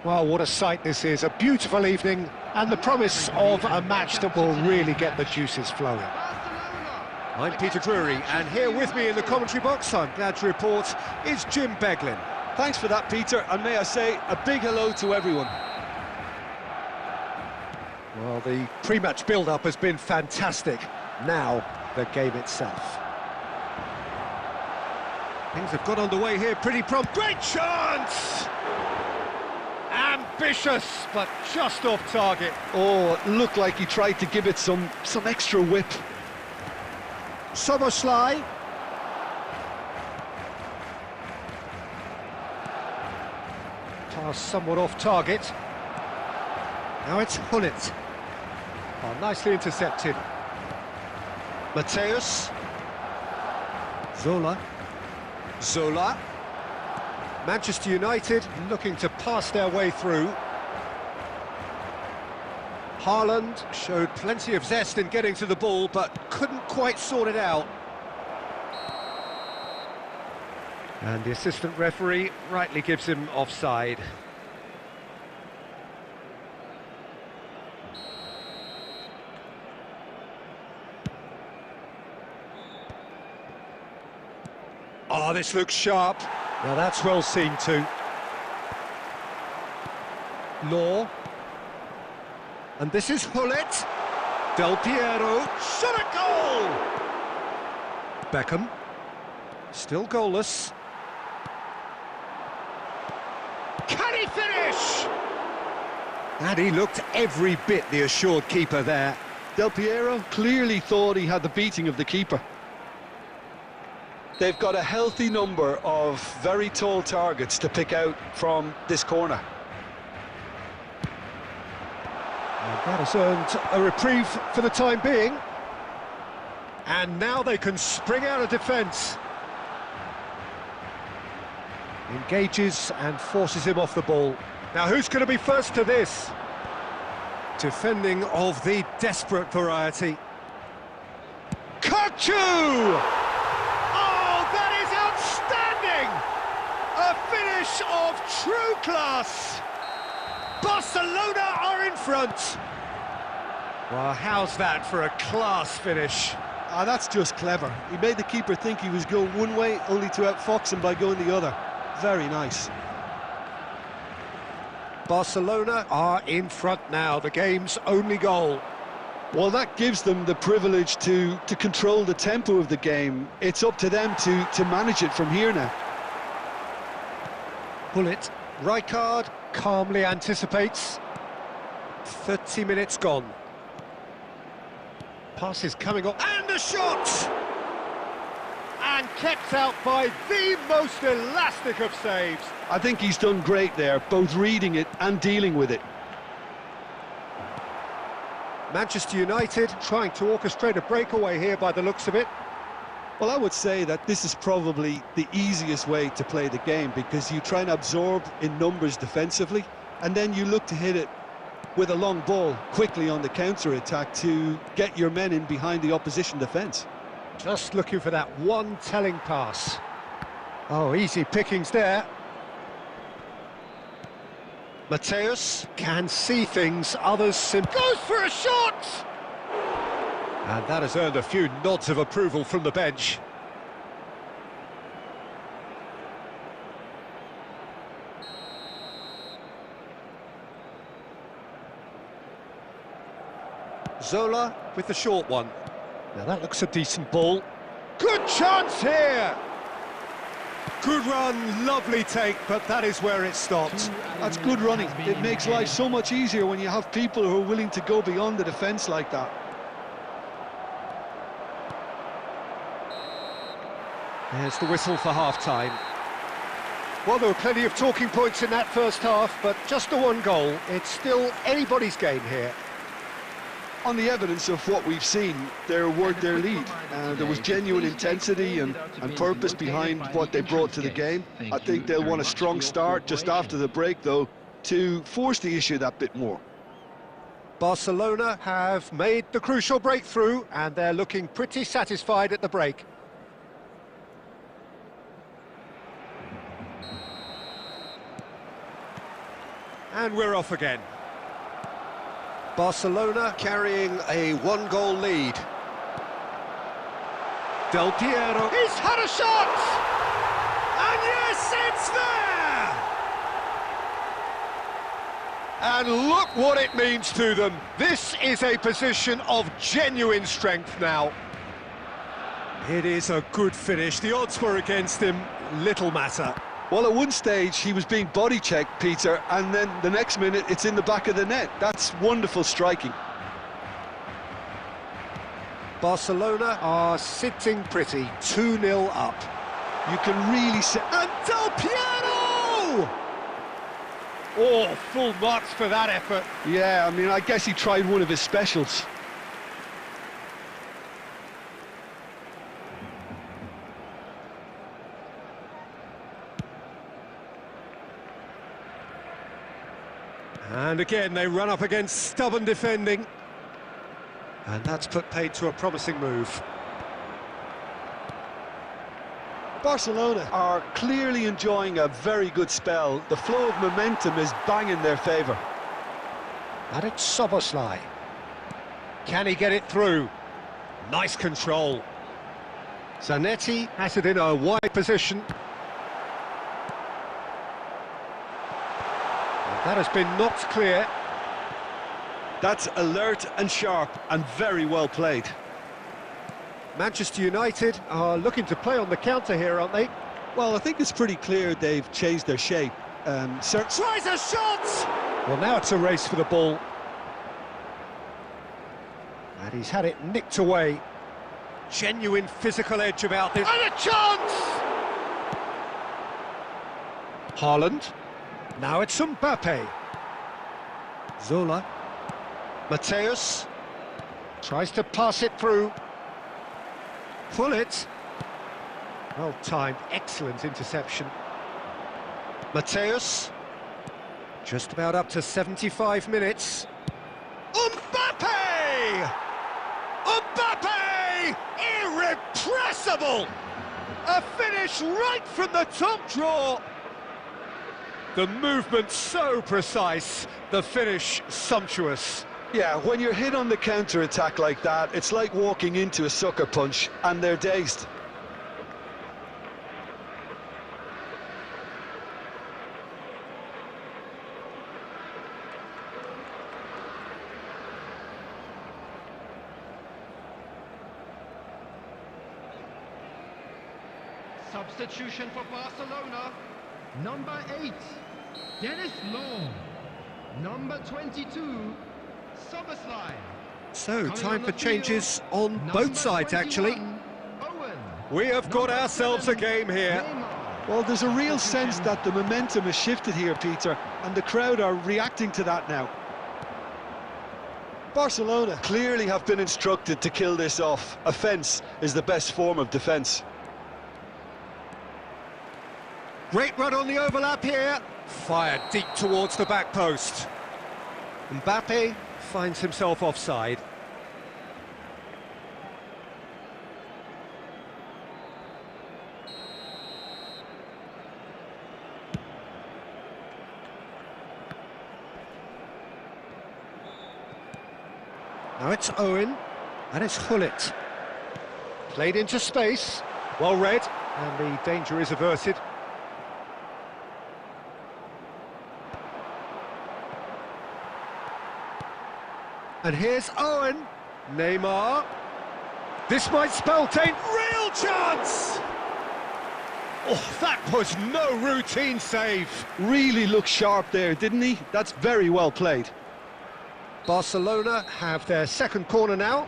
Well, what a sight this is, a beautiful evening, and the promise of a match that will really get the juices flowing. I'm Peter Drury, and here with me in the commentary box, I'm glad to report, is Jim Beglin. Thanks for that, Peter, and may I say, a big hello to everyone. Well, the pre-match build-up has been fantastic. Now, the game itself. Things have got underway here pretty prompt. Great chance! Ambitious, but just off target. Oh, it looked like he tried to give it some extra whip. Soboslai. Pass somewhat off target. Now it's Hullet. Oh, nicely intercepted. Mateus. Zola. Manchester United looking to pass their way through. Haaland showed plenty of zest in getting to the ball, but couldn't quite sort it out. And the assistant referee rightly gives him offside. Oh, this looks sharp. Now that's well seen too. Law. And this is Hullet. Del Piero. Shot a goal! Beckham. Still goalless. Can he finish? And he looked every bit the assured keeper there. Del Piero clearly thought he had the beating of the keeper. They've got a healthy number of very tall targets to pick out from this corner. And that has earned a reprieve for the time being. And now they can spring out of defence. Engages and forces him off the ball. Now who's going to be first to this? Defending of the desperate variety. Kachu! A finish of true class! Barcelona are in front! Well, how's that for a class finish? That's just clever. He made the keeper think he was going one way, only to outfox him by going the other. Very nice. Barcelona are in front now, the game's only goal. Well, that gives them the privilege to control the tempo of the game. It's up to them to manage it from here now. Hullet. Rijkaard calmly anticipates. 30 minutes gone. Pass is coming up, and a shot! And kept out by the most elastic of saves. I think he's done great there, both reading it and dealing with it. Manchester United trying to orchestrate a breakaway here by the looks of it. Well, I would say that this is probably the easiest way to play the game, because you try and absorb in numbers defensively, and then you look to hit it with a long ball quickly on the counter-attack to get your men in behind the opposition defence. Just looking for that one telling pass. Oh, easy pickings there. Mateus can see things, others simply goes for a shot! And that has earned a few nods of approval from the bench. Zola with the short one. Now that looks a decent ball. Good chance here! Good run, lovely take, but that is where it stopped. That's good running. It makes life so much easier when you have people who are willing to go beyond the defence like that. There's the whistle for half-time. Well, there were plenty of talking points in that first half, but just the one goal. It's still anybody's game here. On the evidence of what we've seen, they worked their lead. There was genuine intensity and purpose behind what they brought to the game. I think they'll want a strong start just after the break, though, to force the issue that bit more. Barcelona have made the crucial breakthrough, and they're looking pretty satisfied at the break. And we're off again. Barcelona carrying a one-goal lead. Del Piero, he's had a shot! And yes, it's there! And look what it means to them. This is a position of genuine strength now. It is a good finish. The odds were against him, little matter. Well, at one stage, he was being body-checked, Peter, and then the next minute, it's in the back of the net. That's wonderful striking. Barcelona are sitting pretty, 2-0 up. You can really see... And Del Piero! Oh, full marks for that effort. Yeah, I mean, I guess he tried one of his specials. And again, they run up against stubborn defending. And that's put paid to a promising move. Barcelona are clearly enjoying a very good spell. The flow of momentum is bang in their favour. And it's Szoboszlai. Can he get it through? Nice control. Zanetti has it in a wide position. And that has been knocked clear. That's alert and sharp and very well played. Manchester United are looking to play on the counter here, aren't they? Well, I think it's pretty clear they've changed their shape. Tries a shot! Well, now it's a race for the ball. And he's had it nicked away. Genuine physical edge about this. And a chance! Haaland. Now it's Mbappe. Zola. Mateus. Tries to pass it through. Pull it. Well timed, excellent interception. Mateus. Just about up to 75 minutes. Mbappe! Mbappe! Irrepressible! A finish right from the top draw. The movement so precise, the finish sumptuous. Yeah, when you're hit on the counter-attack like that, it's like walking into a sucker punch, and they're dazed. Substitution for Barcelona. Number 8, Dennis Law. Number 22, Szoboszlai. So, time for changes on both sides, actually. We have got ourselves a game here. Well, there's a real sense that the momentum has shifted here, Peter, and the crowd are reacting to that now. Barcelona clearly have been instructed to kill this off. Offence is the best form of defence. Great run on the overlap here. Fired deep towards the back post. Mbappe finds himself offside. Now it's Owen, and it's Hullet. Played into space, well read, and the danger is averted. And here's Owen. Neymar. This might spell taint. Real chance! Oh, that was no routine save. Really looked sharp there, didn't he? That's very well played. Barcelona have their second corner now.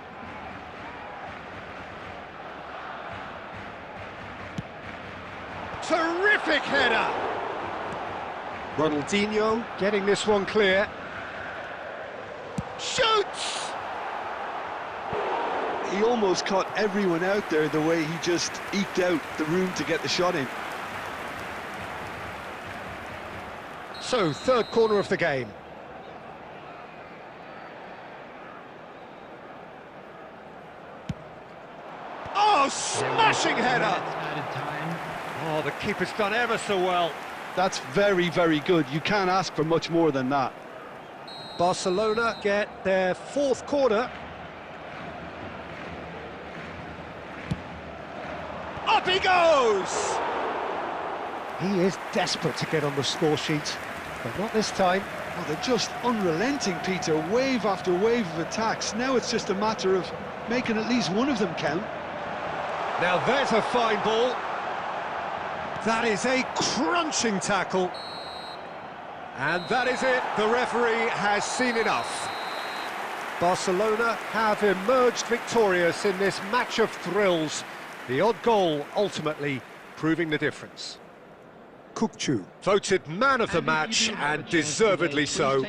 Terrific header! Ronaldinho getting this one clear. Shoots! He almost caught everyone out there the way he just eked out the room to get the shot in. So, third corner of the game. Oh, smashing header! Oh, the keeper's done ever so well. That's very, very good. You can't ask for much more than that. Barcelona get their fourth corner. Up he goes! He is desperate to get on the score sheet, but not this time. Oh, they're just unrelenting, Peter. Wave after wave of attacks. Now it's just a matter of making at least one of them count. Now there's a fine ball. That is a crunching tackle. And that is it. The referee has seen enough. Barcelona have emerged victorious in this match of thrills. The odd goal ultimately proving the difference. Kukçu voted man of the match, and deservedly so.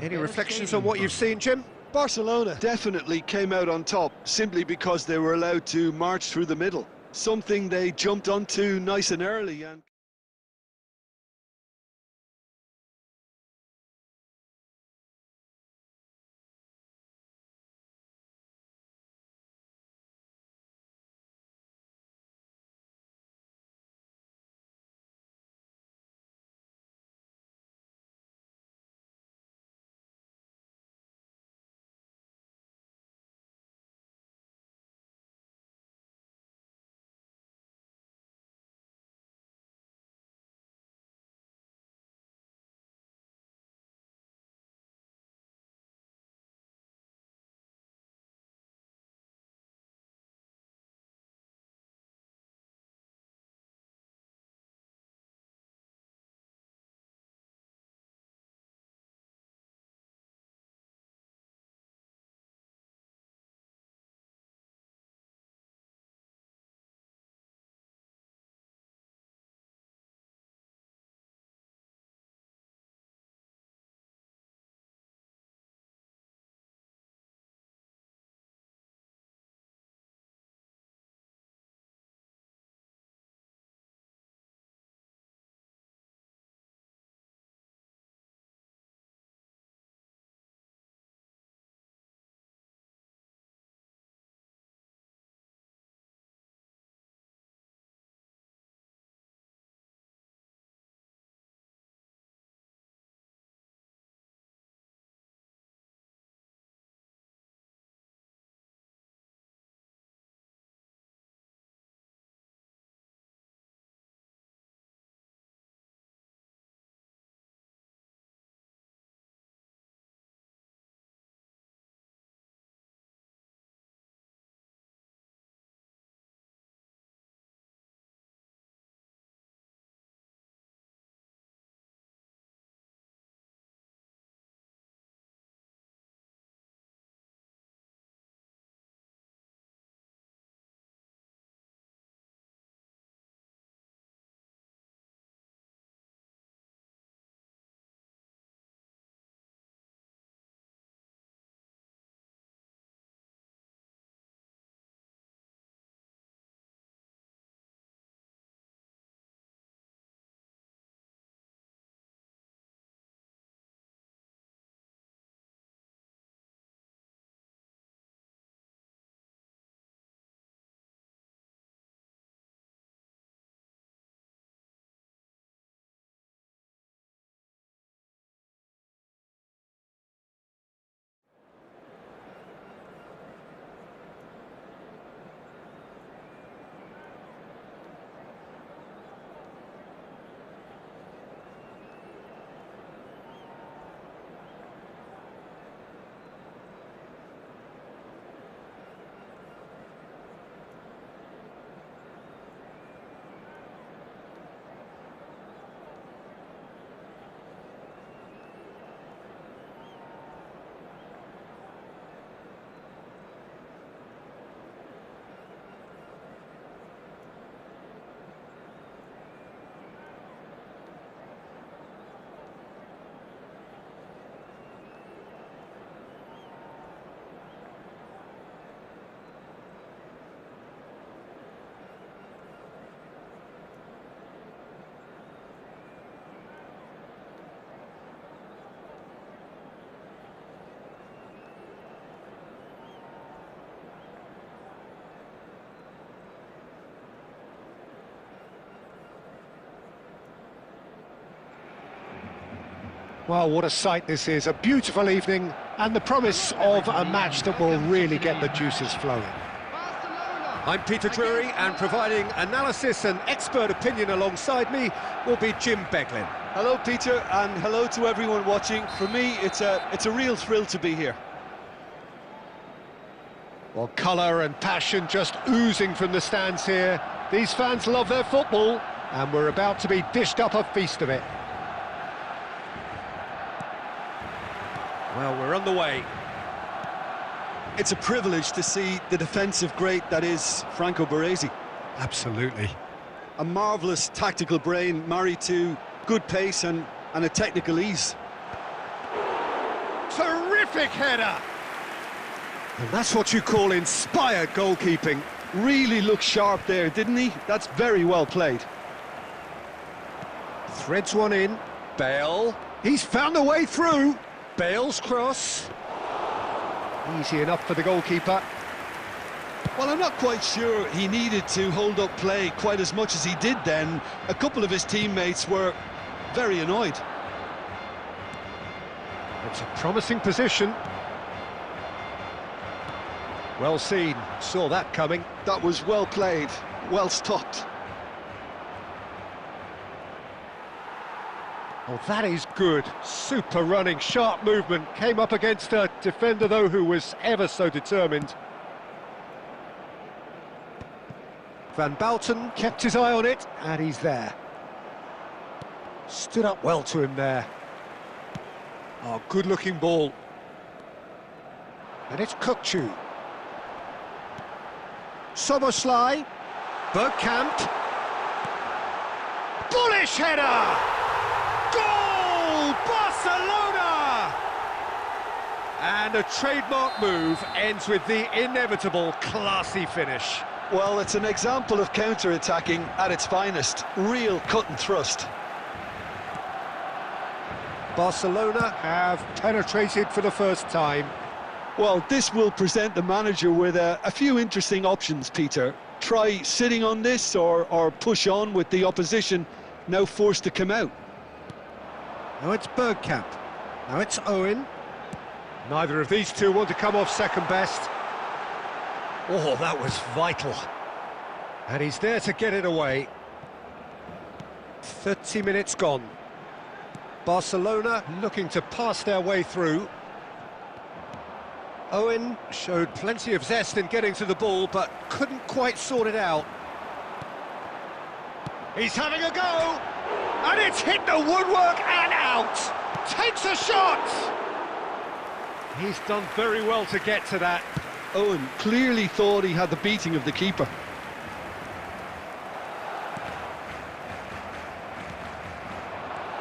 Any reflections on what you've seen, Jim? Barcelona definitely came out on top simply because they were allowed to march through the middle. Something they jumped onto nice and early. And Well, what a sight this is, a beautiful evening, and the promise of a match that will really get the juices flowing. I'm Peter Drury, and providing analysis and expert opinion alongside me will be Jim Beglin. Hello, Peter, and hello to everyone watching. For me, it's a real thrill to be here. Well, colour and passion just oozing from the stands here. These fans love their football, and we're about to be dished up a feast of it. Well, we're on the way. It's a privilege to see the defensive great that is Franco Baresi. Absolutely. A marvellous tactical brain married to good pace and a technical ease. Terrific header! And that's what you call inspired goalkeeping. Really looked sharp there, didn't he? That's very well played. Threads one in. Bale. He's found a way through. Bale's cross. Easy enough for the goalkeeper. Well, I'm not quite sure he needed to hold up play quite as much as he did then. A couple of his teammates were very annoyed. It's a promising position. Well seen, saw that coming. That was well played, well stopped. Oh, that is good. Super running, sharp movement. Came up against a defender, though, who was ever so determined. Van Bouten kept his eye on it, and he's there. Stood up well to him there. Oh, good-looking ball. And it's Kukçu. Soboslai. Bergkamp. Bullish header! Goal! Barcelona! And a trademark move ends with the inevitable classy finish. Well, it's an example of counter-attacking at its finest. Real cut and thrust. Barcelona have penetrated for the first time. Well, this will present the manager with a few interesting options, Peter. Try sitting on this or push on with the opposition now forced to come out. Now it's Bergkamp. Now it's Owen. Neither of these two want to come off second best. Oh, that was vital. And he's there to get it away. 30 minutes gone. Barcelona looking to pass their way through. Owen showed plenty of zest in getting to the ball, but couldn't quite sort it out. He's having a go! And it's hit the woodwork and out! Takes a shot! He's done very well to get to that. Owen clearly thought he had the beating of the keeper.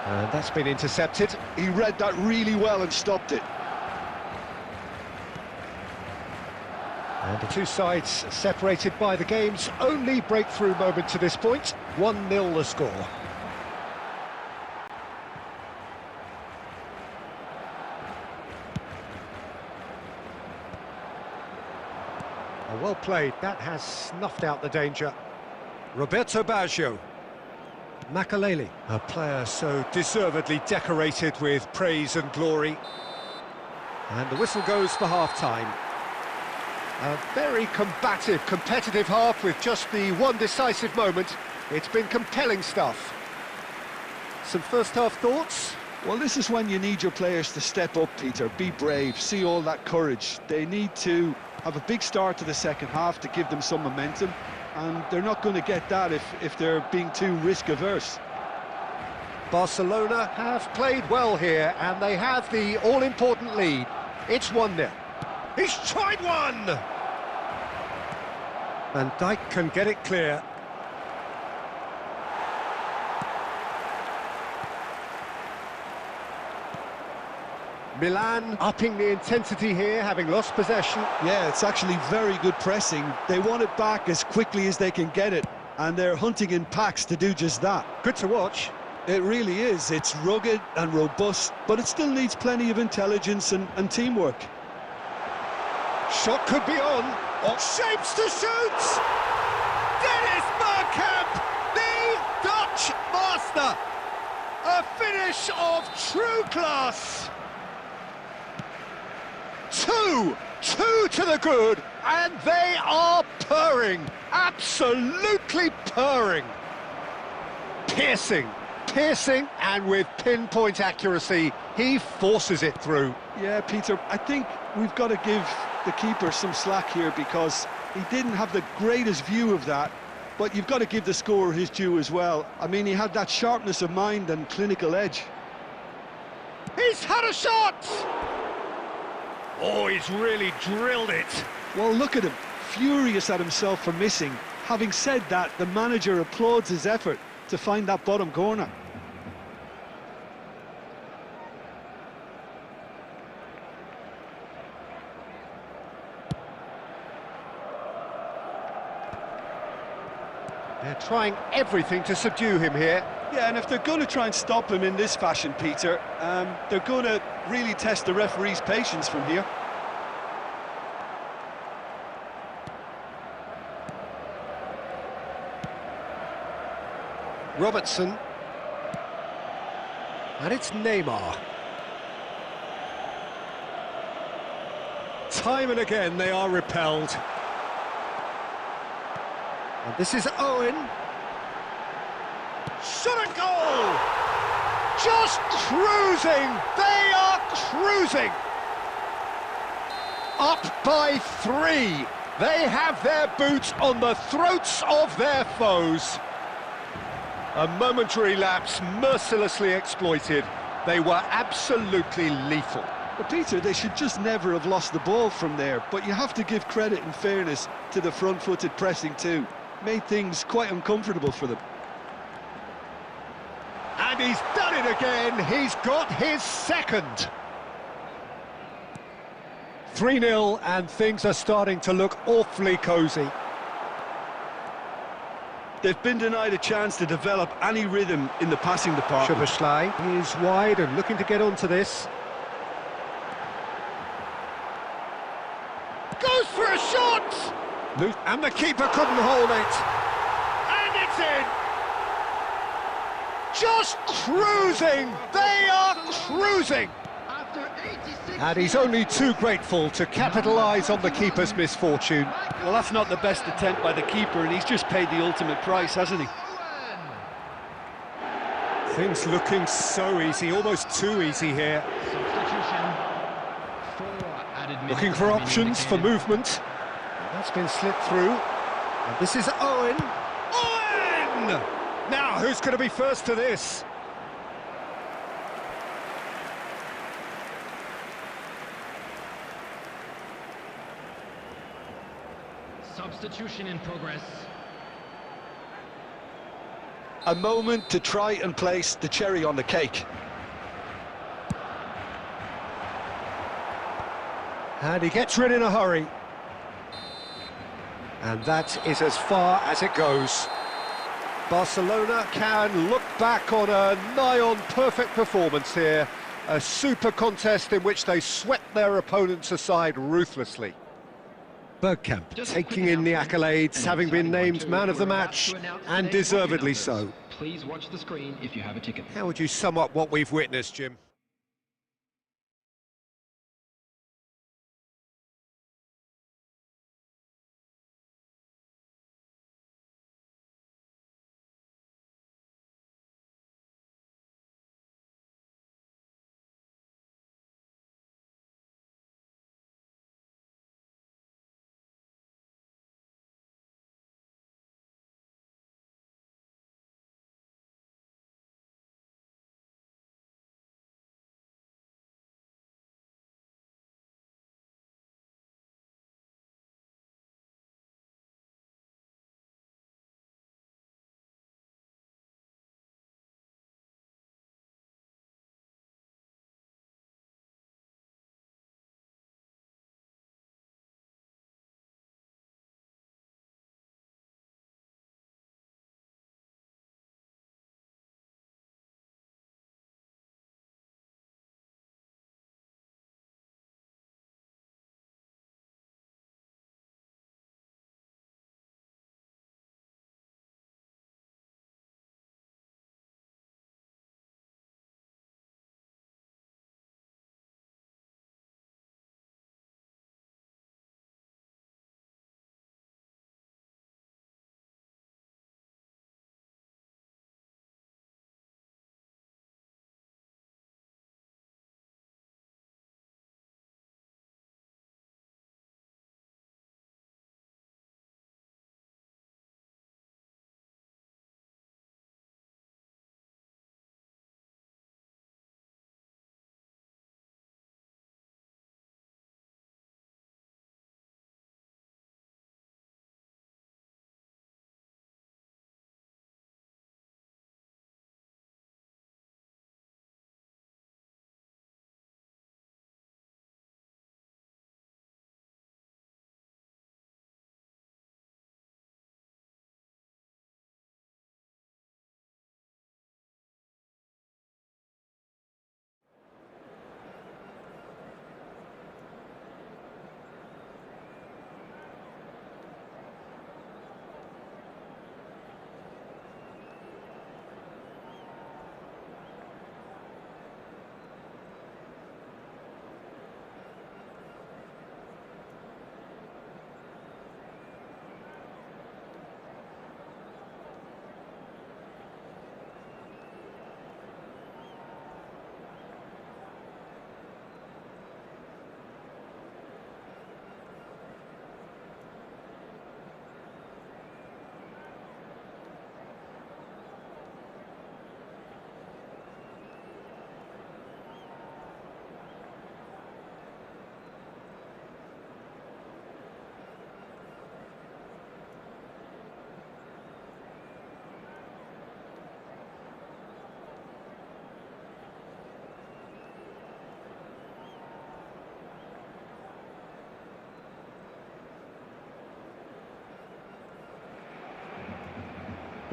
And that's been intercepted. He read that really well and stopped it. And the two sides separated by the game's only breakthrough moment to this point. 1-0 the score. Oh, well played. That has snuffed out the danger. Roberto Baggio. Makaleli, a player so deservedly decorated with praise and glory. And the whistle goes for half-time. A very combative, competitive half with just the one decisive moment. It's been compelling stuff. Some first-half thoughts? Well, this is when you need your players to step up, Peter. Be brave, see all that courage. They need to have a big start to the second half to give them some momentum, and they're not going to get that if they're being too risk-averse. Barcelona have played well here, and they have the all-important lead. It's 1-0. He's tried one! Van Dijk can get it clear. Milan upping the intensity here, having lost possession. Yeah, it's actually very good pressing. They want it back as quickly as they can get it, and they're hunting in packs to do just that. Good to watch. It really is. It's rugged and robust, but it still needs plenty of intelligence and teamwork. Shot could be on. Oh, shapes to shoot! Dennis Bergkamp, the Dutch master! A a finish of true class! Two to the good, and they are purring, absolutely purring. Piercing, and with pinpoint accuracy, he forces it through. Yeah, Peter, I think we've got to give the keeper some slack here because he didn't have the greatest view of that, but you've got to give the scorer his due as well. I mean, he had that sharpness of mind and clinical edge. He's had a shot! Oh, he's really drilled it. Well, look at him, furious at himself for missing. Having said that, the manager applauds his effort to find that bottom corner. They're trying everything to subdue him here. Yeah, and if they're going to try and stop him in this fashion, Peter, they're going to really test the referee's patience from here. Robertson. And it's Neymar. Time and again they are repelled. And this is Owen. Shot and goal! Just cruising! They are cruising! Up by 3. They have their boots on the throats of their foes. A momentary lapse mercilessly exploited. They were absolutely lethal. But Peter, they should just never have lost the ball from there, but you have to give credit and fairness to the front-footed pressing too. Made things quite uncomfortable for them. And he's done it again. He's got his second. 3-0, and things are starting to look awfully cosy. They've been denied a chance to develop any rhythm in the passing department. Szoboszlai is wide and looking to get onto this. Goes for a shot! And the keeper couldn't hold it. And it's in! Just cruising! They are cruising! And he's only too grateful to capitalise on the keeper's misfortune. Well, that's not the best attempt by the keeper, and he's just paid the ultimate price, hasn't he? Things looking so easy, almost too easy here. Looking for options for movement. That's been slipped through. And this is Owen. Owen! Now, who's going to be first to this? Substitution in progress. A moment to try and place the cherry on the cake. And he gets rid in a hurry. And that is as far as it goes. Barcelona can look back on a nigh-on perfect performance here. A super contest in which they swept their opponents aside ruthlessly. Bergkamp taking in the accolades, having been named man of the match, and deservedly so. Please watch the screen if you have a ticket. How would you sum up what we've witnessed, Jim?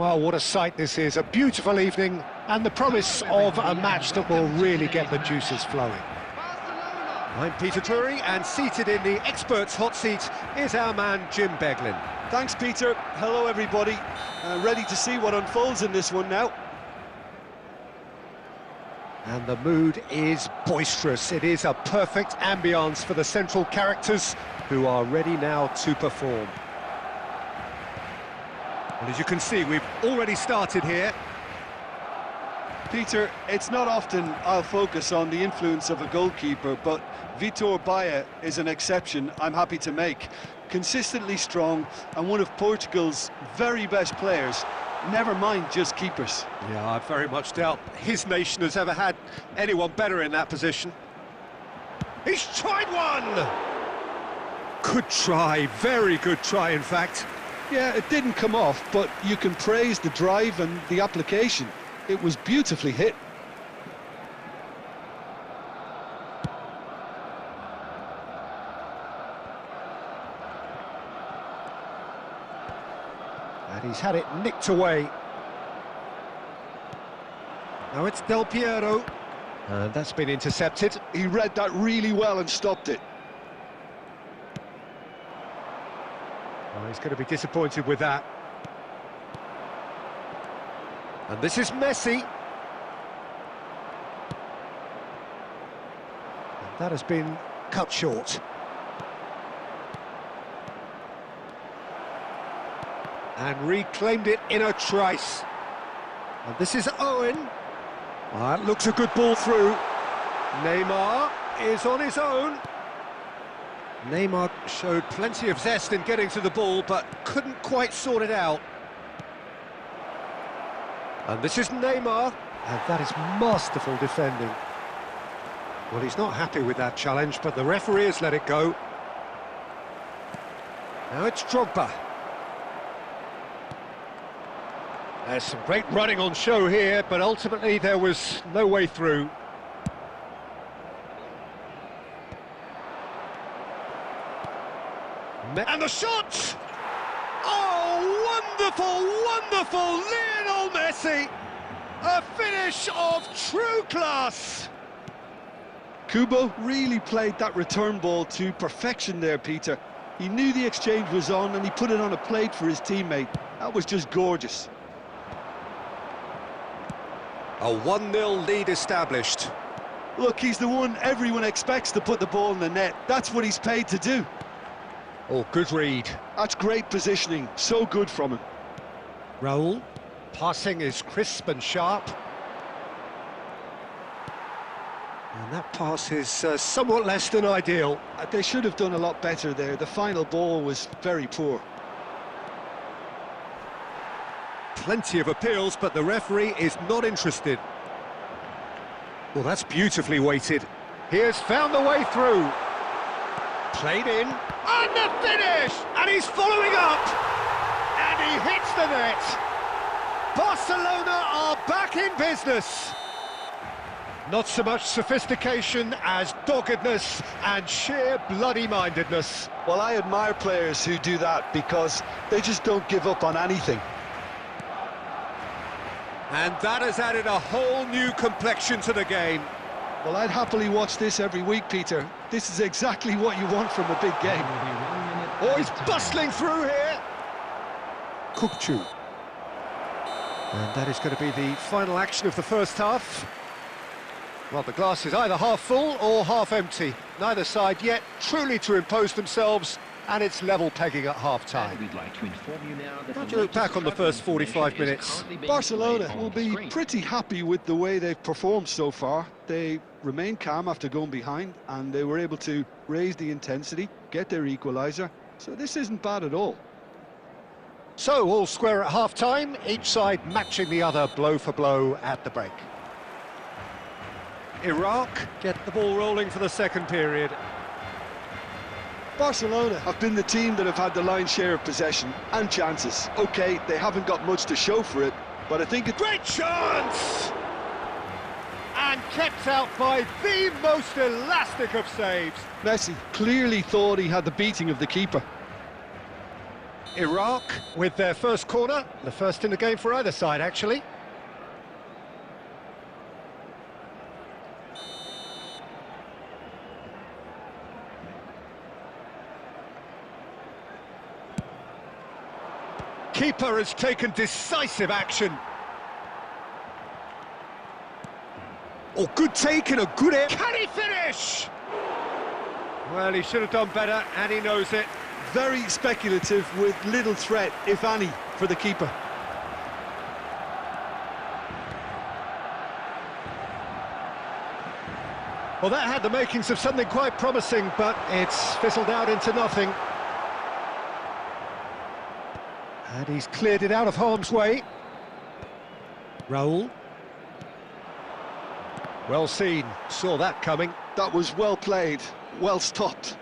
Well, what a sight this is, a beautiful evening, and the promise of a match that will really get the juices flowing. I'm Peter Drury, and seated in the experts' hot seat is our man Jim Beglin. Thanks, Peter. Hello, everybody. Ready to see what unfolds in this one now. And the mood is boisterous. It is a perfect ambience for the central characters who are ready now to perform. Well, as you can see, we've already started here. Peter, it's not often I'll focus on the influence of a goalkeeper, but Vitor Baia is an exception I'm happy to make. Consistently strong and one of Portugal's very best players, never mind just keepers. Yeah, I very much doubt his nation has ever had anyone better in that position. He's tried one! Good try, very good try in fact. Yeah, it didn't come off, but you can praise the drive and the application. It was beautifully hit. And he's had it nicked away. Now it's Del Piero. And that's been intercepted. He read that really well and stopped it. Oh, he's going to be disappointed with that. And this is Messi. And that has been cut short. And reclaimed it in a trice. And this is Owen. Well, that looks a good ball through. Neymar is on his own. Neymar showed plenty of zest in getting to the ball, but couldn't quite sort it out. And this is Neymar, and that is masterful defending. Well, he's not happy with that challenge, but the referee has let it go. Now it's Drogba. There's some great running on show here, but ultimately there was no way through. And the shot! Oh, wonderful, wonderful! Lionel Messi! A finish of true class! Kubo really played that return ball to perfection there, Peter. He knew the exchange was on and he put it on a plate for his teammate. That was just gorgeous. A 1-0 lead established. Look, he's the one everyone expects to put the ball in the net. That's what he's paid to do. Oh, good read. That's great positioning, so good from him. Raul, passing is crisp and sharp. And that pass is somewhat less than ideal. They should have done a lot better there. The final ball was very poor. Plenty of appeals, but the referee is not interested. Well, that's beautifully weighted. He has found the way through. Played in, and the finish! And he's following up! And he hits the net! Barcelona are back in business! Not so much sophistication as doggedness and sheer bloody-mindedness. Well, I admire players who do that because they just don't give up on anything. And that has added a whole new complexion to the game. Well, I'd happily watch this every week, Peter. This is exactly what you want from a big game. Oh, he's bustling through here. Kukcu. And that is going to be the final action of the first half. Well, the glass is either half full or half empty. Neither side yet truly to impose themselves, and it's level pegging at half-time. We'd like to inform you now that How do you look back on the first 45 minutes? Barcelona will be pretty happy with the way they've performed so far. They remained calm after going behind, and they were able to raise the intensity, get their equaliser. So this isn't bad at all. So, all square at half-time, each side matching the other blow for blow at the break. Iraq get the ball rolling for the second period. Barcelona have been the team that have had the lion's share of possession and chances. OK, they haven't got much to show for it, but I think it's... Great chance! And kept out by the most elastic of saves. Messi clearly thought he had the beating of the keeper. Iraq with their first corner, the first in the game for either side, actually. Keeper has taken decisive action. Oh, good take and a good air. Can he finish? Well, he should have done better, and he knows it. Very speculative with little threat, if any, for the keeper. Well, that had the makings of something quite promising, but it's fizzled out into nothing. And he's cleared it out of harm's way. Raul. Well seen, saw that coming. That was well played, well stopped.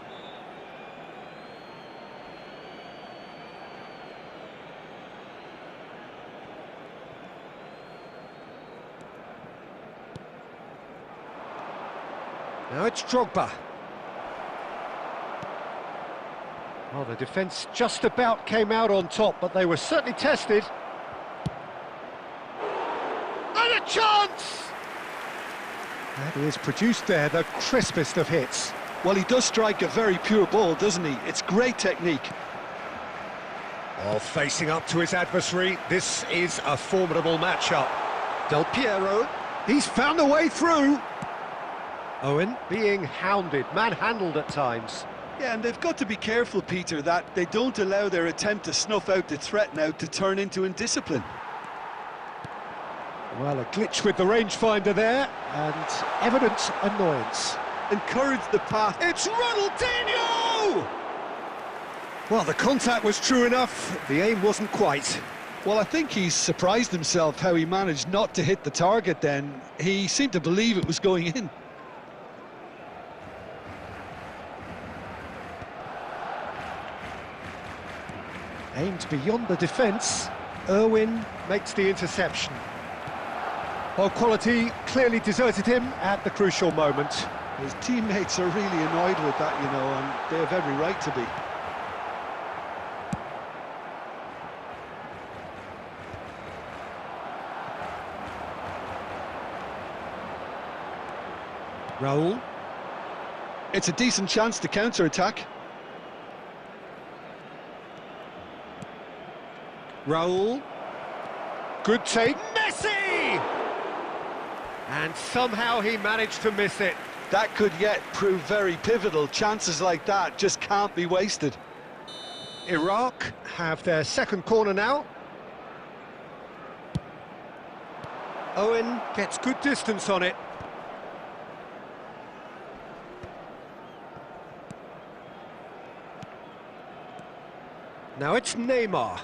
Now it's Drogba. Well, the defence just about came out on top, but they were certainly tested. And a chance! That is produced there, the crispest of hits. Well, he does strike a very pure ball, doesn't he? It's great technique. Well, facing up to his adversary, this is a formidable matchup. Del Piero, he's found a way through. Owen being hounded, manhandled at times. Yeah, and they've got to be careful, Peter, that they don't allow their attempt to snuff out the threat now to turn into indiscipline. Well, a glitch with the rangefinder there, and evident annoyance. Encourage the path. It's Ronaldinho! Well, the contact was true enough, the aim wasn't quite. Well, I think he's surprised himself how he managed not to hit the target then. He seemed to believe it was going in. Aimed beyond the defence, Irwin makes the interception. Well, quality clearly deserted him at the crucial moment. His teammates are really annoyed with that, you know, and they have every right to be. Raul. It's a decent chance to counter-attack. Raul. Good take. Messi! And somehow he managed to miss it. That could yet prove very pivotal. Chances like that just can't be wasted. Iraq have their second corner now. Owen gets good distance on it. Now it's Neymar.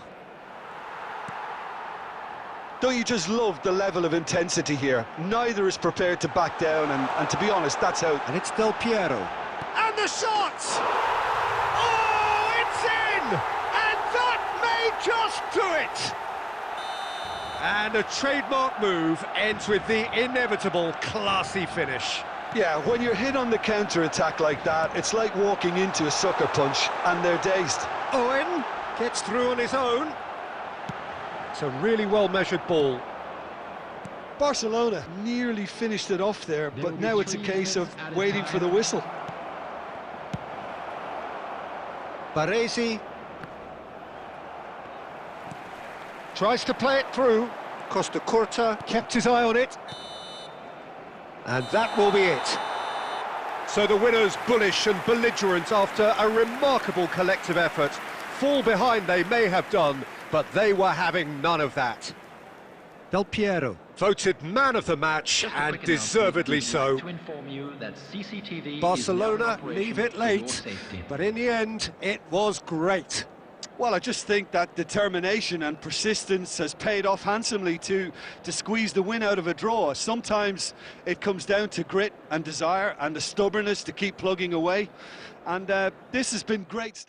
Don't you just love the level of intensity here? Neither is prepared to back down, and to be honest, that's out. And it's Del Piero. And the shot! Oh, it's in! And that may just do it! And a trademark move ends with the inevitable classy finish. Yeah, when you're hit on the counter-attack like that, it's like walking into a sucker punch, and they're dazed. Owen gets through on his own. It's a really well-measured ball. Barcelona nearly finished it off there, but now it's a case of waiting for the whistle. Baresi tries to play it through. Costa Curta kept his eye on it. And that will be it. So the winners bullish and belligerent after a remarkable collective effort. Fall behind they may have done, but they were having none of that. Del Piero voted man of the match, and deservedly so. Barcelona leave it late, but in the end, it was great. Well, I just think that determination and persistence has paid off handsomely to squeeze the win out of a draw. Sometimes it comes down to grit and desire and the stubbornness to keep plugging away. And this has been great.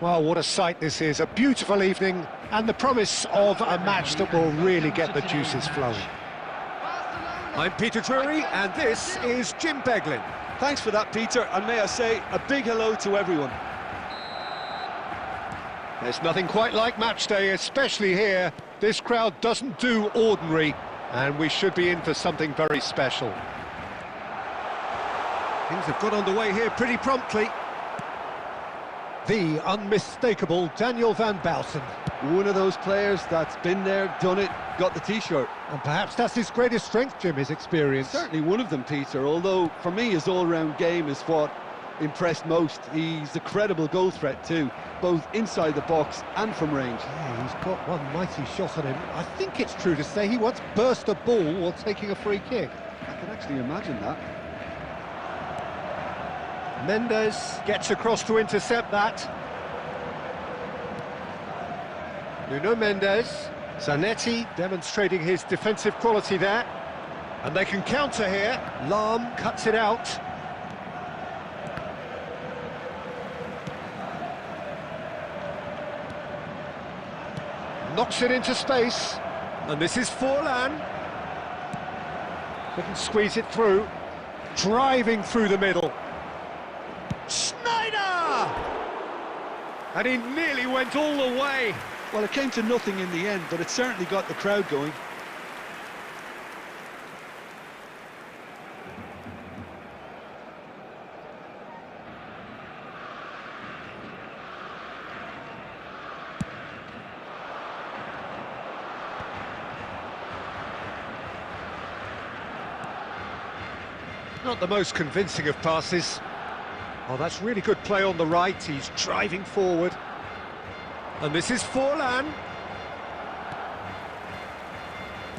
Well, what a sight this is, a beautiful evening, and the promise of a match that will really get the juices flowing. I'm Peter Drury, and this is Jim Beglin. Thanks for that, Peter, and may I say a big hello to everyone. There's nothing quite like match day, especially here. This crowd doesn't do ordinary, and we should be in for something very special. Things have got underway here pretty promptly. The unmistakable Daniel van Baalsen. One of those players that's been there, done it, got the T-shirt. And perhaps that's his greatest strength, Jim, his experience. Certainly one of them, Peter, although for me his all-round game is what impressed most. He's a credible goal threat too, both inside the box and from range. Yeah, he's got one mighty shot on him. I think it's true to say he once burst a ball while taking a free kick. I can actually imagine that. Mendes gets across to intercept that. Nuno Mendes. Zanetti demonstrating his defensive quality there. And they can counter here. Lahm cuts it out. Knocks it into space. And this is Forlan. Couldn't squeeze it through. Driving through the middle. Schneider! And he nearly went all the way. Well, it came to nothing in the end, but it certainly got the crowd going. Not the most convincing of passes. Oh, that's really good play on the right. He's driving forward. And this is Forlan.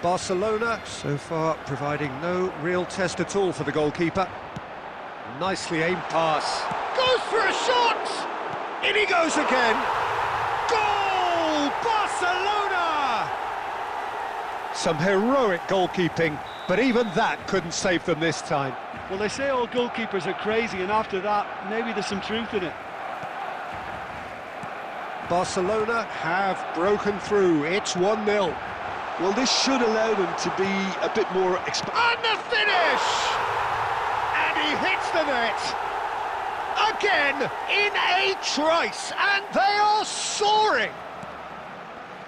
Barcelona so far providing no real test at all for the goalkeeper. Nicely aimed pass. Goes for a shot! In he goes again. Goal! Barcelona! Some heroic goalkeeping, but even that couldn't save them this time. Well, they say all goalkeepers are crazy, and after that, maybe there's some truth in it. Barcelona have broken through. It's 1-0. Well, this should allow them to be a bit more And the finish! And he hits the net. Again, in a trice, and they are soaring.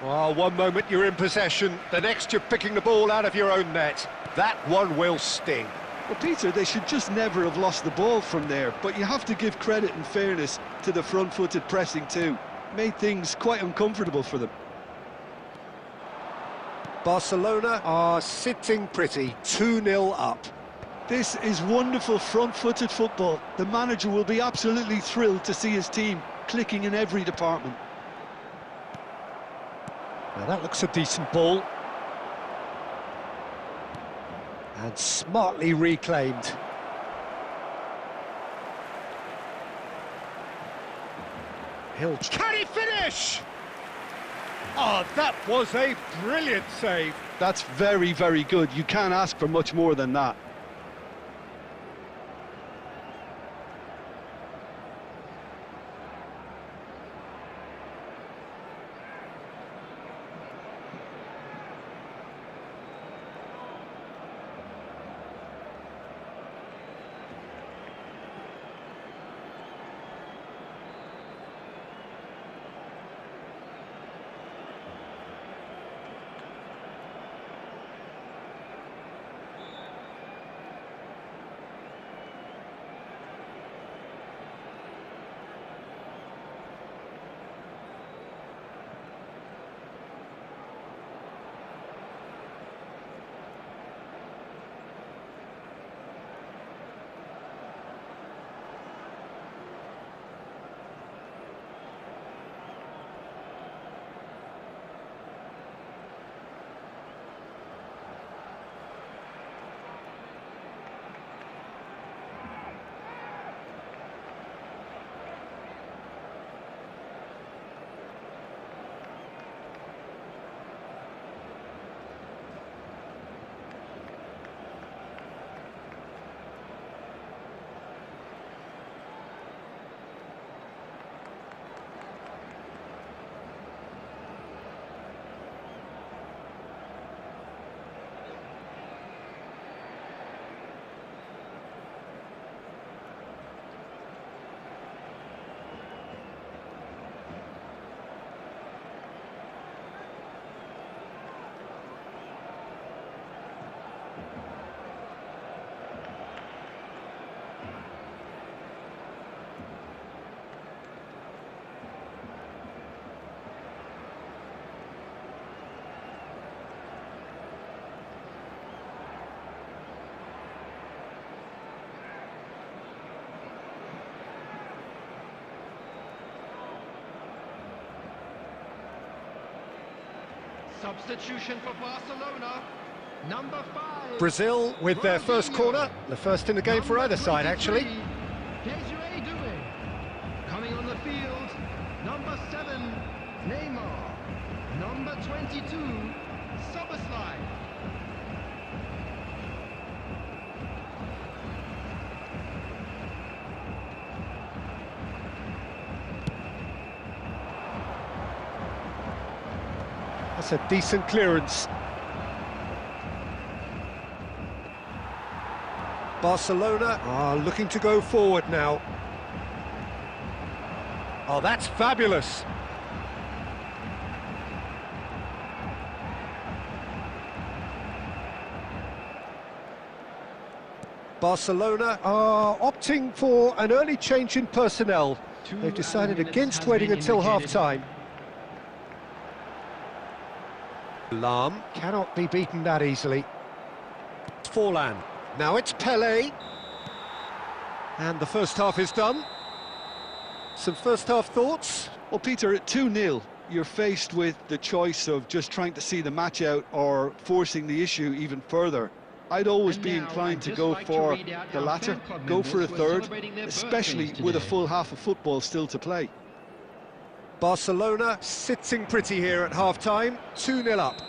Well, one moment you're in possession, the next you're picking the ball out of your own net. That one will sting. Well, Peter, they should just never have lost the ball from there, but you have to give credit and fairness to the front-footed pressing too. Made things quite uncomfortable for them. Barcelona are sitting pretty, 2-0 up. This is wonderful front-footed football. The manager will be absolutely thrilled to see his team clicking in every department. Now that looks a decent ball. And smartly reclaimed. Can he finish? Oh, that was a brilliant save. That's very, very good. You can't ask for much more than that. Substitution for Barcelona. Number 5. Brazil with their first corner, the first in the game for either side, actually. Coming on the field, number 7, Neymar. Number 22, Soboslai. That's a decent clearance. Barcelona are looking to go forward now. Oh, that's fabulous. Barcelona are opting for an early change in personnel. They've decided against waiting until half-time. Lam cannot be beaten that easily. Forlan. Now it's Pelé. And the first half is done. Some first half thoughts? Well, Peter, at 2-0, you're faced with the choice of just trying to see the match out or forcing the issue even further. I'd always be inclined to go for the latter, go for a third, especially with a full half of football still to play. Barcelona sitting pretty here at half-time, 2-0 up.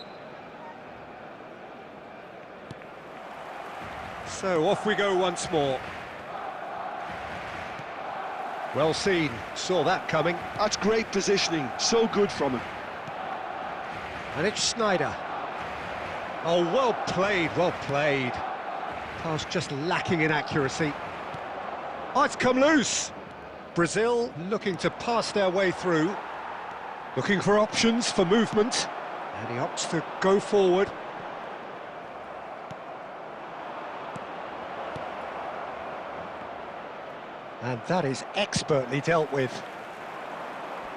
So off we go once more. Well seen, saw that coming. That's great positioning, so good from him. And it's Schneider. Oh, well played, well played. Pass just lacking in accuracy. Oh, it's come loose. Brazil looking to pass their way through. Looking for options for movement. And he opts to go forward. And that is expertly dealt with.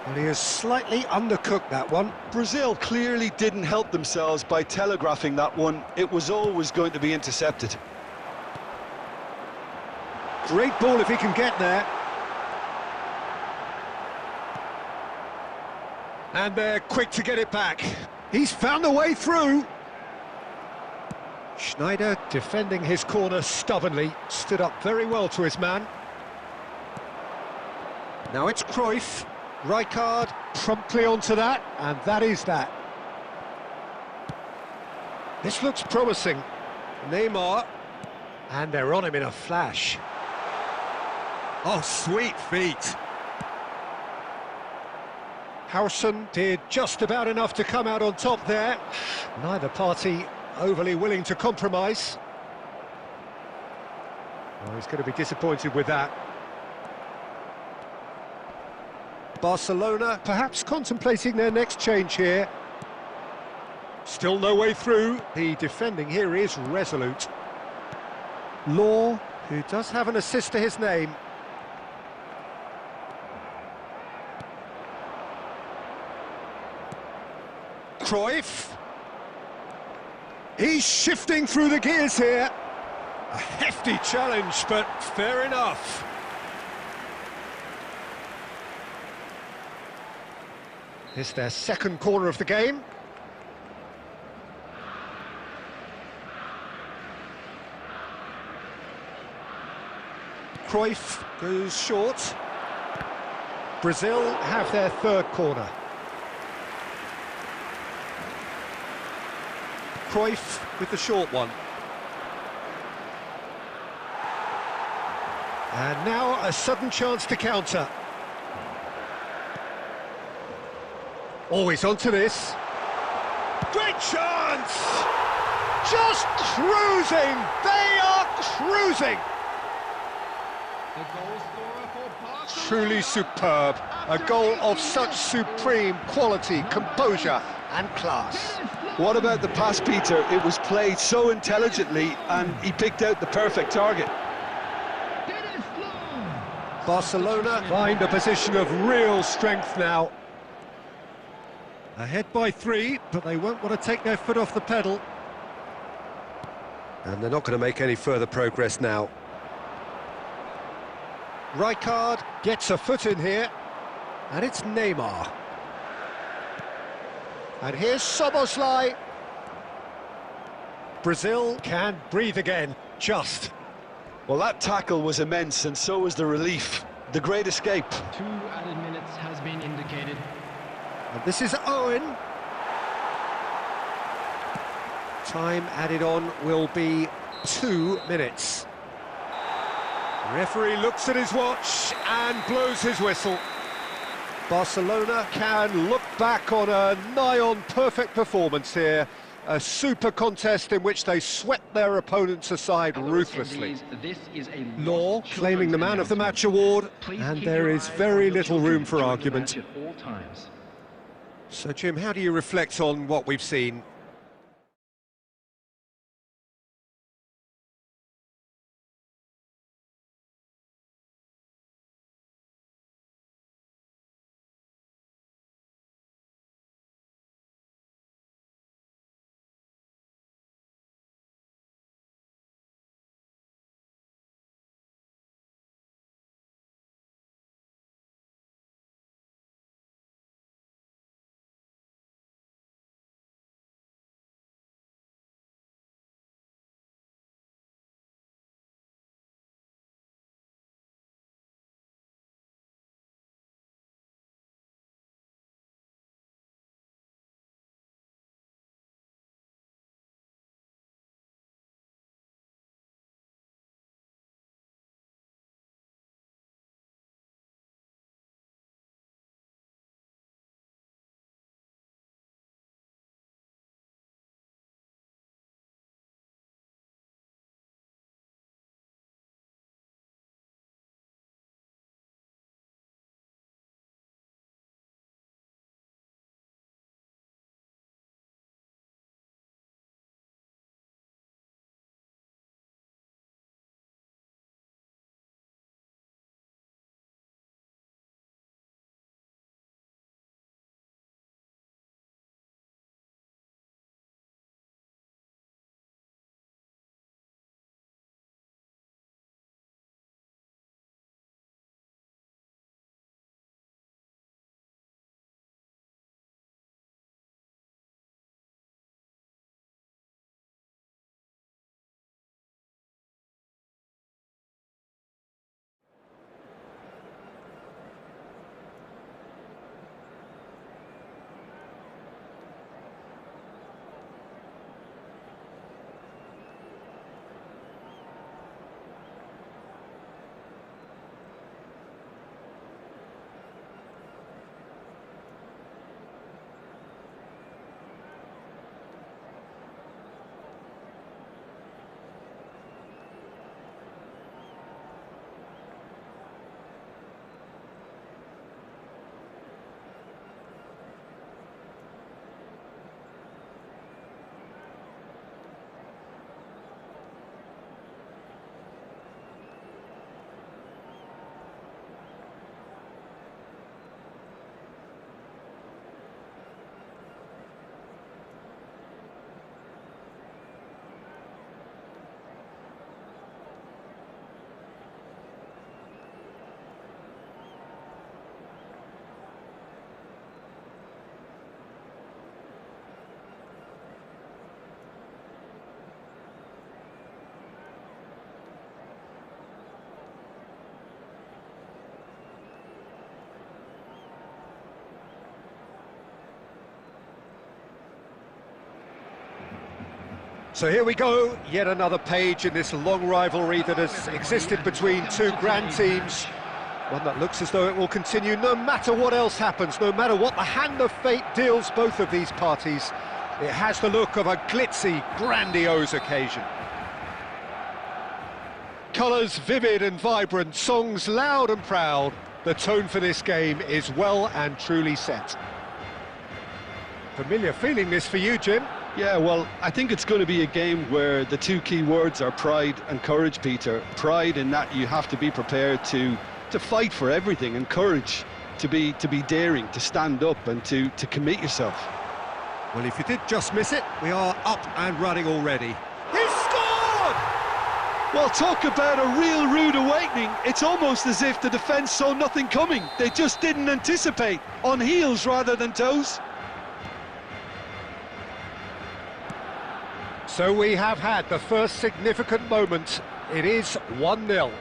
Well, he has slightly undercooked that one. Brazil clearly didn't help themselves by telegraphing that one. It was always going to be intercepted. Great ball if he can get there. And they're quick to get it back. He's found a way through. Schneider defending his corner stubbornly. Stood up very well to his man. Now it's Cruyff. Rijkaard promptly onto that, and that is that. This looks promising. Neymar, and they're on him in a flash. Oh, sweet feet. Howson did just about enough to come out on top there. Neither party overly willing to compromise. Oh, he's going to be disappointed with that. Barcelona perhaps contemplating their next change here. Still no way through. The defending here is resolute. Law, who does have an assist to his name. Cruyff. He's shifting through the gears here. A hefty challenge, but fair enough. It's their second corner of the game. Cruyff goes short. Brazil have their third corner. Cruyff with the short one. And now a sudden chance to counter. Always onto this. Great chance! Just cruising! They are cruising! The goal scorer for Barcelona. Truly superb. A goal of such supreme quality, composure and class. What about the pass, Peter? It was played so intelligently and he picked out the perfect target. Barcelona find a position of real strength now. Ahead by 3, but they won't want to take their foot off the pedal. And they're not going to make any further progress now. Rijkaard gets a foot in here, and it's Neymar. And here's Szoboszlai. Brazil can breathe again, just. Well, that tackle was immense, and so was the relief. The great escape. 2 added minutes has been indicated. And this is Owen. Time added on will be 2 minutes. Referee looks at his watch and blows his whistle. Barcelona can look back on a nigh-on perfect performance here. A super contest in which they swept their opponents aside ruthlessly. Law claiming the Man of the Match award, and there is very little room for argument. So, Jim, how do you reflect on what we've seen? So here we go, yet another page in this long rivalry that has existed between two grand teams. One that looks as though it will continue no matter what else happens, no matter what the hand of fate deals both of these parties. It has the look of a glitzy, grandiose occasion. Colours vivid and vibrant, songs loud and proud. The tone for this game is well and truly set. Familiar feeling this for you, Jim? Yeah, well, I think it's going to be a game where the two key words are pride and courage, Peter. Pride in that you have to be prepared to fight for everything, and courage to be daring, to stand up and to commit yourself. Well, if you did just miss it, we are up and running already. He scored! Well, talk about a real rude awakening. It's almost as if the defence saw nothing coming. They just didn't anticipate, on heels rather than toes. So we have had the first significant moment. It is 1-0.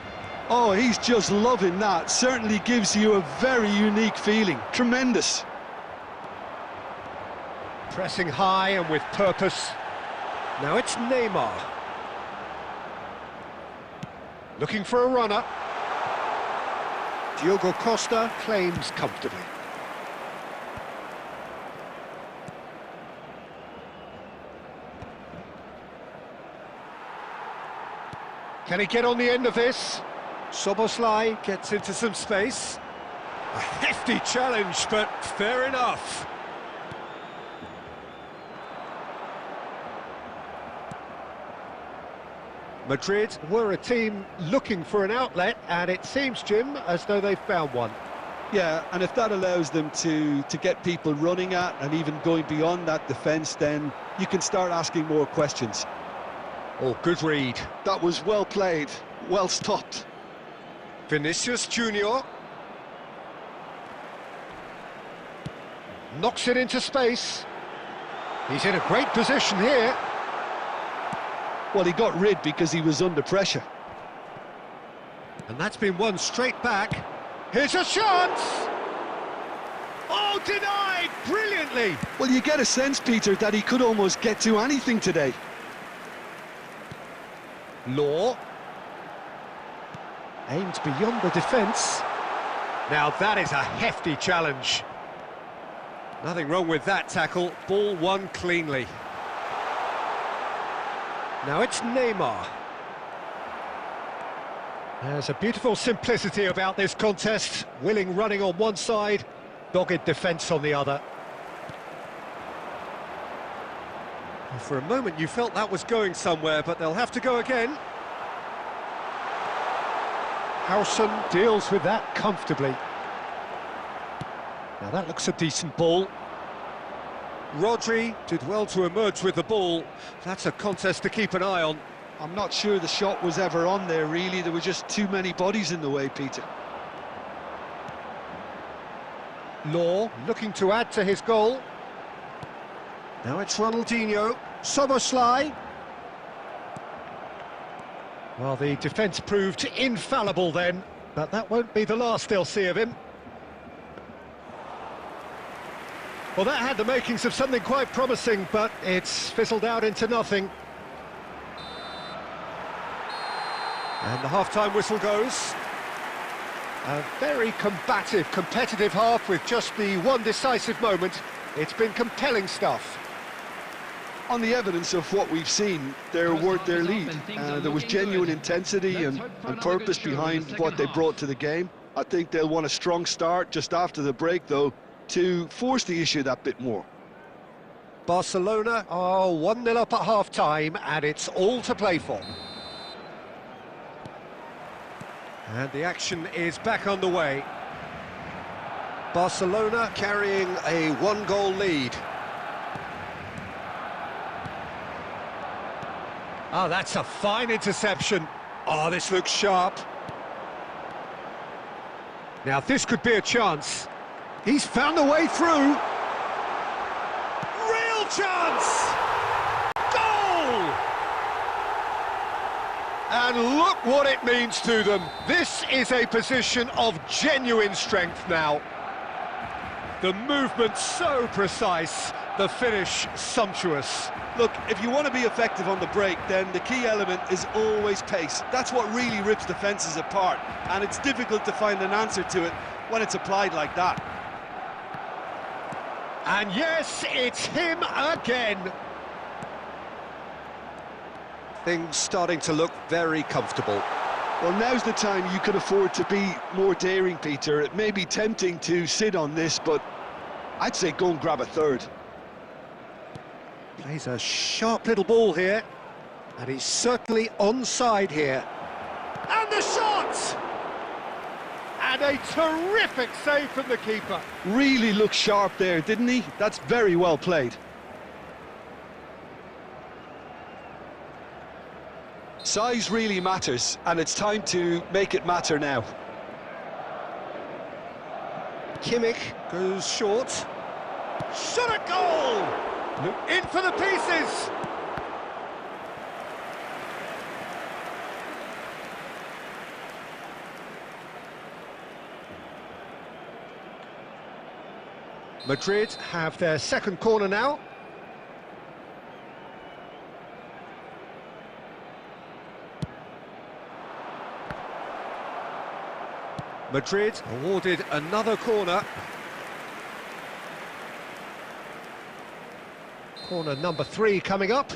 Oh, he's just loving that. Certainly gives you a very unique feeling. Tremendous. Pressing high and with purpose. Now it's Neymar. Looking for a runner. Diogo Costa claims comfortably. Can he get on the end of this? Szoboszlai gets into some space. A hefty challenge, but fair enough. Madrid were a team looking for an outlet, and it seems, Jim, as though they've found one. Yeah, and if that allows them to get people running at and even going beyond that defence, then you can start asking more questions. Oh, good read. That was well played, well stopped. Vinicius Junior knocks it into space. He's in a great position here. Well, he got rid because he was under pressure. And that's been won straight back. Here's a chance! Oh, denied brilliantly! Well, you get a sense, Peter, that he could almost get to anything today. Law. Aimed beyond the defence. Now that is a hefty challenge. Nothing wrong with that tackle. Ball won cleanly. Now it's Neymar. There's a beautiful simplicity about this contest. Willing running on one side, dogged defence on the other. For a moment you felt that was going somewhere, but they'll have to go again. Howson deals with that comfortably. Now that looks a decent ball. Rodri did well to emerge with the ball. That's a contest to keep an eye on. I'm not sure the shot was ever on there, really. There were just too many bodies in the way, Peter. Law looking to add to his goal. Now it's Ronaldinho. Szoboszlai. Well, the defence proved infallible then, but that won't be the last they'll see of him. Well, that had the makings of something quite promising, but it's fizzled out into nothing. And the half-time whistle goes. A very combative, competitive half with just the one decisive moment. It's been compelling stuff. On the evidence of what we've seen, they're worth their lead. There was genuine intensity and purpose behind what they brought to the game. I think they'll want a strong start just after the break, though, to force the issue that bit more. Barcelona are 1-0 up at half-time, and it's all to play for. And the action is back underway. Barcelona carrying a one-goal lead. Oh, that's a fine interception. Oh, this looks sharp. Now, this could be a chance. He's found a way through. Real chance! Goal! And look what it means to them. This is a position of genuine strength now. The movement so precise, the finish sumptuous. Look, if you want to be effective on the break, then the key element is always pace. That's what really rips defences apart, and it's difficult to find an answer to it when it's applied like that. And yes, it's him again. Things starting to look very comfortable. Well, now's the time you can afford to be more daring, Peter. It may be tempting to sit on this, but I'd say go and grab a third. Plays a sharp little ball here, and he's certainly onside here. And the shot! And a terrific save from the keeper. Really looked sharp there, didn't he? That's very well played. Size really matters, and it's time to make it matter now. Kimmich goes short. Shot at goal! In for the pieces! Madrid have their second corner now. Madrid awarded another corner. Corner number 3 coming up.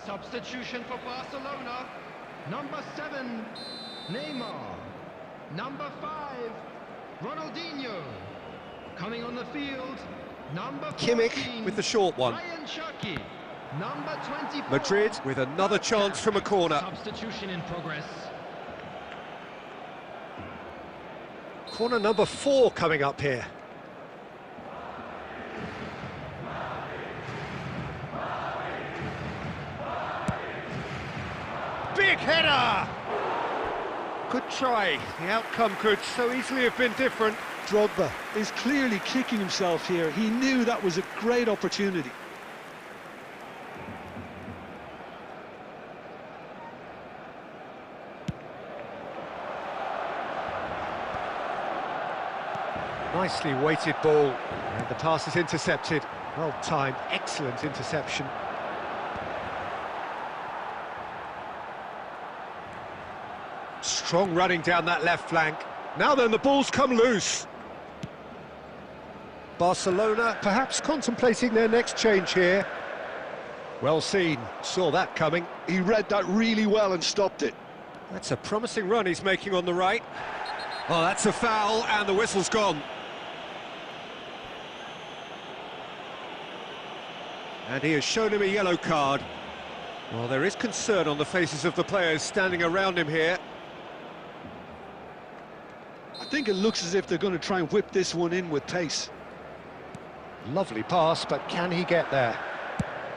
Substitution for Barcelona. Number 7, Neymar. Number 5, Ronaldinho. Coming on the field, number 14, Kimmich with the short one. Ryan Cherki. Number 24. Madrid with another chance from a corner. Substitution in progress. Corner number 4 coming up here. Big header! Good try. The outcome could so easily have been different. Drogba is clearly kicking himself here. He knew that was a great opportunity. Nicely weighted ball, and the pass is intercepted. Well timed, excellent interception. Strong running down that left flank. Now then, the ball's come loose. Barcelona perhaps contemplating their next change here. Well seen, saw that coming. He read that really well and stopped it. That's a promising run he's making on the right. Oh, that's a foul, and the whistle's gone. And he has shown him a yellow card. Well, there is concern on the faces of the players standing around him here. I think it looks as if they're going to try and whip this one in with pace. Lovely pass, but can he get there?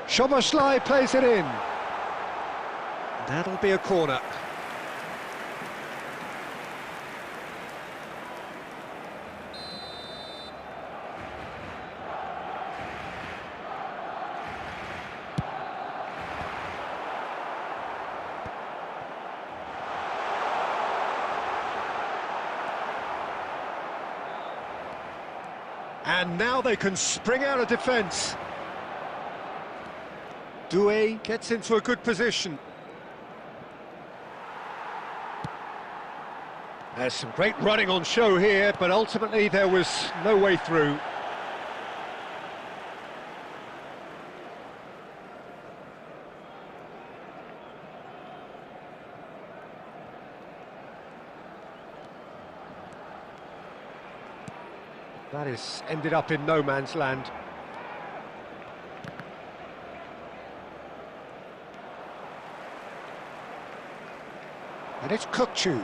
Szoboszlai plays it in. That'll be a corner. And now they can spring out of defence. Doué gets into a good position. There's some great running on show here, but ultimately there was no way through. That is ended up in no man's land. And it's Kukçu.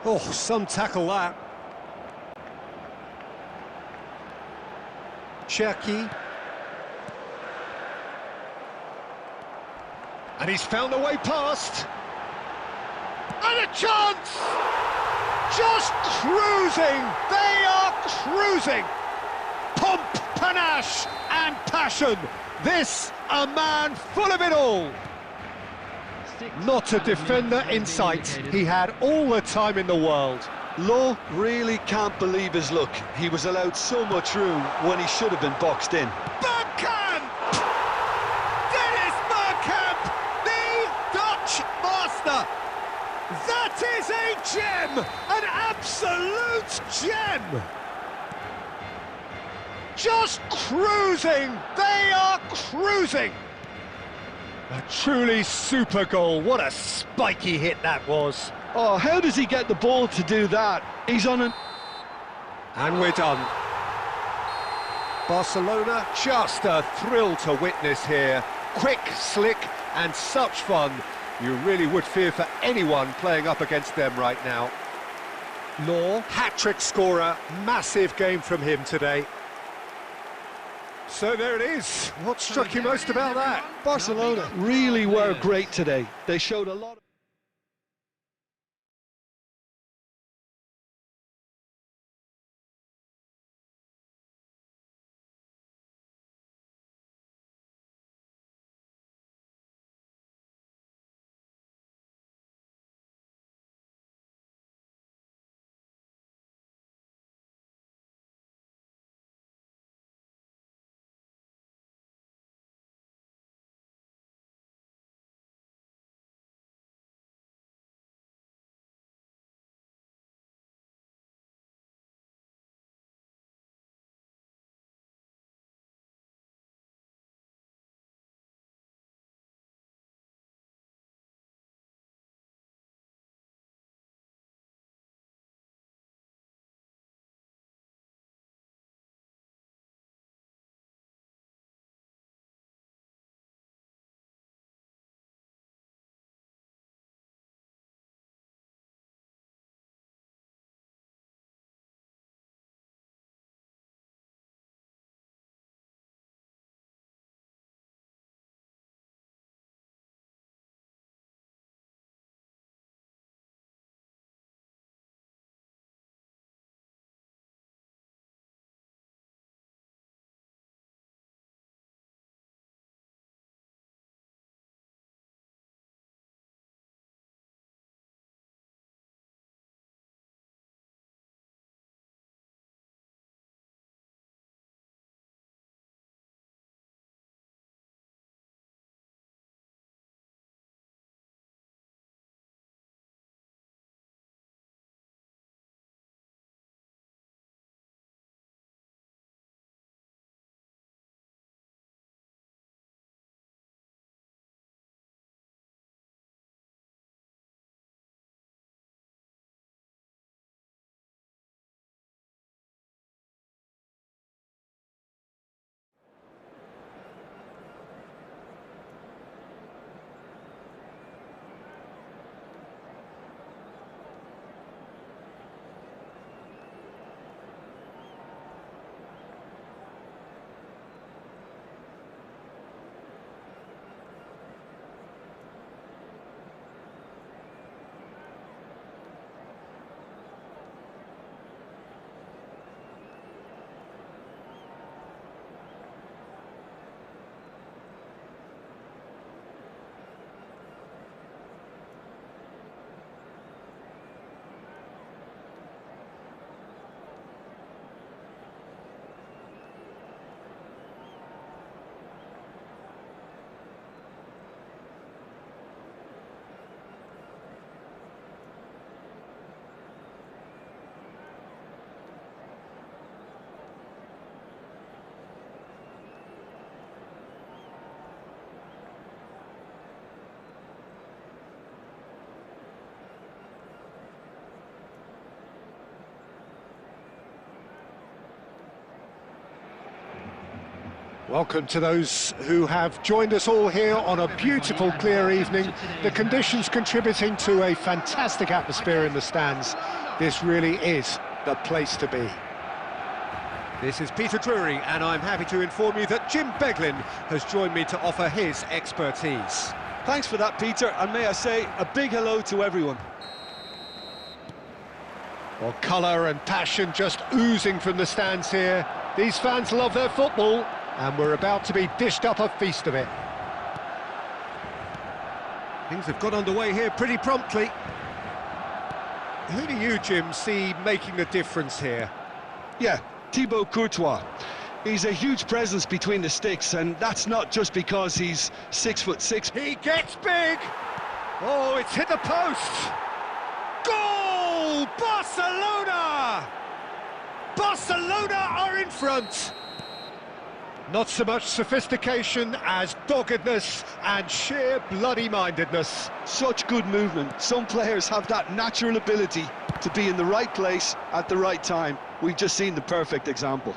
Oh, some tackle that. Cherki. And he's found a way past. And a chance! Just cruising! They are cruising! Pomp, panache and passion. This, a man full of it all. Not a defender in sight. He had all the time in the world. Lowe really can't believe his luck. He was allowed so much room when he should have been boxed in. Bergkamp! Dennis Bergkamp, the Dutch master. That is a gem, an absolute gem. Just cruising, they are cruising. A truly super goal. What a spiky hit that was. Oh, how does he get the ball to do that? He's on an... And we're done. Barcelona, just a thrill to witness here. Quick, slick, and such fun. You really would fear for anyone playing up against them right now. Law, hat-trick scorer, massive game from him today. So there it is. What struck you most about that? Barcelona really were great today. They showed a lot of... Welcome to those who have joined us all here on a beautiful, clear evening. The conditions contributing to a fantastic atmosphere in the stands. This really is the place to be. This is Peter Drury, and I'm happy to inform you that Jim Beglin has joined me to offer his expertise. Thanks for that, Peter, and may I say a big hello to everyone. Well, colour and passion just oozing from the stands here. These fans love their football, and we're about to be dished up a feast of it. Things have got underway here pretty promptly. Who do you, Jim, see making the difference here? Yeah, Thibaut Courtois. He's a huge presence between the sticks, and that's not just because he's 6'6". He gets big! Oh, it's hit the post! Goal! Barcelona! Barcelona are in front! Not so much sophistication as doggedness and sheer bloody-mindedness. Such good movement. Some players have that natural ability to be in the right place at the right time. We've just seen the perfect example.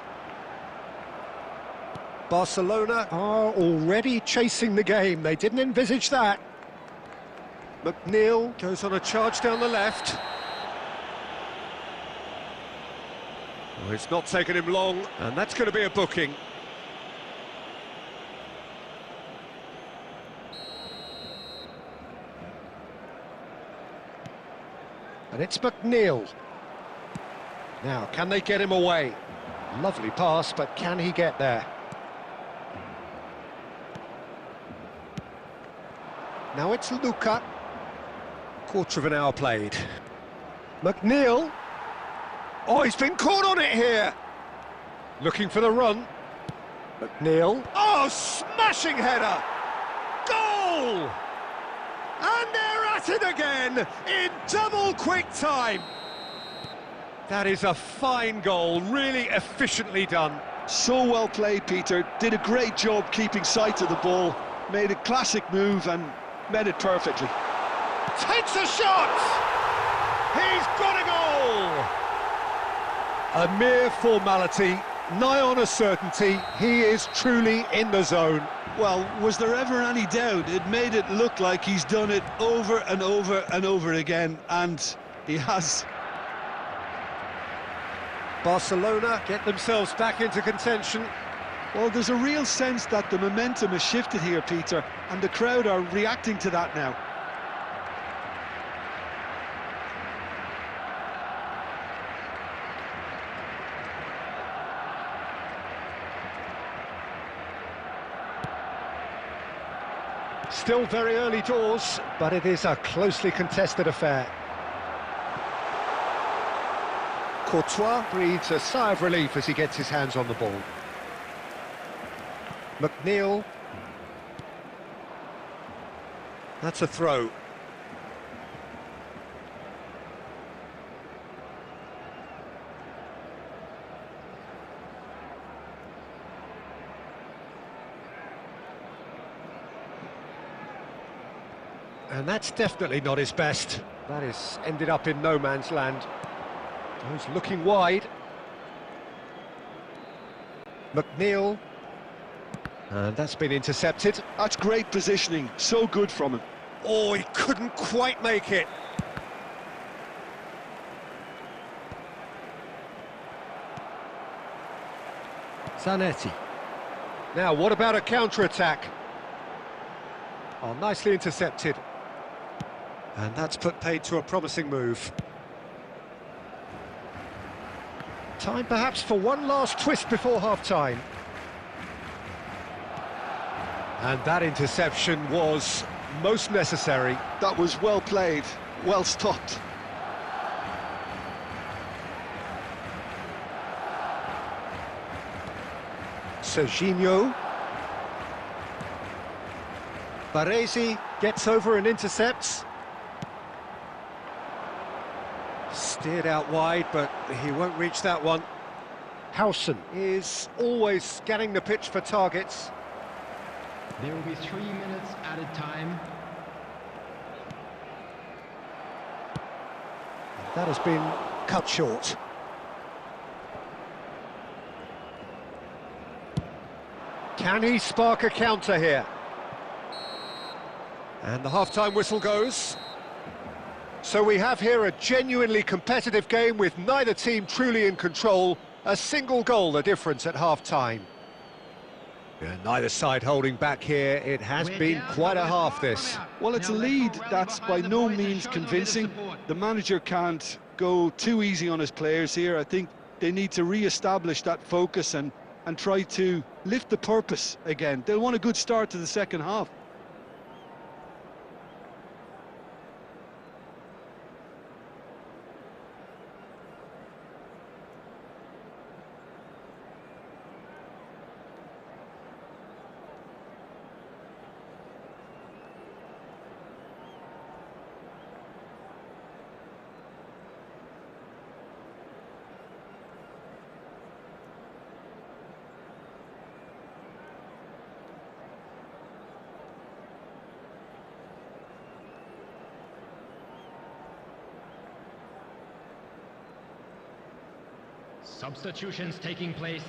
Barcelona are already chasing the game. They didn't envisage that. McNeil goes on a charge down the left. Well, it's not taken him long, and that's going to be a booking. And it's McNeil. Now, can they get him away? Lovely pass, but can he get there? Now it's Luca. Quarter of an hour played. McNeil. Oh, he's been caught on it here. Looking for the run. McNeil. Oh, smashing header. Goal! And they're at it again in double quick time. That is a fine goal, really efficiently done. So well played, Peter. Did a great job keeping sight of the ball. Made a classic move and met it perfectly. Takes a shot! He's got a goal! A mere formality, nigh on a certainty. He is truly in the zone. Well, was there ever any doubt? It made it look like he's done it over and over and over again, and he has. Barcelona get themselves back into contention. Well, there's a real sense that the momentum has shifted here, Peter, and the crowd are reacting to that now. Still very early doors, but it is a closely contested affair. Courtois breathes a sigh of relief as he gets his hands on the ball. McNeil. That's a throw. And that's definitely not his best. That is ended up in no man's land. He's looking wide. McNeil. And that's been intercepted. That's great positioning, so good from him. Oh, he couldn't quite make it. Zanetti. Now, what about a counter-attack? Oh, nicely intercepted. And that's put paid to a promising move. Time perhaps for one last twist before half-time. And that interception was most necessary. That was well played, well stopped. Serginho. Baresi gets over and intercepts. Steered out wide, but he won't reach that one. Howson is always scanning the pitch for targets. There will be 3 minutes added time. That has been cut short. Can he spark a counter here? And the half-time whistle goes. So we have here a genuinely competitive game with neither team truly in control. A single goal the difference at half-time. Neither side holding back here. It has been quite a half, this. Well, it's a lead that's by no means convincing. The manager can't go too easy on his players here. I think they need to re-establish that focus and try to lift the purpose again. They'll want a good start to the second half. Substitutions taking place.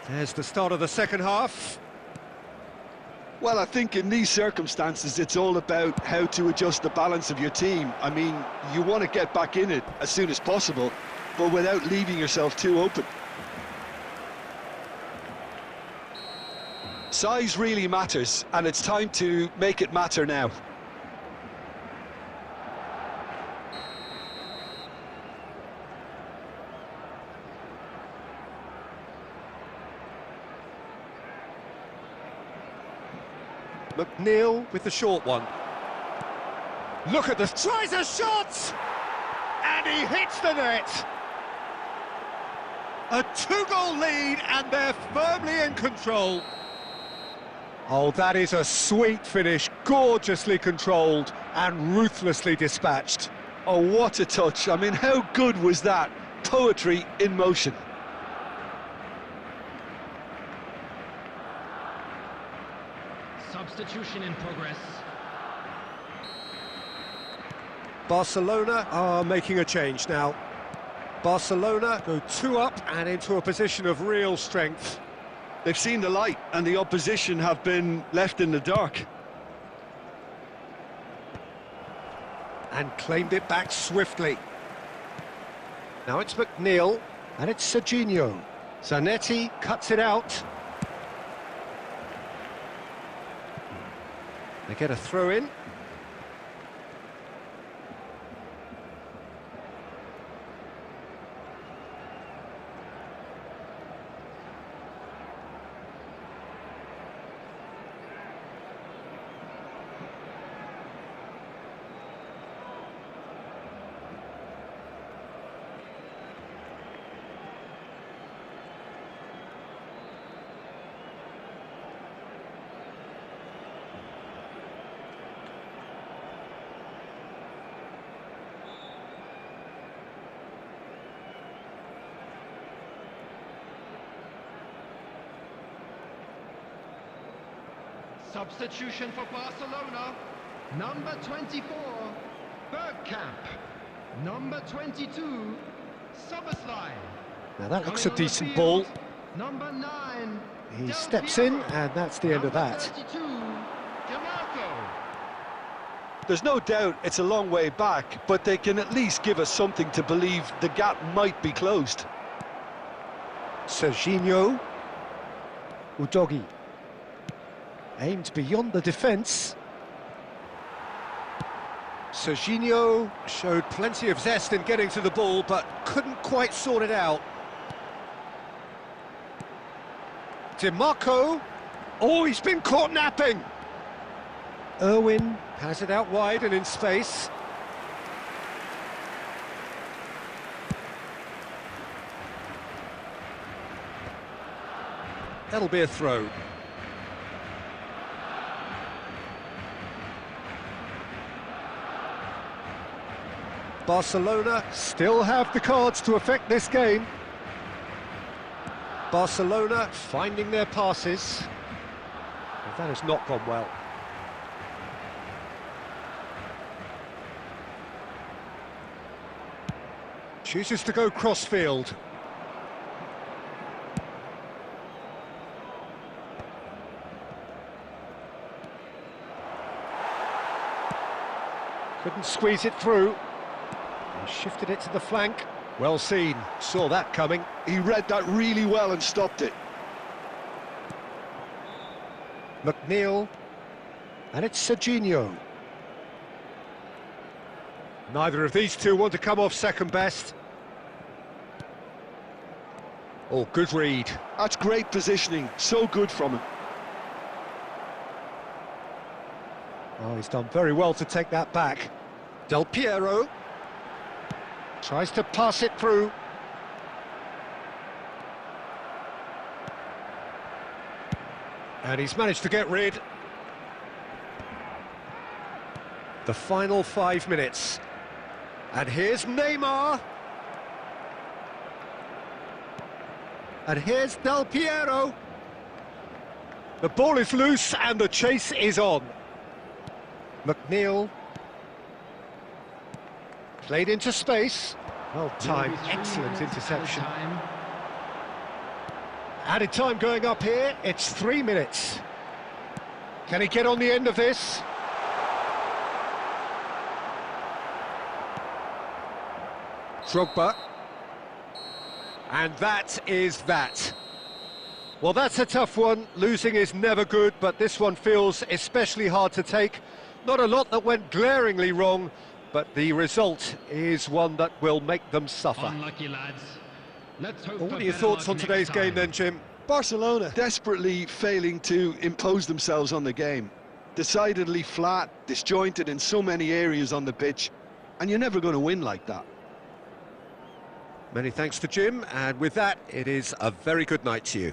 There's the start of the second half. Well, I think in these circumstances, it's all about how to adjust the balance of your team. I mean, you want to get back in it as soon as possible, but without leaving yourself too open. Size really matters, and it's time to make it matter now. McNeil with the short one. Look at this, tries a shot! And he hits the net! A two-goal lead, and they're firmly in control. Oh, that is a sweet finish, gorgeously controlled and ruthlessly dispatched. Oh, what a touch. I mean, how good was that? Poetry in motion. Substitution in progress. Barcelona are making a change now. Barcelona go 2 up and into a position of real strength. They've seen the light, and the opposition have been left in the dark. And claimed it back swiftly. Now it's McNeil, and it's Serginho. Zanetti cuts it out. They get a throw-in. Substitution for Barcelona. Number 24, Bergkamp. Number 22, Soboslai. Now that looks a decent ball. Number 9. He steps in, and that's the end of that. 32, DeMarco. There's no doubt it's a long way back, but they can at least give us something to believe the gap might be closed. Serginho. Udogi. Aimed beyond the defence. Serginho showed plenty of zest in getting to the ball, but couldn't quite sort it out. DeMarco. Oh, he's been caught napping. Irwin has it out wide and in space. That'll be a throw. Barcelona still have the cards to affect this game. Barcelona finding their passes. But that has not gone well. Chooses to go cross-field. Couldn't squeeze it through. He shifted it to the flank. Well seen, saw that coming. He read that really well and stopped it. McNeil, and it's Serginho. Neither of these two want to come off second best. Oh, good read. That's great positioning, so good from him. Oh, he's done very well to take that back. Del Piero tries to pass it through. And he's managed to get rid. The final 5 minutes. And here's Neymar. And here's Del Piero. The ball is loose and the chase is on. McNeil. Played into space. Well timed, excellent interception. Added time going up here, it's 3 minutes. Can he get on the end of this? Drogba. And that is that. Well, that's a tough one. Losing is never good, but this one feels especially hard to take. Not a lot that went glaringly wrong, but the result is one that will make them suffer. Unlucky lads. Let's hope Well, for what are your better thoughts luck on today's next game time. then, Jim? Barcelona desperately failing to impose themselves on the game. Decidedly flat, disjointed in so many areas on the pitch, and you're never going to win like that. Many thanks to Jim, and with that, it is a very good night to you.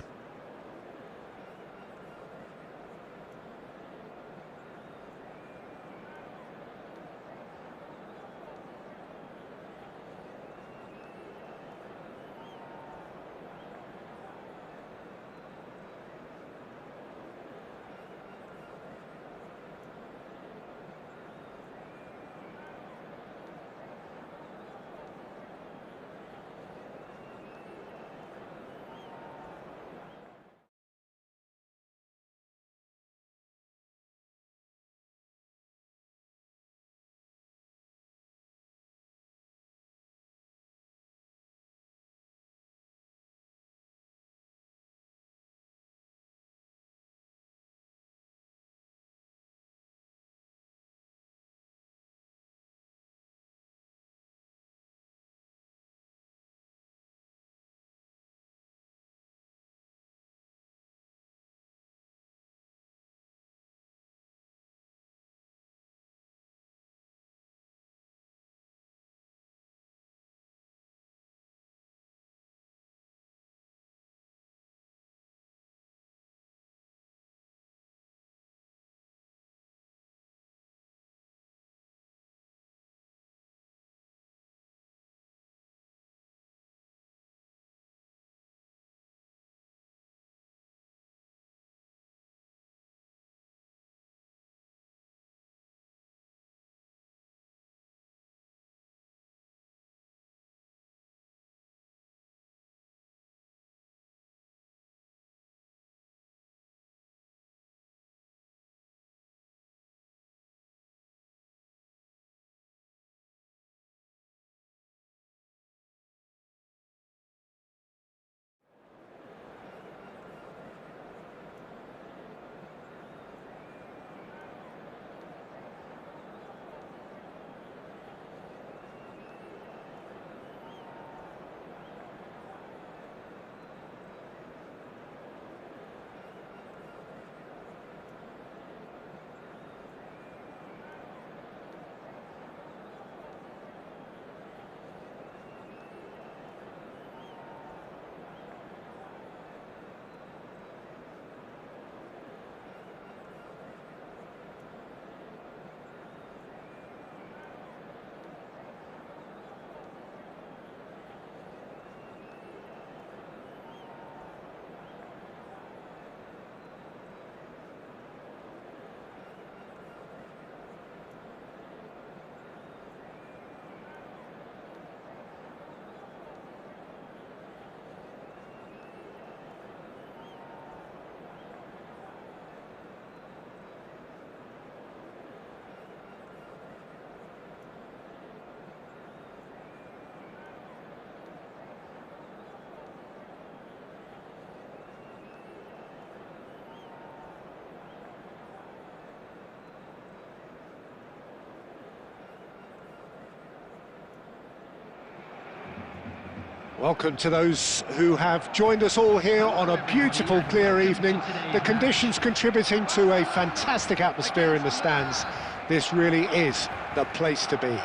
Welcome to those who have joined us all here on a beautiful, clear evening. The conditions contributing to a fantastic atmosphere in the stands. This really is the place to be.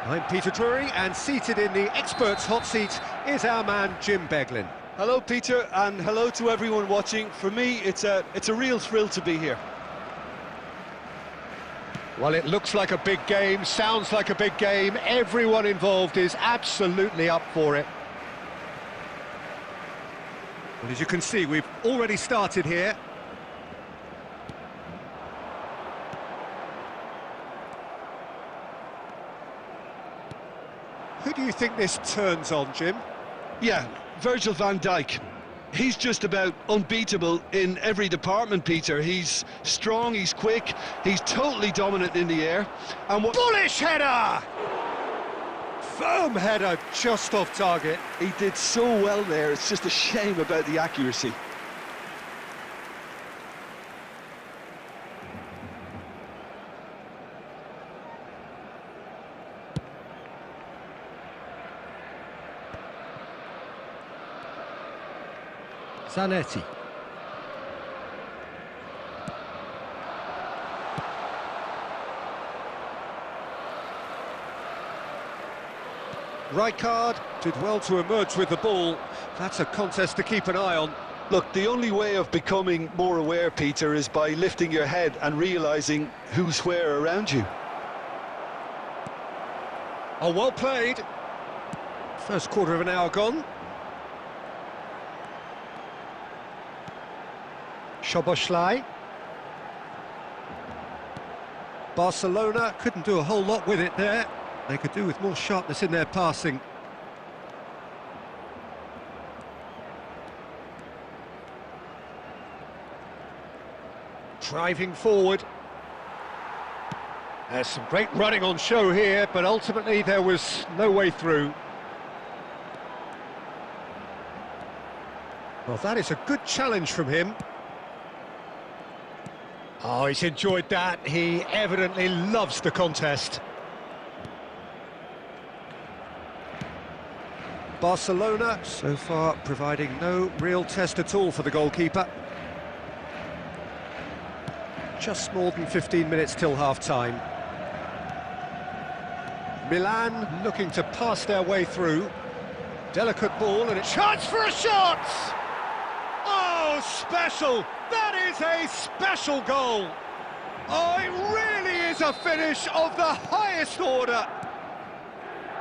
I'm Peter Drury, and seated in the experts' hot seat is our man Jim Beglin. Hello, Peter, and hello to everyone watching. For me, it's a real thrill to be here. Well, it looks like a big game, sounds like a big game. Everyone involved is absolutely up for it. And as you can see, we've already started here. Who do you think this turns on, Jim? Yeah, Virgil van Dijk. He's just about unbeatable in every department, Peter. He's strong, he's quick, he's totally dominant in the air. And Bullish header! Firm header, just off target. He did so well there, it's just a shame about the accuracy. Zanetti. Rijkaard did well to emerge with the ball. That's a contest to keep an eye on. Look, the only way of becoming more aware, Peter, is by lifting your head and realising who's where around you. Oh, well played. First quarter of an hour gone. Szoboszlai. Barcelona couldn't do a whole lot with it there. They could do with more sharpness in their passing. Driving forward. There's some great running on show here, but ultimately there was no way through. Well, that is a good challenge from him. Oh, he's enjoyed that. He evidently loves the contest. Barcelona, so far, providing no real test at all for the goalkeeper. Just more than 15 minutes till half-time. Milan looking to pass their way through. Delicate ball and a chance for a shot! Oh, special! That is a special goal! Oh, it really is a finish of the highest order!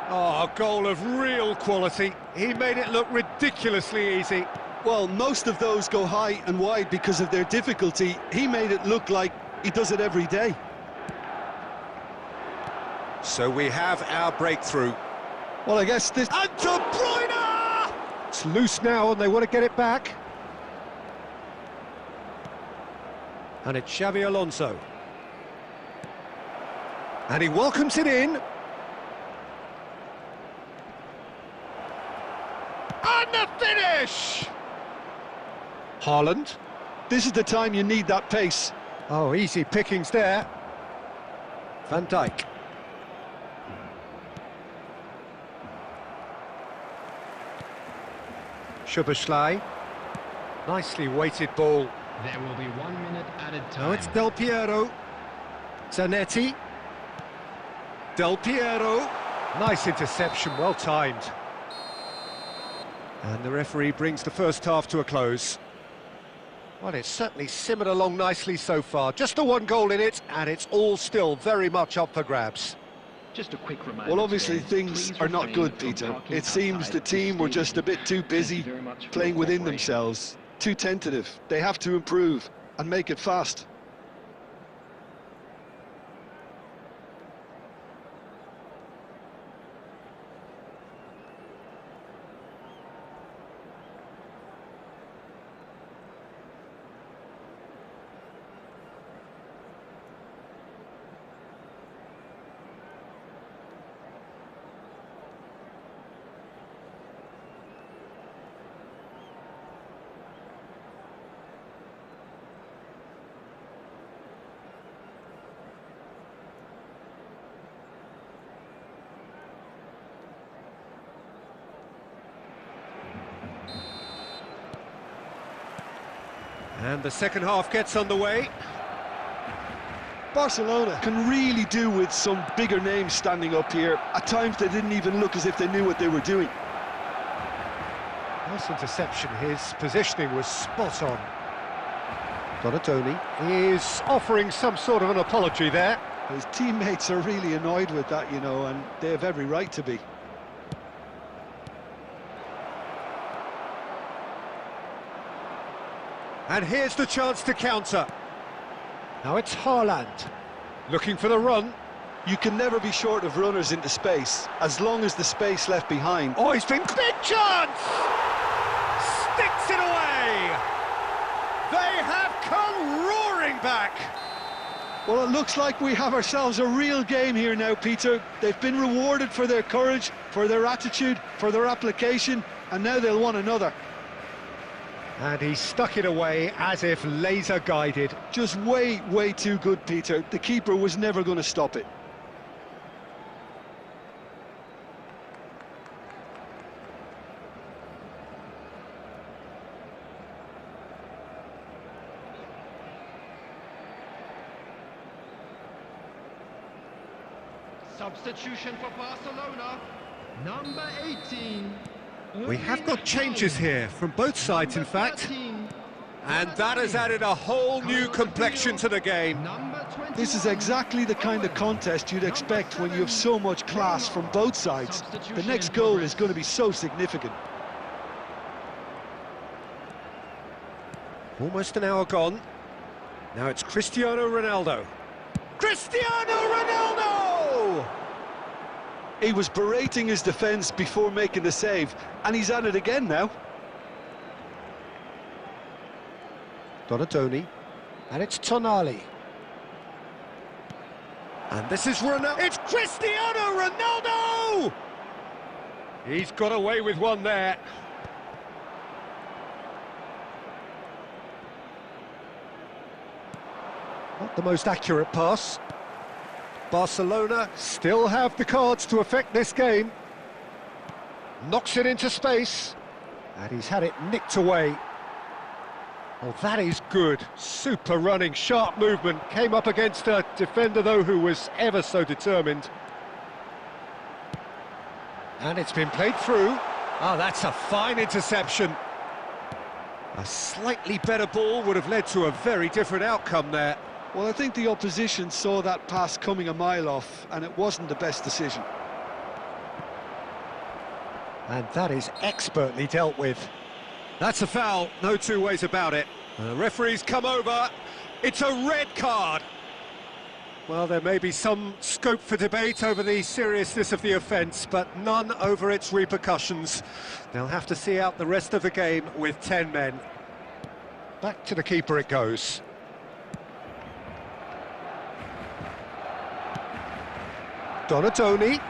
Oh, a goal of real quality. He made it look ridiculously easy. Well, most of those go high and wide because of their difficulty. He made it look like he does it every day. So we have our breakthrough. Well, I guess this... And De Bruyne! It's loose now and they want to get it back. And it's Xavi Alonso. And he welcomes it in. And the finish! Haaland. This is the time you need that pace. Oh, easy pickings there. Van Dijk. Szoboszlai. Nicely weighted ball. There will be 1 minute added time. Now it's Del Piero. Zanetti. Del Piero. Nice interception, well timed. And the referee brings the first half to a close. Well, it's certainly simmered along nicely so far. Just the one goal in it, and it's all still very much up for grabs. Just a quick reminder. Well, obviously today, things please are not refrain good, from Peter. parking It seems outside the team were the just a bit too busy Thank you very much for playing your within cooperation. themselves. Too tentative. They have to improve and make it fast. And the second half gets underway. Barcelona can really do with some bigger names standing up here. At times they didn't even look as if they knew what they were doing. Nice interception. His positioning was spot on. Donatoni is offering some sort of an apology there. His teammates are really annoyed with that, you know, and they have every right to be. And here's the chance to counter. Now it's Haaland, looking for the run. You can never be short of runners into space, as long as the space left behind. Oh, he's been... Big chance! sticks it away! They have come roaring back! Well, it looks like we have ourselves a real game here now, Peter. They've been rewarded for their courage, for their attitude, for their application, and now they'll want another. And he stuck it away as if laser-guided. Just way, way too good, Peter. The keeper was never going to stop it. Substitution for Barcelona, number 18. We have got changes here, from both sides in fact. And that has added a whole new complexion to the game. This is exactly the kind of contest you'd expect when you have so much class from both sides. The next goal is going to be so significant. Almost an hour gone. Now it's Cristiano Ronaldo. Cristiano Ronaldo! He was berating his defence before making the save, and he's at it again now. Donatoni, and it's Tonali. And this is Ronaldo. It's Cristiano Ronaldo! He's got away with one there. Not the most accurate pass. Barcelona still have the cards to affect this game. Knocks it into space, and he's had it nicked away. Oh, that is good. Super running, sharp movement. Came up against a defender, though, who was ever so determined. And it's been played through. Oh, that's a fine interception. A slightly better ball would have led to a very different outcome there. Well, I think the opposition saw that pass coming a mile off, and it wasn't the best decision. And that is expertly dealt with. That's a foul, no two ways about it. The referee's come over. It's a red card. Well, there may be some scope for debate over the seriousness of the offence, but none over its repercussions. They'll have to see out the rest of the game with 10 men. Back to the keeper it goes. Donatoni.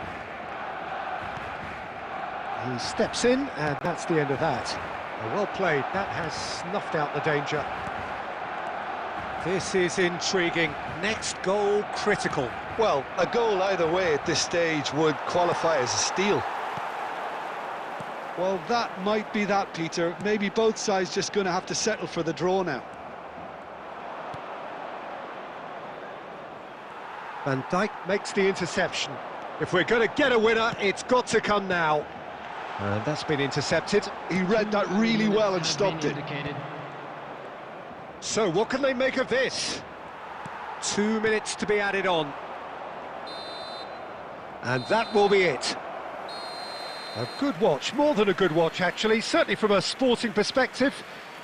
He steps in, and that's the end of that. Well played, that has snuffed out the danger. This is intriguing. Next goal critical. Well, a goal either way at this stage would qualify as a steal. Well, that might be that, Peter. Maybe both sides just going to have to settle for the draw now. Van Dijk makes the interception. If we're going to get a winner, it's got to come now. And that's been intercepted. He read that really well and stopped it. So what can they make of this? 2 minutes to be added on. And that will be it. A good watch, more than a good watch actually, certainly from a sporting perspective.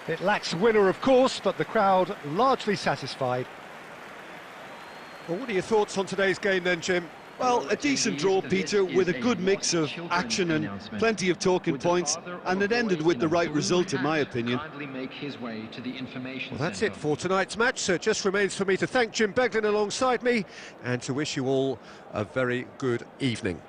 It lacks winner of course, but the crowd largely satisfied. Well, what are your thoughts on today's game then, Jim? Well, a decent draw, Peter, with a good mix of action and plenty of talking points, and it ended with the right result, in my opinion. Well, that's it for tonight's match, so it just remains for me to thank Jim Beglin alongside me, and to wish you all a very good evening.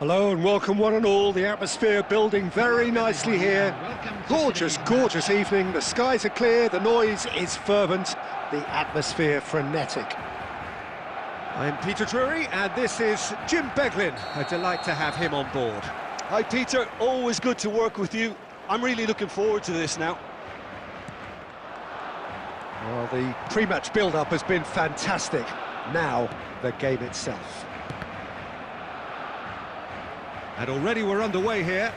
Hello and welcome one and all. The atmosphere building very nicely here. Gorgeous, gorgeous evening. The skies are clear, the noise is fervent, the atmosphere frenetic. I'm Peter Drury and this is Jim Beglin. A delight to have him on board. Hi Peter, always good to work with you. I'm really looking forward to this now. Well, the pre-match build-up has been fantastic. Now, the game itself. And already we're underway here.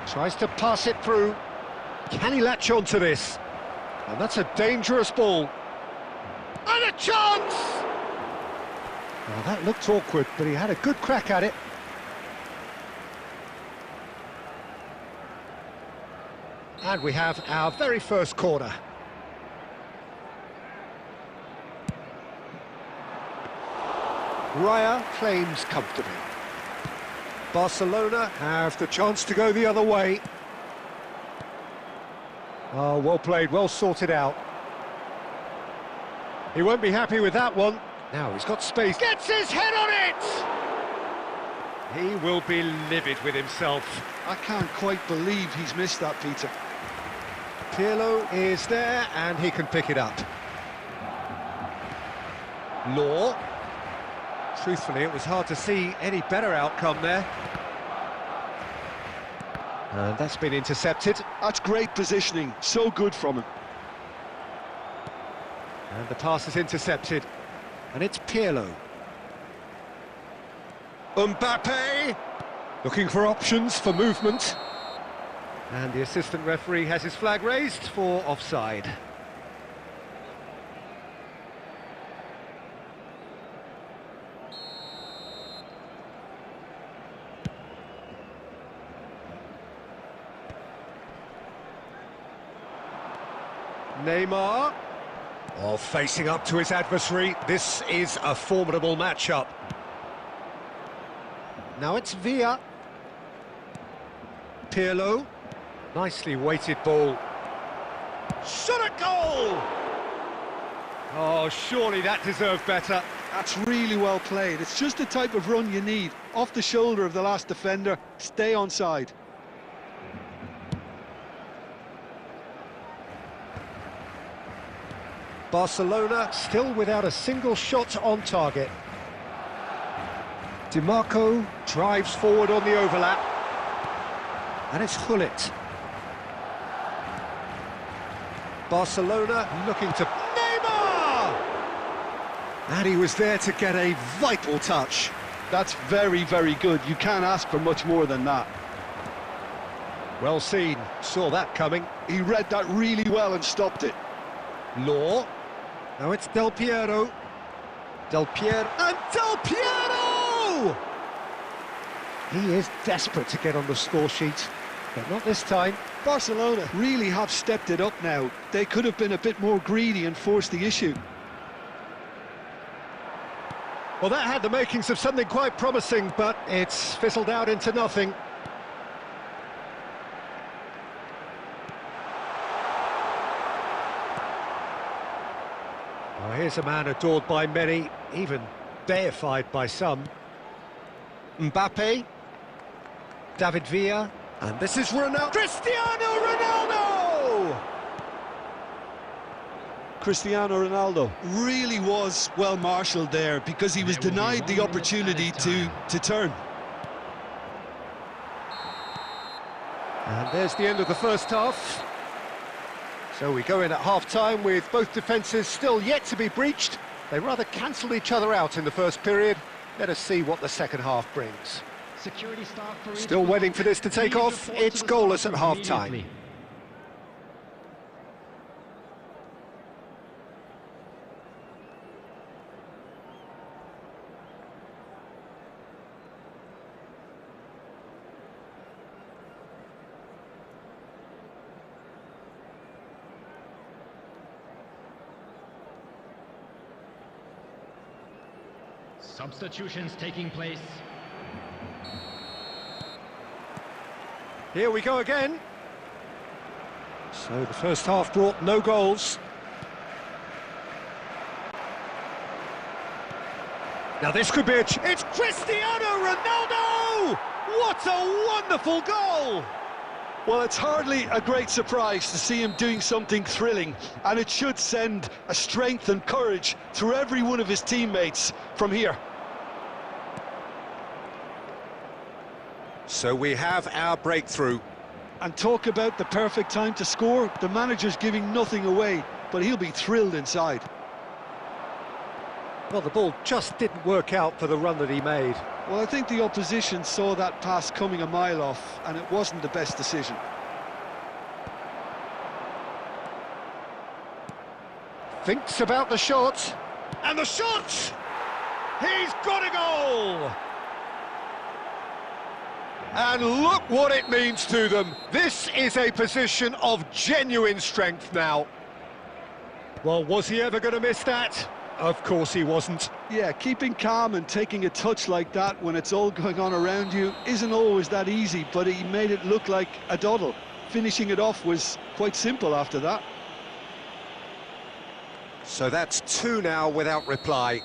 Tries to pass it through. Can he latch on to this? And that's a dangerous ball. And a chance! Well, that looked awkward, but he had a good crack at it. And we have our very first corner. Raya claims comfortably. Barcelona have the chance to go the other way. Oh, well played, well sorted out. He won't be happy with that one. Now he's got space. Gets his head on it! He will be livid with himself. I can't quite believe he's missed that, Peter. Pirlo is there and he can pick it up. Law. Truthfully, it was hard to see any better outcome there. And that's been intercepted. That's great positioning, so good from him. And the pass is intercepted. And it's Pirlo. Mbappe! Looking for options for movement. And the assistant referee has his flag raised for offside. Neymar. Oh, facing up to his adversary. This is a formidable matchup. Now it's Villa. Pirlo. Nicely weighted ball. Shot a goal! Oh, surely that deserved better. That's really well played. It's just the type of run you need. Off the shoulder of the last defender, stay onside. Barcelona still without a single shot on target. Di Marco drives forward on the overlap. And it's Gullit. Barcelona looking to Neymar! And he was there to get a vital touch. That's very, very good. You can't ask for much more than that. Well seen, saw that coming. He read that really well and stopped it. Law. Now it's Del Piero. Del Piero. And Del Piero! He is desperate to get on the score sheet, but not this time. Barcelona really have stepped it up now. They could have been a bit more greedy and forced the issue. Well, that had the makings of something quite promising, but it's fizzled out into nothing. Oh, here's a man adored by many, even deified by some. Mbappe. David Villa. And this is Ronaldo. Cristiano Ronaldo! Cristiano Ronaldo really was well marshalled there because he was denied the opportunity to turn. And there's the end of the first half. So we go in at half-time with both defences still yet to be breached. They rather cancelled each other out in the first period. Let us see what the second half brings. Still waiting for this to take off. It's goalless at half-time. Substitutions taking place. Here we go again. So the first half brought no goals. Now this could be it's Cristiano Ronaldo! What a wonderful goal! Well, it's hardly a great surprise to see him doing something thrilling, and it should send a strength and courage through every one of his teammates from here. So we have our breakthrough. And talk about the perfect time to score. The manager's giving nothing away, but he'll be thrilled inside. Well, the ball just didn't work out for the run that he made. Well, I think the opposition saw that pass coming a mile off, and it wasn't the best decision. Thinks about the shot, and the shot! He's got a goal! And look what it means to them. This is a position of genuine strength now. Well, was he ever going to miss that? Of course he wasn't. Yeah, keeping calm and taking a touch like that when it's all going on around you isn't always that easy, but he made it look like a doddle. Finishing it off was quite simple after that. So that's 2 now without reply.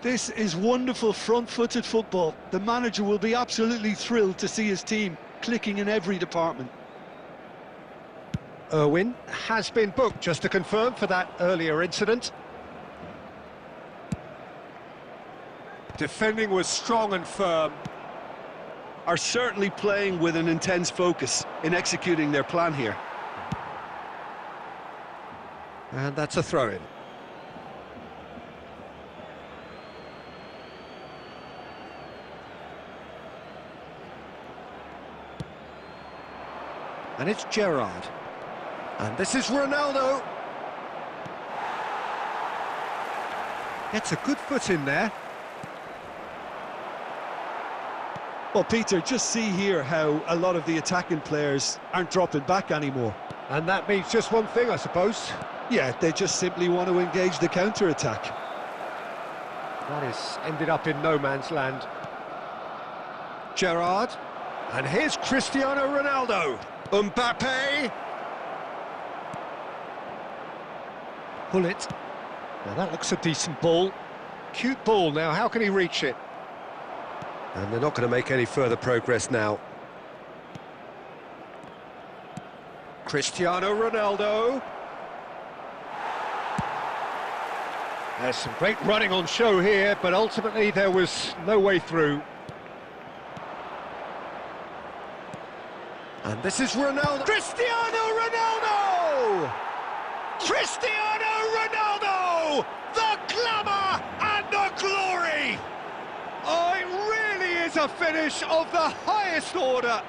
This is wonderful front-footed football. The manager will be absolutely thrilled to see his team clicking in every department. Irwin has been booked, just to confirm, for that earlier incident. Defending was strong and firm. Are certainly playing with an intense focus in executing their plan here. And that's a throw-in. And it's Gerrard. And this is Ronaldo. Gets a good foot in there. Well, Peter, just see here how a lot of the attacking players aren't dropping back anymore. And that means just one thing, I suppose. Yeah, they just simply want to engage the counter-attack. That has ended up in no man's land. Gerrard. And here's Cristiano Ronaldo. Mbappe. Pull it. Now that looks a decent ball. Cute ball now, how can he reach it? And they're not going to make any further progress now. Cristiano Ronaldo. There's some great running on show here, but ultimately there was no way through. And this is Ronaldo. Cristiano Ronaldo! Cristiano Ronaldo! The glamour and the glory! Oh, it really is a finish of the highest order.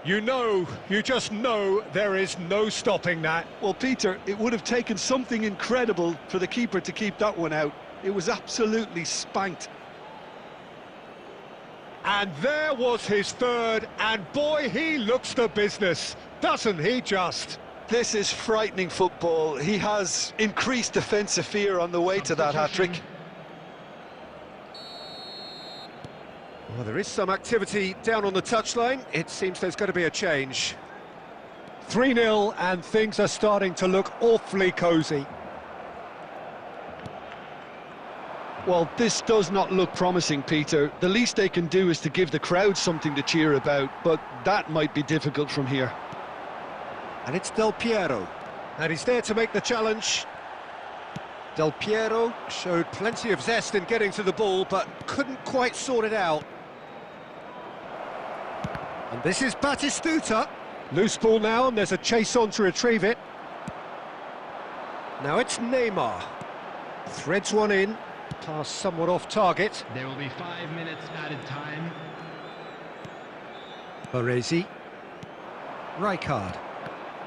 You just know there is no stopping that. Well, Peter, it would have taken something incredible for the keeper to keep that one out. It was absolutely spanked. And there was his third, and boy, he looks the business, doesn't he just? This is frightening football. He has increased defensive fear on the way to that hat-trick. Well, there is some activity down on the touchline. It seems there's going to be a change. 3-0, and things are starting to look awfully cosy. Well, this does not look promising, Peter. The least they can do is to give the crowd something to cheer about, but that might be difficult from here. And it's Del Piero, and he's there to make the challenge. Del Piero showed plenty of zest in getting to the ball, but couldn't quite sort it out. And this is Batistuta. Loose ball now, and there's a chase on to retrieve it. Now it's Neymar. Threads one in. Pass somewhat off target. There will be 5 minutes added time. Baresi. Rijkaard.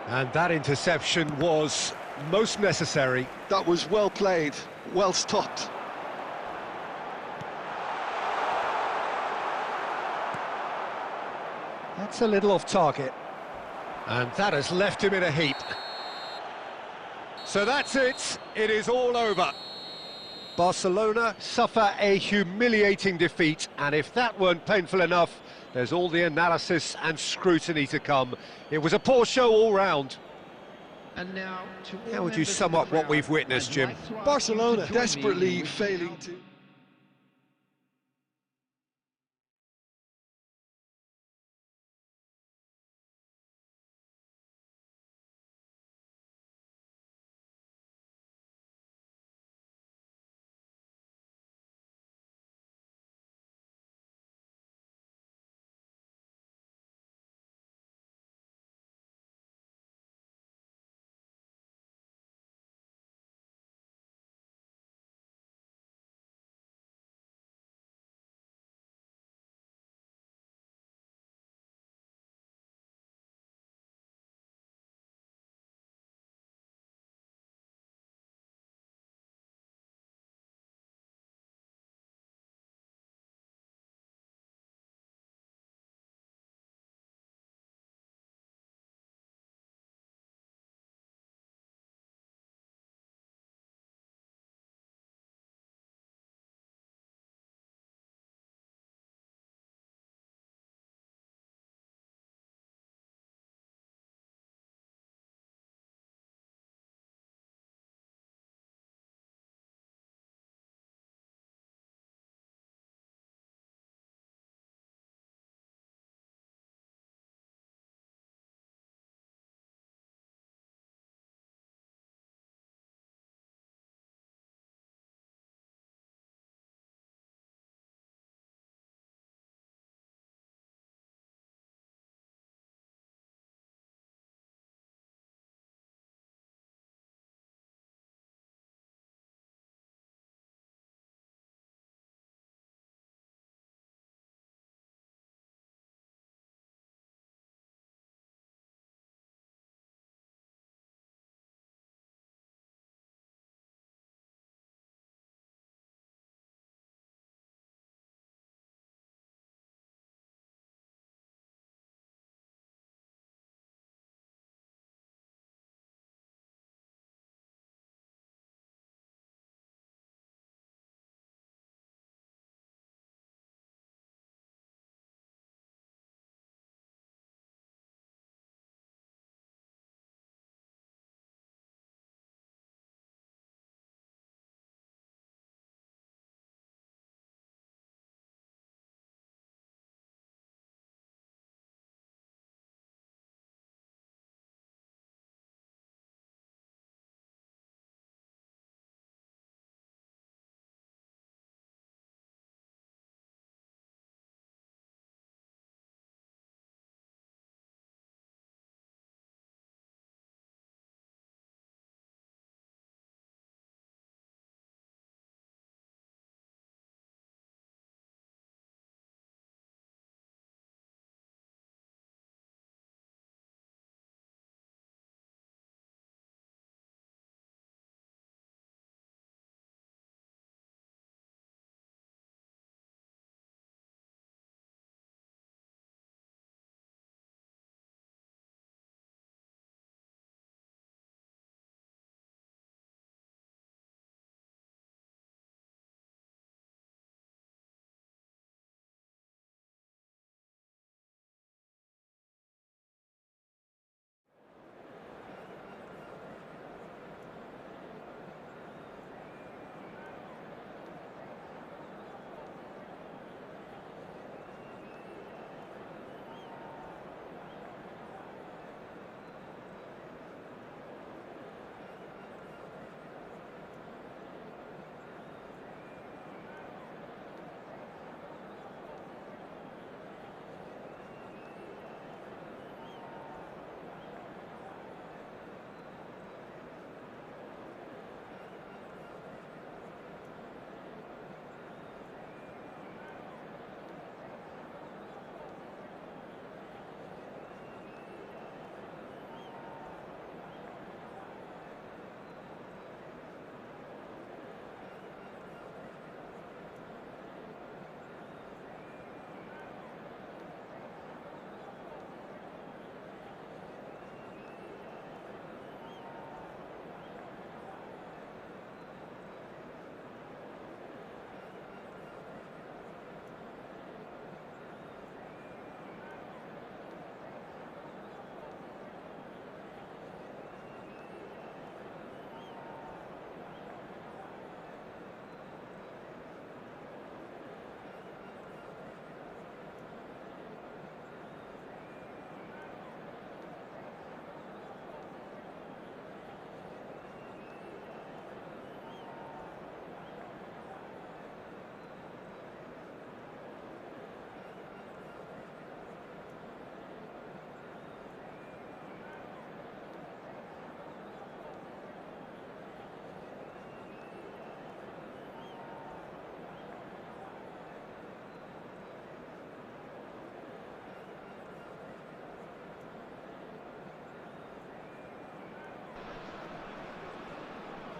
And that interception was most necessary. That was well played, well stopped. That's a little off target. And that has left him in a heap. So that's it. It is all over. Barcelona suffer a humiliating defeat, and if that weren't painful enough, There's all the analysis and scrutiny to come. It was a poor show all round. And now, How would you sum up what we've witnessed, Jim? Barcelona desperately failing to...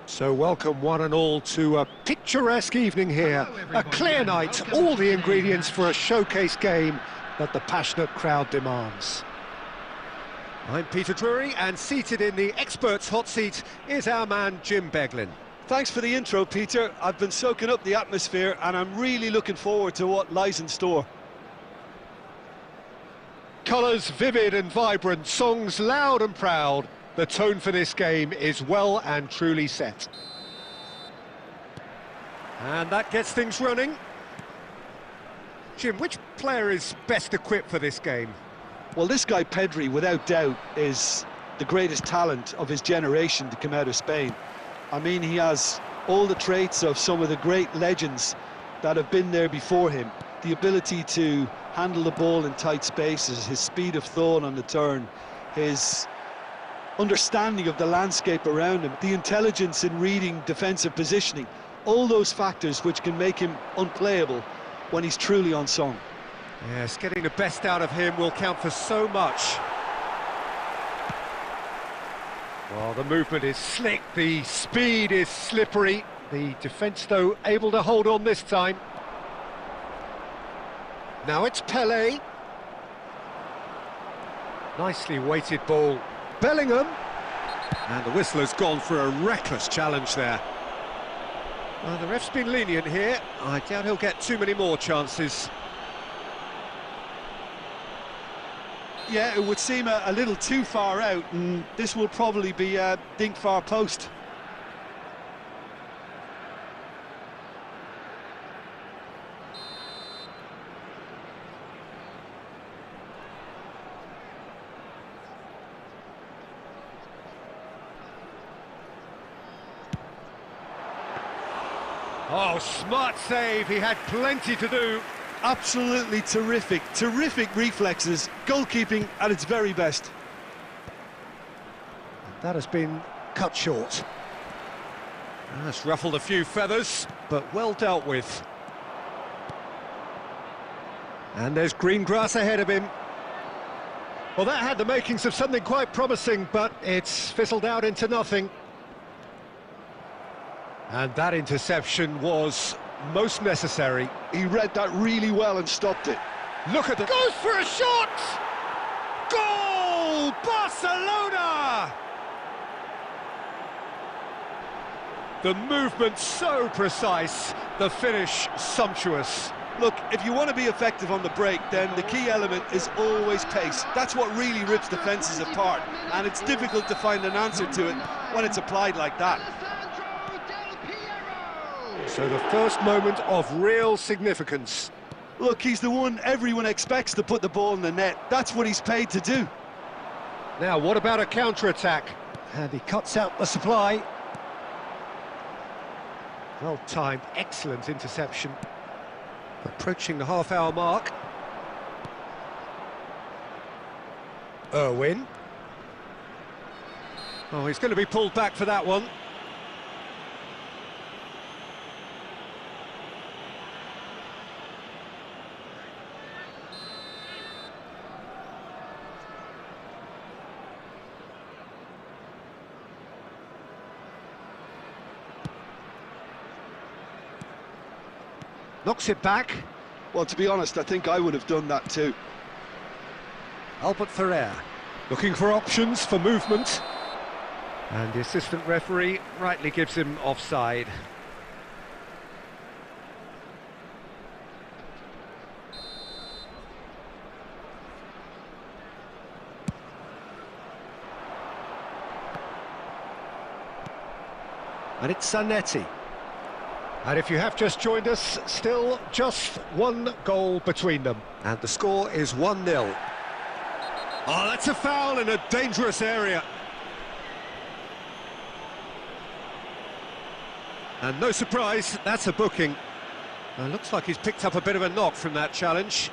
So welcome one and all to a picturesque evening here. A clear night, all the ingredients for a showcase game that the passionate crowd demands. I'm Peter Drury, and seated in the experts' hot seat is our man Jim Beglin. Thanks for the intro, Peter. I've been soaking up the atmosphere and I'm really looking forward to what lies in store. Colours vivid and vibrant, songs loud and proud. The tone for this game is well and truly set. And that gets things running. Jim, which player is best equipped for this game? Well, this guy Pedri, without doubt, is the greatest talent of his generation to come out of Spain. I mean, he has all the traits of some of the great legends that have been there before him. The ability to handle the ball in tight spaces, his speed of thought on the turn, his understanding of the landscape around him, the intelligence in reading defensive positioning, all those factors which can make him unplayable when he's truly on song. Yes, getting the best out of him will count for so much. Well, the movement is slick, the speed is slippery. The defence, though, able to hold on this time. Now it's Pelé. Nicely weighted ball. Bellingham. And the whistle has gone for a reckless challenge there. Well, the ref's been lenient here. I doubt he'll get too many more chances. Yeah, it would seem a little too far out, and this will probably be a dink far post. Oh, smart save. He had plenty to do. Absolutely terrific reflexes, goalkeeping at its very best. That has been cut short. That's ruffled a few feathers, but well dealt with. And there's green grass ahead of him. Well, that had the makings of something quite promising, but it's fizzled out into nothing. And that interception was most necessary. He read that really well and stopped it. Look at the... Goes for a shot! Goal! Barcelona! The movement so precise, the finish sumptuous. Look, if you want to be effective on the break, then the key element is always pace. That's what really rips defences apart, and it's difficult to find an answer to it when it's applied like that. So the first moment of real significance. Look, he's the one everyone expects to put the ball in the net. That's what he's paid to do. Now, what about a counter-attack? And he cuts out the supply. Well-timed, excellent interception. Approaching the half-hour mark. Irwin. Oh, he's going to be pulled back for that one. Knocks it back. Well, to be honest, I think I would have done that too. Albert Ferrer looking for options for movement. And the assistant referee rightly gives him offside. And it's Zanetti. And if you have just joined us, still just one goal between them. And the score is 1-0. Oh, that's a foul in a dangerous area. And no surprise, that's a booking. It looks like he's picked up a bit of a knock from that challenge.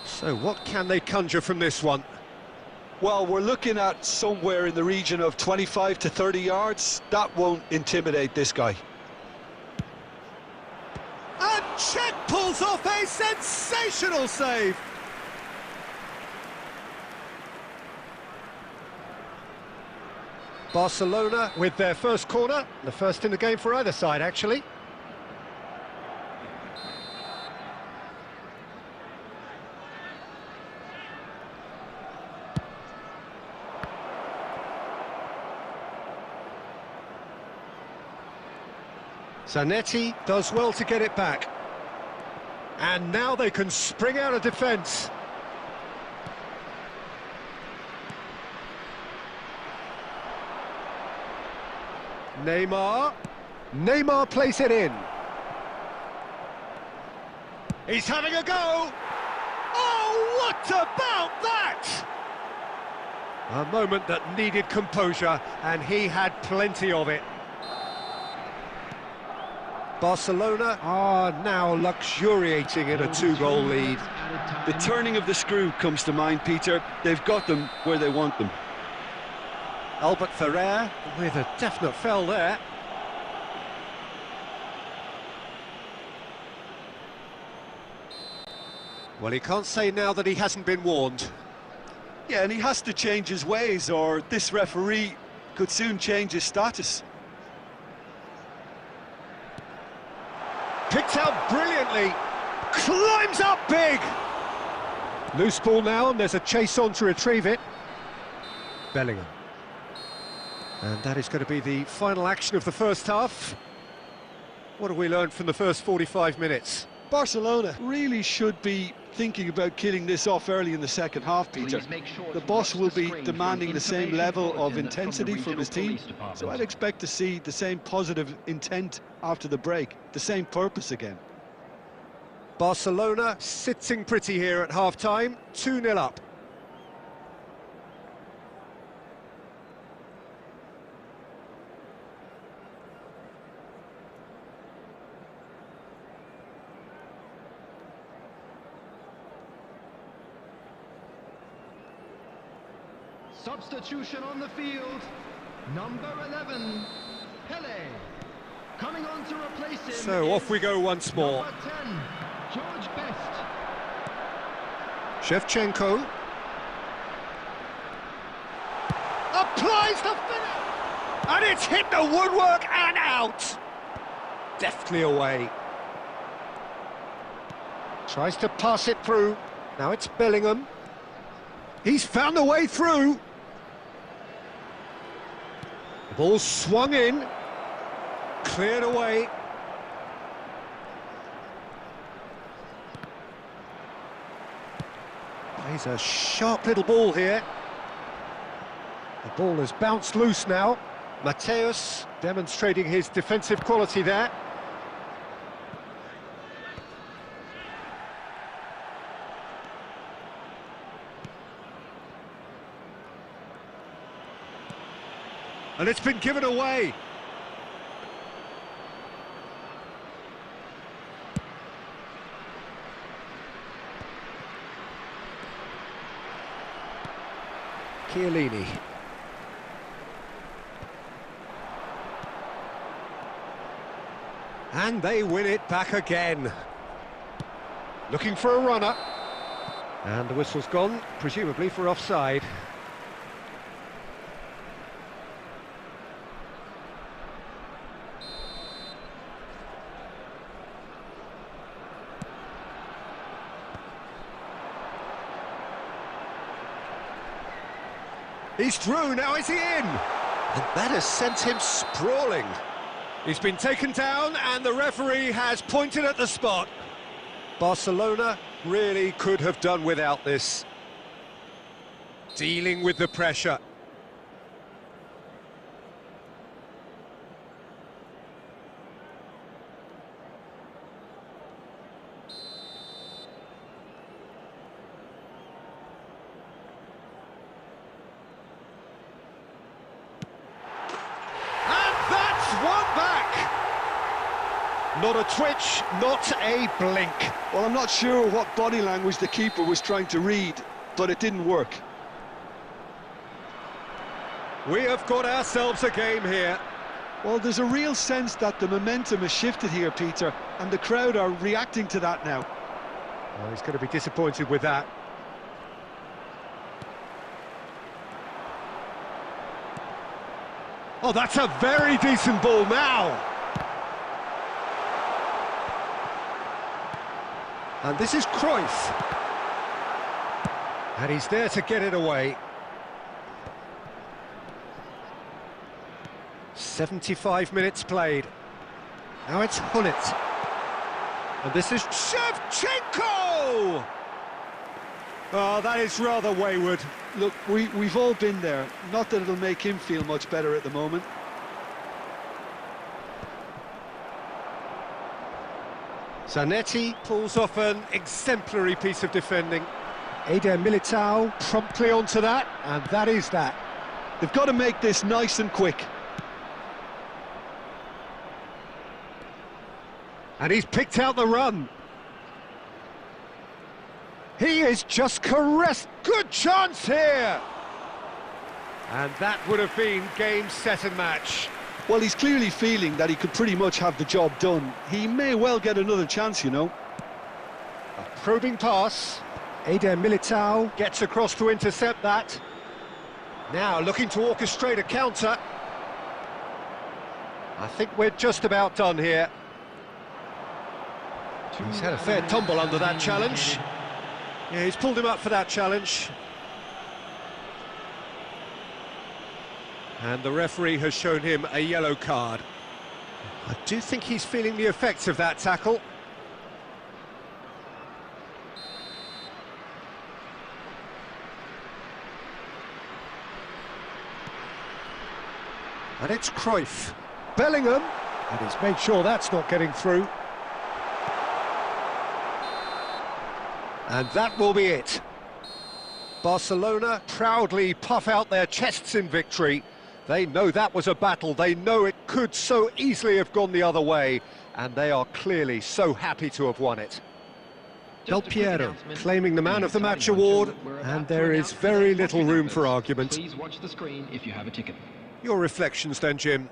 So what can they conjure from this one? Well, we're looking at somewhere in the region of 25 to 30 yards. That won't intimidate this guy. And Czech pulls off a sensational save. Barcelona with their first corner, the first in the game for either side, actually. Zanetti does well to get it back. And now they can spring out of defence. Neymar plays it in. He's having a go! Oh, what about that? A moment that needed composure, and he had plenty of it. Barcelona are now luxuriating in a two-goal lead. The turning of the screw comes to mind, Peter. They've got them where they want them. Albert Ferrer with a definite foul there. Well, he can't say now that he hasn't been warned. Yeah, and he has to change his ways, or this referee could soon change his status. Picked out brilliantly, climbs up big! Loose ball now, and there's a chase on to retrieve it. Bellingham. And that is going to be the final action of the first half. What have we learned from the first 45 minutes? Barcelona really should be thinking about killing this off early in the second half, Peter. The boss will be demanding the same level of intensity from his team, so I'd expect to see the same positive intent after the break, the same purpose again. Barcelona sitting pretty here at half-time, 2-0 up. Substitution on the field. Number 11, Pele. Coming on to replace him. So off we go once more. Number 10, George Best. Shevchenko. Applies the finish! And it's hit the woodwork and out! Deftly away. Tries to pass it through. Now it's Bellingham. He's found a way through. The ball swung in. Cleared away. Plays a sharp little ball here. The ball has bounced loose now. Mateus demonstrating his defensive quality there. And it's been given away. Chiellini. And they win it back again. Looking for a runner. And the whistle's gone, presumably for offside. He's through, now is he in? And that has sent him sprawling. He's been taken down and the referee has pointed at the spot. Barcelona really could have done without this. Dealing with the pressure. Not a twitch, not a blink. Well, I'm not sure what body language the keeper was trying to read, but it didn't work. We have got ourselves a game here. Well, there's a real sense that the momentum has shifted here, Peter, and the crowd are reacting to that now. Oh, he's going to be disappointed with that. Oh, that's a very decent ball now. And this is Cruyff. And he's there to get it away. 75 minutes played. Now it's Hullet. And this is Shevchenko! Oh, that is rather wayward. Look, we've all been there. Not that it'll make him feel much better at the moment. Zanetti pulls off an exemplary piece of defending. Eder Militao promptly onto that, and that is that. They've got to make this nice and quick. And he's picked out the run. He is just caressed. Good chance here. And that would have been game, set and match. Well, he's clearly feeling that he could pretty much have the job done. He may well get another chance, you know. A probing pass. Eder Militao gets across to intercept that. Now looking to orchestrate a counter. I think we're just about done here. He's had a fair tumble under that challenge. Yeah, he's pulled him up for that challenge. And the referee has shown him a yellow card. I do think he's feeling the effects of that tackle. And it's Cruyff. Bellingham. And he's made sure that's not getting through. And that will be it. Barcelona proudly puff out their chests in victory. They know that was a battle. They know it could so easily have gone the other way. And they are clearly so happy to have won it. Del Piero claiming the Man of the Match award. And there is very little room for argument. Please watch the screen if you have a ticket. Your reflections then, Jim.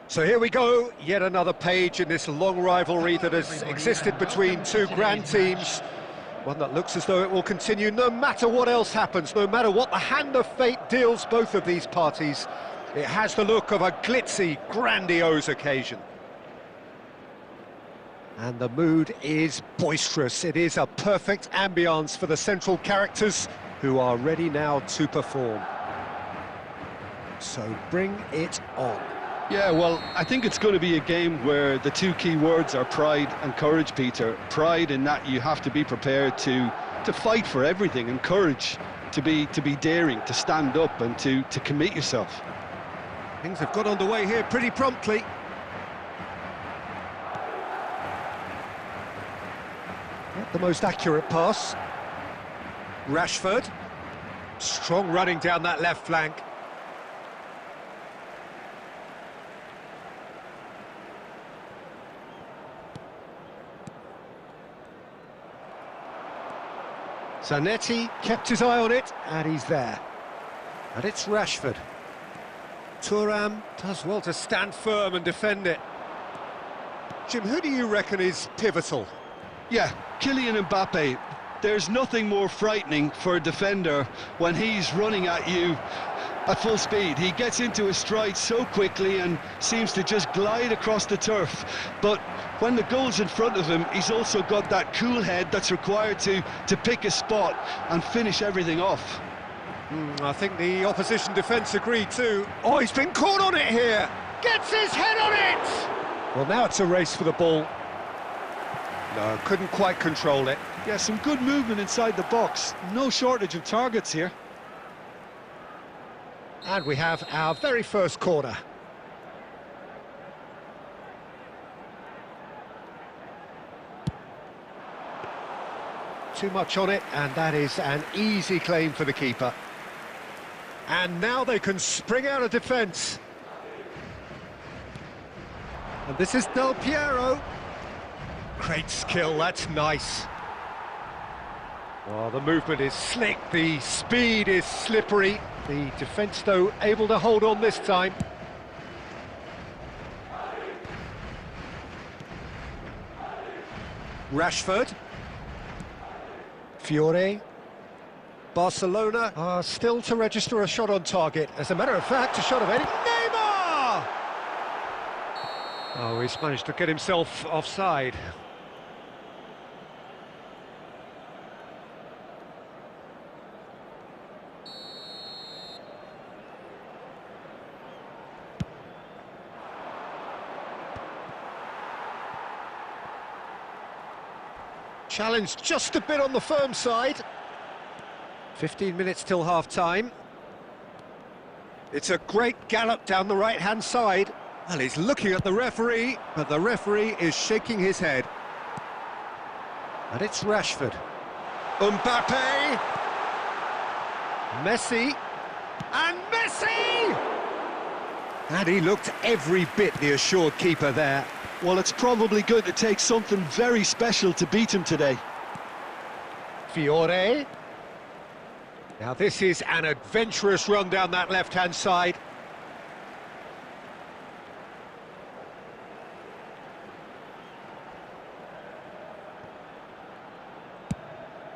So here we go, yet another page in this long rivalry that has existed between two grand teams. One that looks as though it will continue no matter what else happens, no matter what the hand of fate deals both of these parties. It has the look of a glitzy, grandiose occasion. And the mood is boisterous. It is a perfect ambience for the central characters who are ready now to perform. So bring it on. Yeah, well, I think it's going to be a game where the two key words are pride and courage, Peter. Pride in that you have to be prepared to fight for everything, and courage to be daring, to stand up and to commit yourself. Things have got underway here pretty promptly. Not the most accurate pass. Rashford. Strong running down that left flank. Zanetti kept his eye on it, and he's there. And it's Rashford. Thuram does well to stand firm and defend it. Jim, who do you reckon is pivotal? Yeah, Kylian Mbappe. There's nothing more frightening for a defender when he's running at you at full speed. He gets into his stride so quickly and seems to just glide across the turf. But when the goal's in front of him, he's also got that cool head that's required to pick a spot and finish everything off. I think the opposition defence agree too. Oh, he's been caught on it here! Gets his head on it! Well, now it's a race for the ball. No, couldn't quite control it. Yeah, some good movement inside the box. No shortage of targets here. And we have our very first corner. Too much on it, and that is an easy claim for the keeper. And now they can spring out of defence. And this is Del Piero. Great skill, that's nice. Well, the movement is slick, the speed is slippery. The defence, though, able to hold on this time. Rashford. Fiore. Barcelona are still to register a shot on target. As a matter of fact, a shot of any... Neymar! Oh, he's managed to get himself offside. Challenged just a bit on the firm side. 15 minutes till half-time. It's a great gallop down the right-hand side. Well, he's looking at the referee, but the referee is shaking his head. And it's Rashford. Mbappe! Messi! And Messi! And he looked every bit the assured keeper there. Well, it's probably going to take something very special to beat him today. Fiore. Now this is an adventurous run down that left-hand side.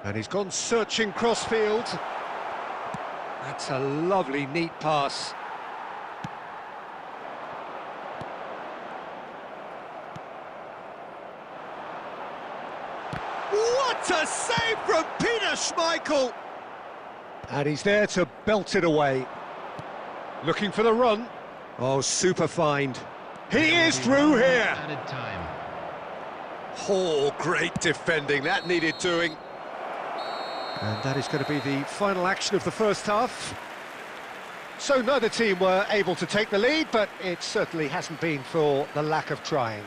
And he's gone searching crossfield. That's a lovely, neat pass. What a save from Peter Schmeichel! And he's there to belt it away. Looking for the run. Oh, super find. He is through here! Oh, great defending. That needed doing. And that is going to be the final action of the first half. So neither team were able to take the lead, but it certainly hasn't been for the lack of trying.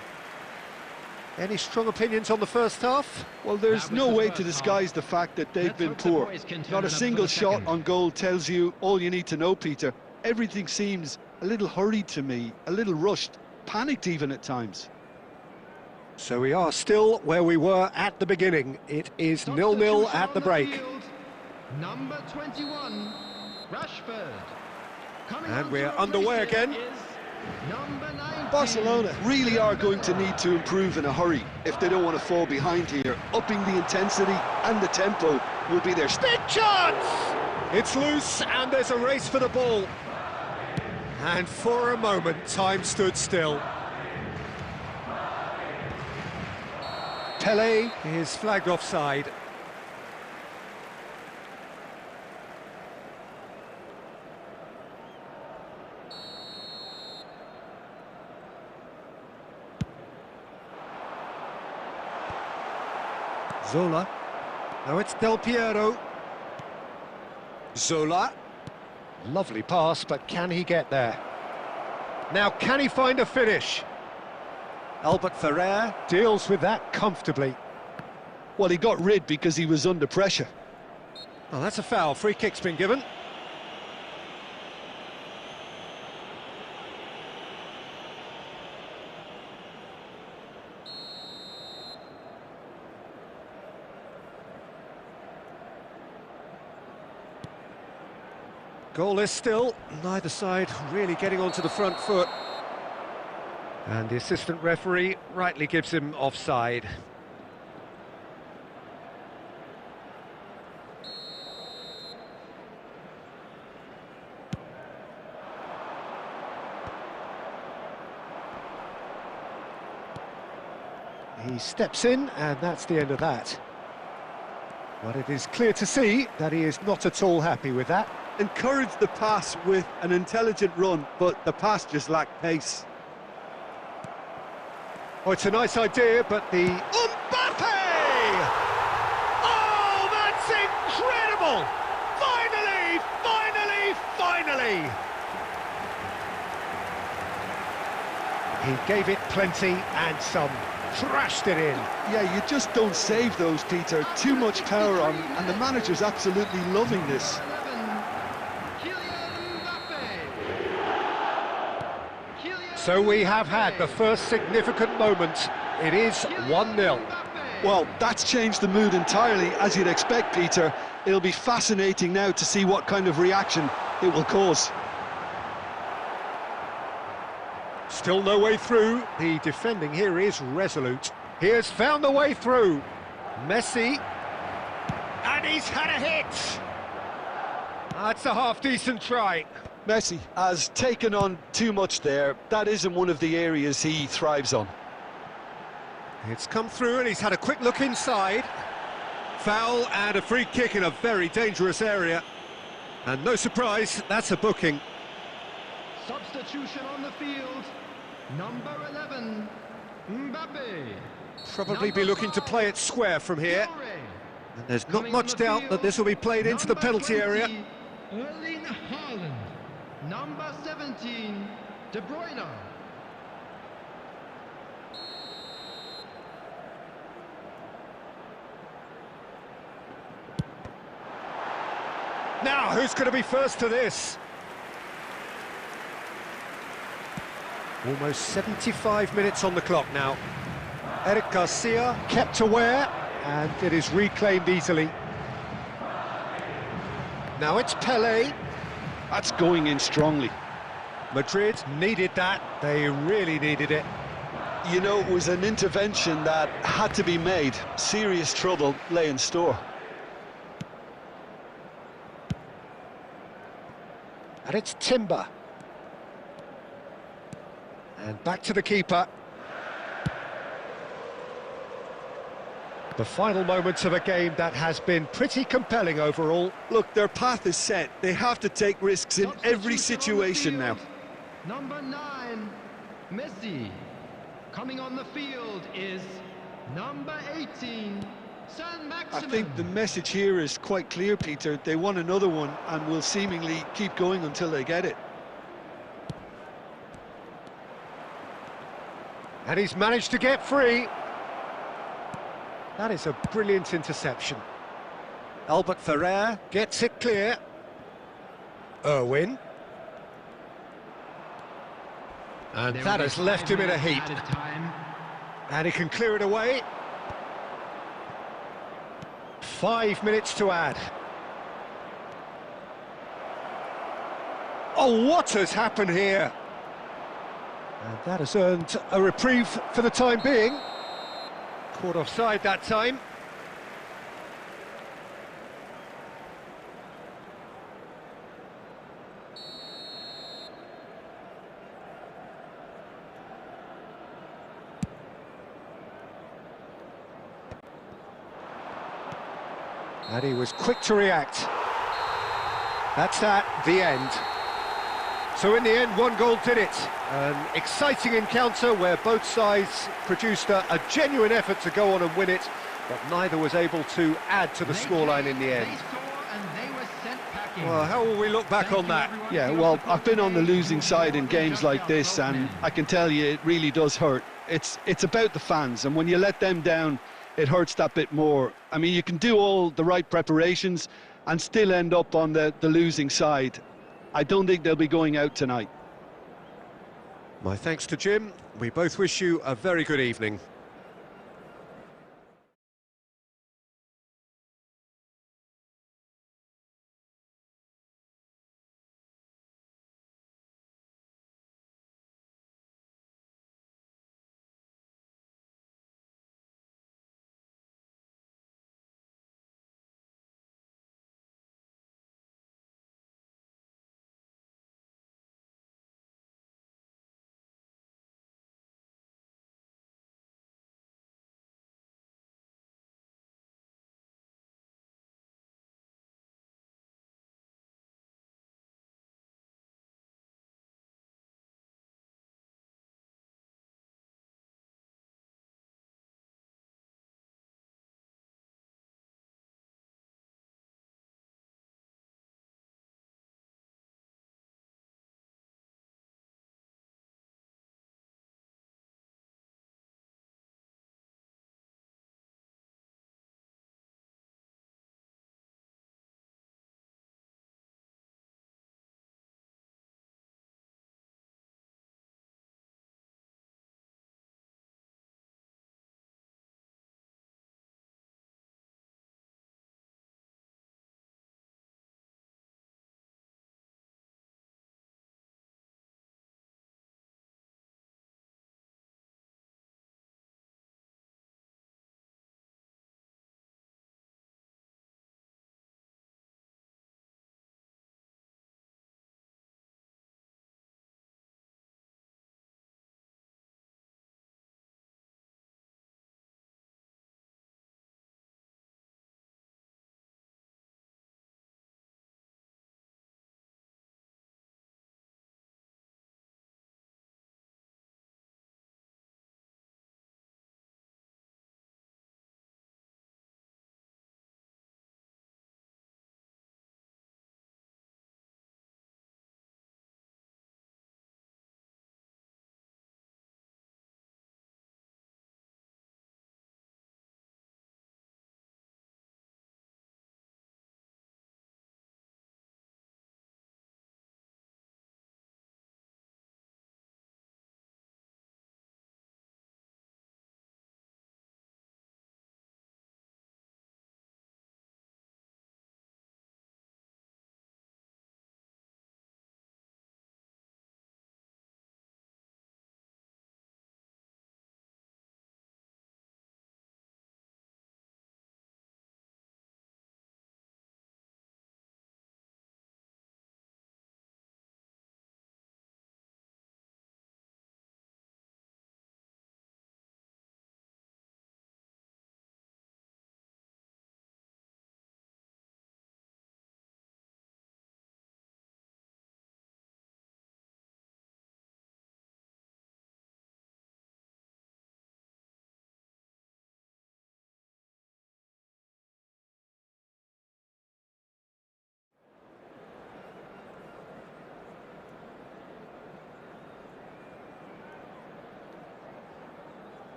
Any strong opinions on the first half? Well, there's no way to disguise the fact that they've been poor. Not a single shot on goal tells you all you need to know, Peter. Everything seems a little hurried to me, a little rushed, panicked even at times. So we are still where we were at the beginning. It is 0-0 at the break. Number 21, Rashford. And we're underway again. Number 19. Barcelona really are going to need to improve in a hurry if they don't want to fall behind here. Upping the intensity and the tempo will be their Big chance! It's loose and there's a race for the ball. And for a moment, time stood still. Pele is flagged offside. Zola. Now it's Del Piero. Zola. Lovely pass, but can he get there? Now, can he find a finish? Albert Ferrer deals with that comfortably. Well, he got rid because he was under pressure. Oh, that's a foul. Free kick's been given. Goalless still, neither side really getting onto the front foot. And the assistant referee rightly gives him offside. He steps in, and that's the end of that. But it is clear to see that he is not at all happy with that. Encouraged the pass with an intelligent run, but the pass just lacked pace. Oh, it's a nice idea, but the... Mbappe! Oh, that's incredible! Finally, finally, finally! He gave it plenty and some. Thrashed it in. Yeah, you just don't save those, Peter. Too much power on, and the manager's absolutely loving this. So we have had the first significant moment. It is 1-0. Well, that's changed the mood entirely, as you'd expect, Peter. It'll be fascinating now to see what kind of reaction it will cause. Still no way through. The defending here is resolute. He has found the way through. Messi. And he's had a hit. That's a half-decent try. Messi has taken on too much there. That isn't one of the areas he thrives on. It's come through and he's had a quick look inside. Foul and a free kick in a very dangerous area. And no surprise, that's a booking. Substitution on the field. Number 11, Mbappe. Probably be looking to play it square from here. And there's not much doubt that this will be played into the penalty area. Erling Haaland. Number 17, De Bruyne. Now, who's going to be first to this? Almost 75 minutes on the clock now. Eric Garcia kept aware, and it is reclaimed easily. Now it's Pele. That's going in strongly. Madrid needed that. They really needed it. You know, it was an intervention that had to be made. Serious trouble lay in store. And it's Timber. And back to the keeper. The final moments of a game that has been pretty compelling overall. Look, their path is set. They have to take risks in every situation now. Number 9, Messi. Coming on the field is number 18, Saint-Maximin. I think the message here is quite clear, Peter. They want another one and will seemingly keep going until they get it. And he's managed to get free. That is a brilliant interception. Albert Ferrer gets it clear. Irwin. And that has left him in a heap. And he can clear it away. 5 minutes to add. Oh, what has happened here? And that has earned a reprieve for the time being. Caught offside that time. And he was quick to react. That's the end. So in the end, one goal did it. An exciting encounter where both sides produced a genuine effort to go on and win it, but neither was able to add to the scoreline in the end. Well, how will we look back on that? Yeah, well, I've been on the losing side in games like this, and I can tell you it really does hurt. It's about the fans, and when you let them down, it hurts that bit more. I mean, you can do all the right preparations and still end up on the losing side. I don't think they'll be going out tonight. My thanks to Jim. We both wish you a very good evening.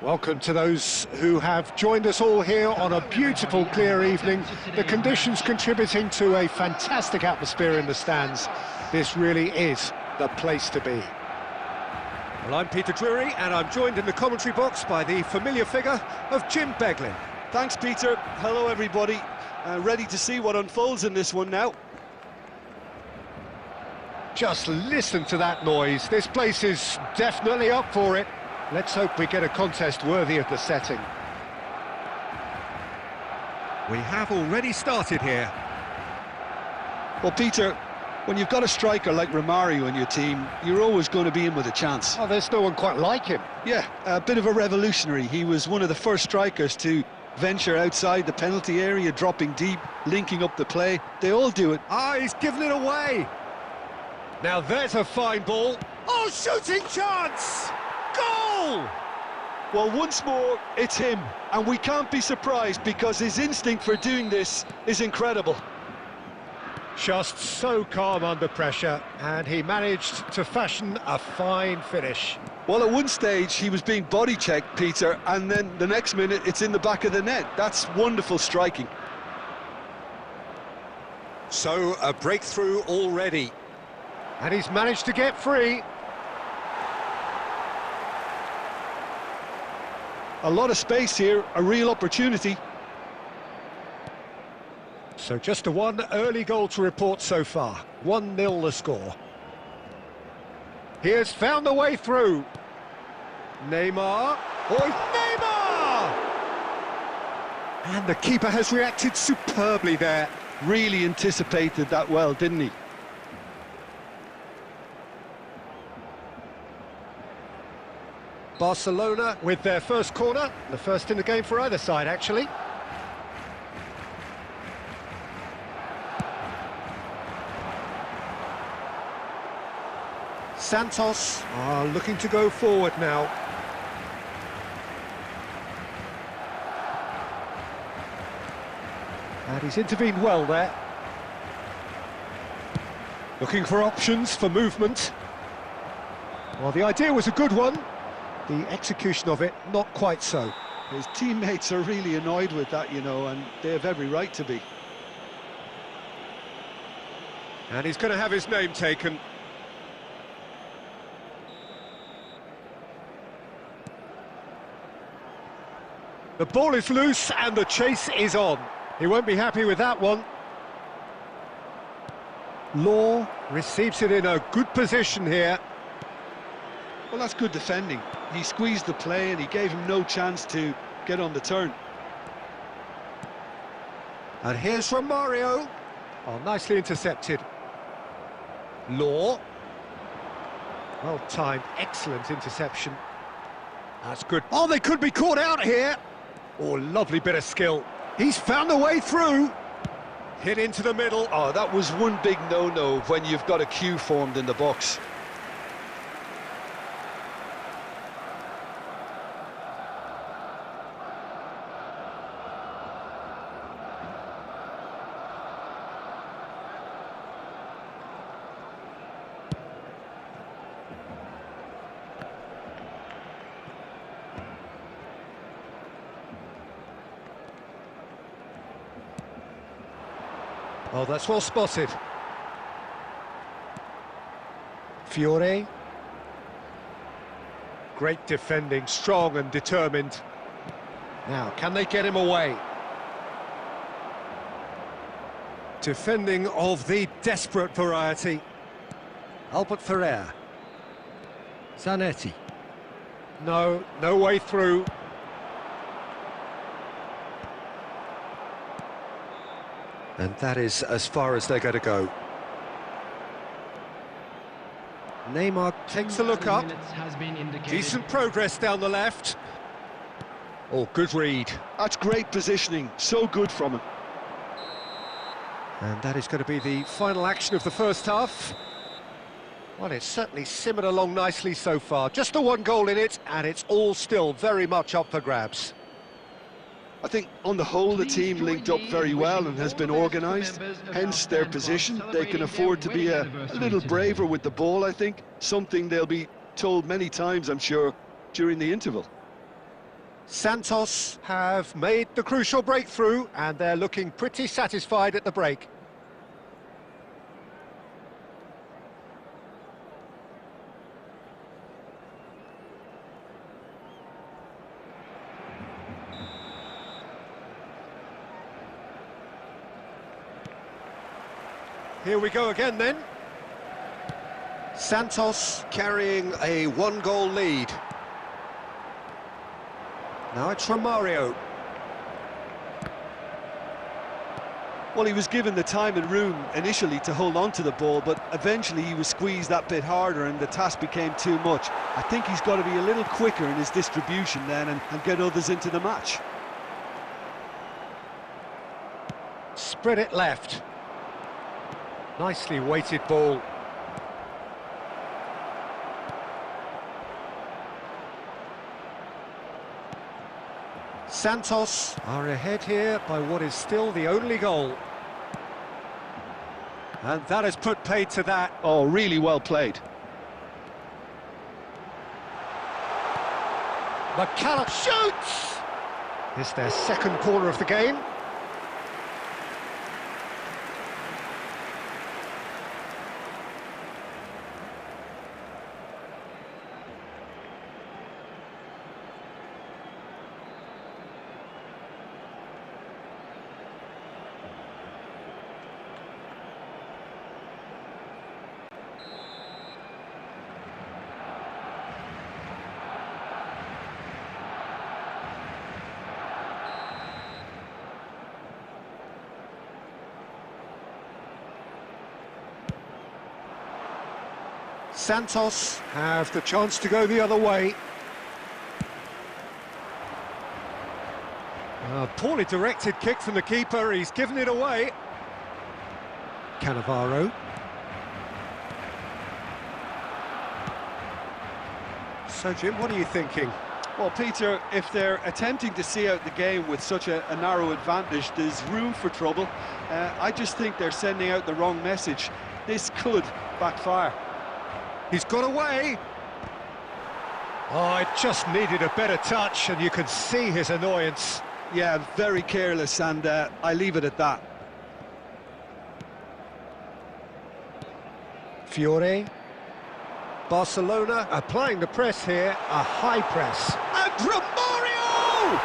Welcome to those who have joined us all here on a beautiful, clear evening. The conditions contributing to a fantastic atmosphere in the stands. This really is the place to be. Well, I'm Peter Drury, and I'm joined in the commentary box by the familiar figure of Jim Beglin. Thanks, Peter. Hello, everybody. Ready to see what unfolds in this one now. Just listen to that noise. This place is definitely up for it. Let's hope we get a contest worthy of the setting. We have already started here. Well, Peter, when you've got a striker like Romario in your team, you're always going to be in with a chance. Oh, there's no one quite like him. Yeah, a bit of a revolutionary. He was one of the first strikers to venture outside the penalty area, dropping deep, linking up the play. They all do it. Ah, he's given it away. Now there's a fine ball. Oh, shooting chance! Goal! Well, once more, it's him. And we can't be surprised because his instinct for doing this is incredible. Just so calm under pressure, and he managed to fashion a fine finish. Well, at one stage, he was being body-checked, Peter, and then the next minute, it's in the back of the net. That's wonderful striking. So, a breakthrough already. And he's managed to get free. A lot of space here, a real opportunity. So just a one early goal to report so far. 1-0 the score. He has found the way through. Neymar. Oh, Neymar! And the keeper has reacted superbly there. Really anticipated that well, didn't he? Barcelona with their first corner, the first in the game for either side, actually. Santos are looking to go forward now. And he's intervened well there. Looking for options for movement. Well, the idea was a good one. The execution of it, not quite so. His teammates are really annoyed with that, you know, and they have every right to be. And he's going to have his name taken. The ball is loose and the chase is on. He won't be happy with that one. Law receives it in a good position here. Well, that's good defending. He squeezed the play and he gave him no chance to get on the turn. And here's Romario. Oh, nicely intercepted. Law. Well timed, excellent interception. That's good. Oh, they could be caught out here. Oh, lovely bit of skill. He's found a way through. Hit into the middle. Oh, that was one big no-no when you've got a queue formed in the box. Oh, that's well spotted. Fiore. Great defending, strong and determined. Now, can they get him away? Defending of the desperate variety. Albert Ferrer. Zanetti. No way through. And that is as far as they're going to go. Neymar takes a look up. Decent progress down the left. Oh, good read. That's great positioning. So good from him. And that is going to be the final action of the first half. Well, it's certainly simmered along nicely so far. Just the one goal in it, and it's all still very much up for grabs. I think on the whole the team linked up very well and has been organised, hence their position. They can afford to be a little braver with the ball, I think, something they'll be told many times, I'm sure, during the interval. Santos have made the crucial breakthrough, and they're looking pretty satisfied at the break. Here we go again then. Santos carrying a one-goal lead. Now it's Romario. Well, he was given the time and room initially to hold on to the ball, but eventually he was squeezed that bit harder and the task became too much. I think he's got to be a little quicker in his distribution then and get others into the match. Spread it left. Nicely weighted ball. Santos are ahead here by what is still the only goal. And that has put paid to that. Oh, really well played. McCallum shoots! It's their second corner of the game. Santos have the chance to go the other way. A poorly directed kick from the keeper, he's given it away. Cannavaro. So Jim, what are you thinking? Well, Peter, if they're attempting to see out the game with such a narrow advantage, there's room for trouble. I just think they're sending out the wrong message. This could backfire. He's got away. Oh, it just needed a better touch, and you can see his annoyance. Yeah, very careless, and I leave it at that. Fiore. Barcelona applying the press here, a high press. And Romario!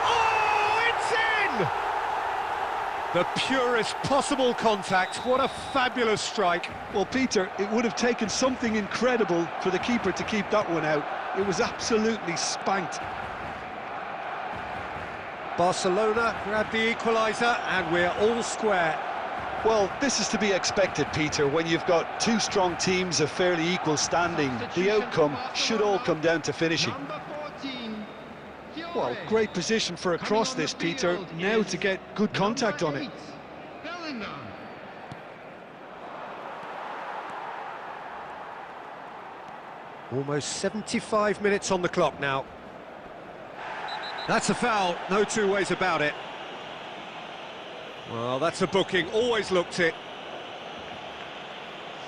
Oh, it's in! The purest possible contact. What a fabulous strike. Well, Peter, it would have taken something incredible for the keeper to keep that one out. It was absolutely spanked. Barcelona grab the equaliser, and we're all square. Well, this is to be expected, Peter, when you've got two strong teams of fairly equal standing. The outcome should all come down to finishing. Well, great position for a cross this, Peter. Now to get good contact on it. Almost 75 minutes on the clock now. That's a foul, no two ways about it. Well, that's a booking, always looked it.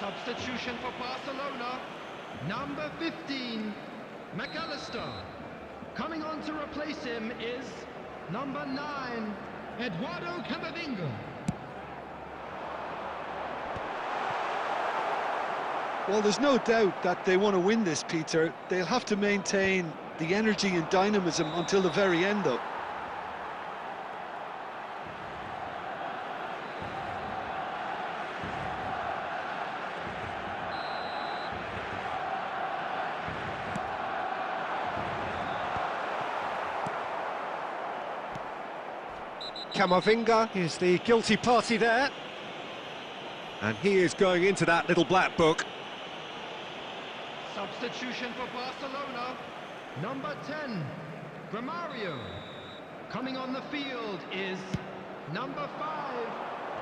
Substitution for Barcelona, number 15, McAllister. Coming on to replace him is number 9, Eduardo Camavinga. Well, there's no doubt that they want to win this, Peter. They'll have to maintain the energy and dynamism until the very end, though. Camavinga is the guilty party there. And he is going into that little black book. Substitution for Barcelona, number 10, Romario. Coming on the field is number 5,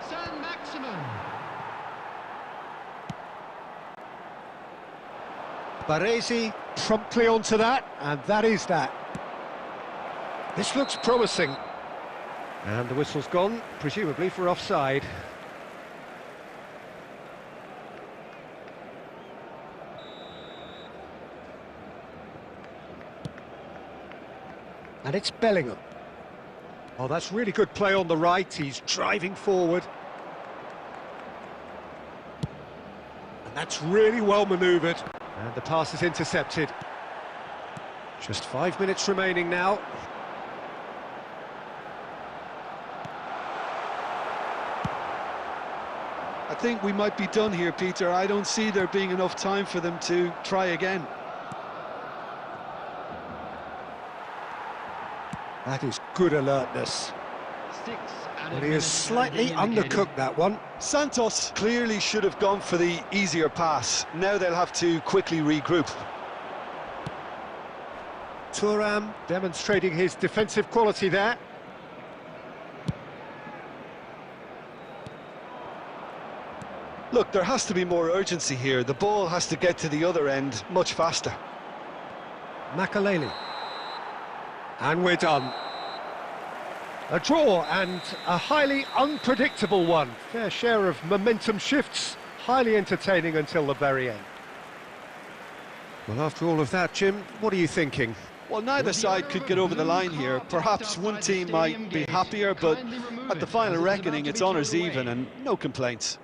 Saint-Maximin. Baresi promptly onto that, and that is that. This looks promising. And the whistle's gone, presumably for offside. And it's Bellingham. Oh, that's really good play on the right. He's driving forward. And that's really well manoeuvred. And the pass is intercepted. Just 5 minutes remaining now. I think we might be done here, Peter. I don't see there being enough time for them to try again. That is good alertness. Well, he has slightly undercooked that one. Santos clearly should have gone for the easier pass. Now they'll have to quickly regroup. Thuram demonstrating his defensive quality there. Look, there has to be more urgency here. The ball has to get to the other end much faster. Makaleli. And we're done. A draw and a highly unpredictable one. Fair share of momentum shifts, highly entertaining until the very end. Well, after all of that, Jim, what are you thinking? Well, neither side could get over the line here. Perhaps one team might be happier, but at the final reckoning, it's honours even and no complaints.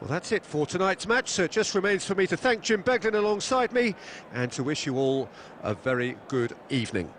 Well, that's it for tonight's match, so it just remains for me to thank Jim Beglin alongside me and to wish you all a very good evening.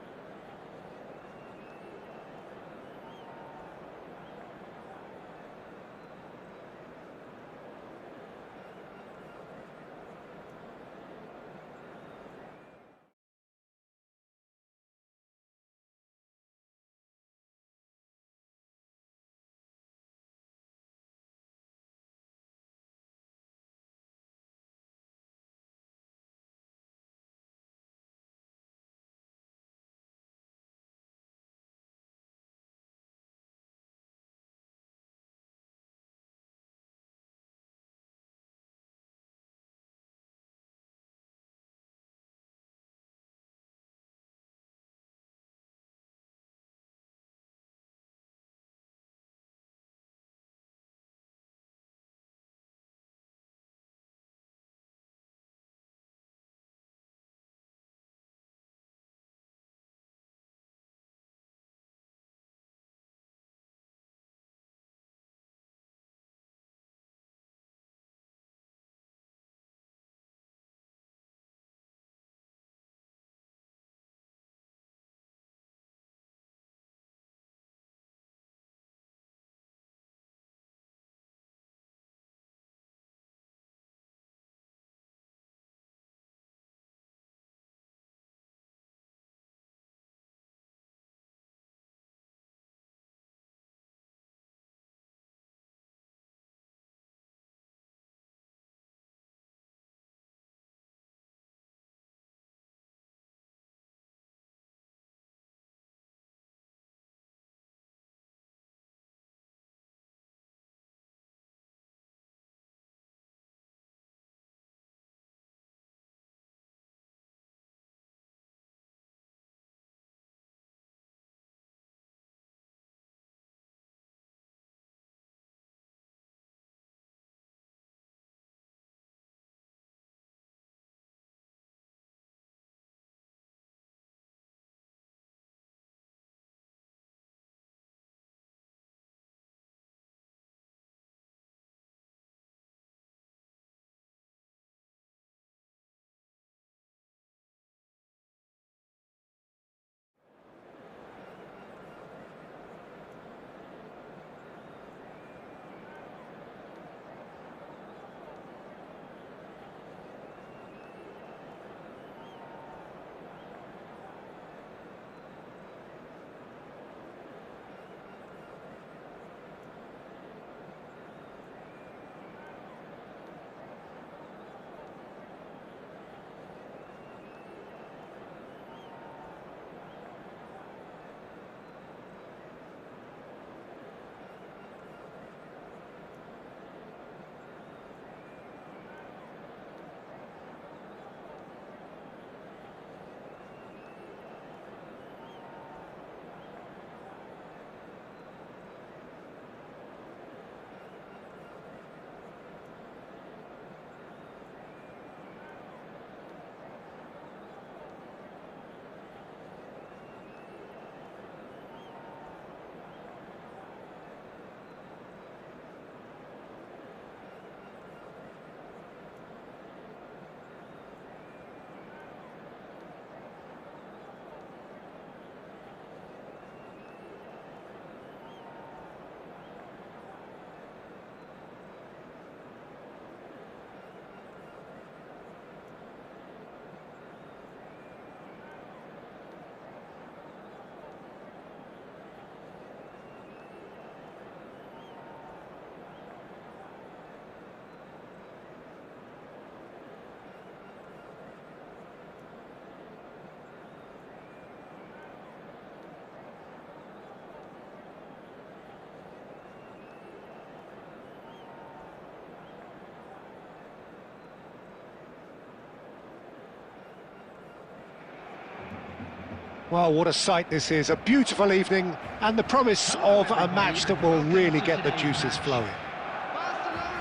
Well, what a sight this is, a beautiful evening, and the promise of a match that will really get the juices flowing.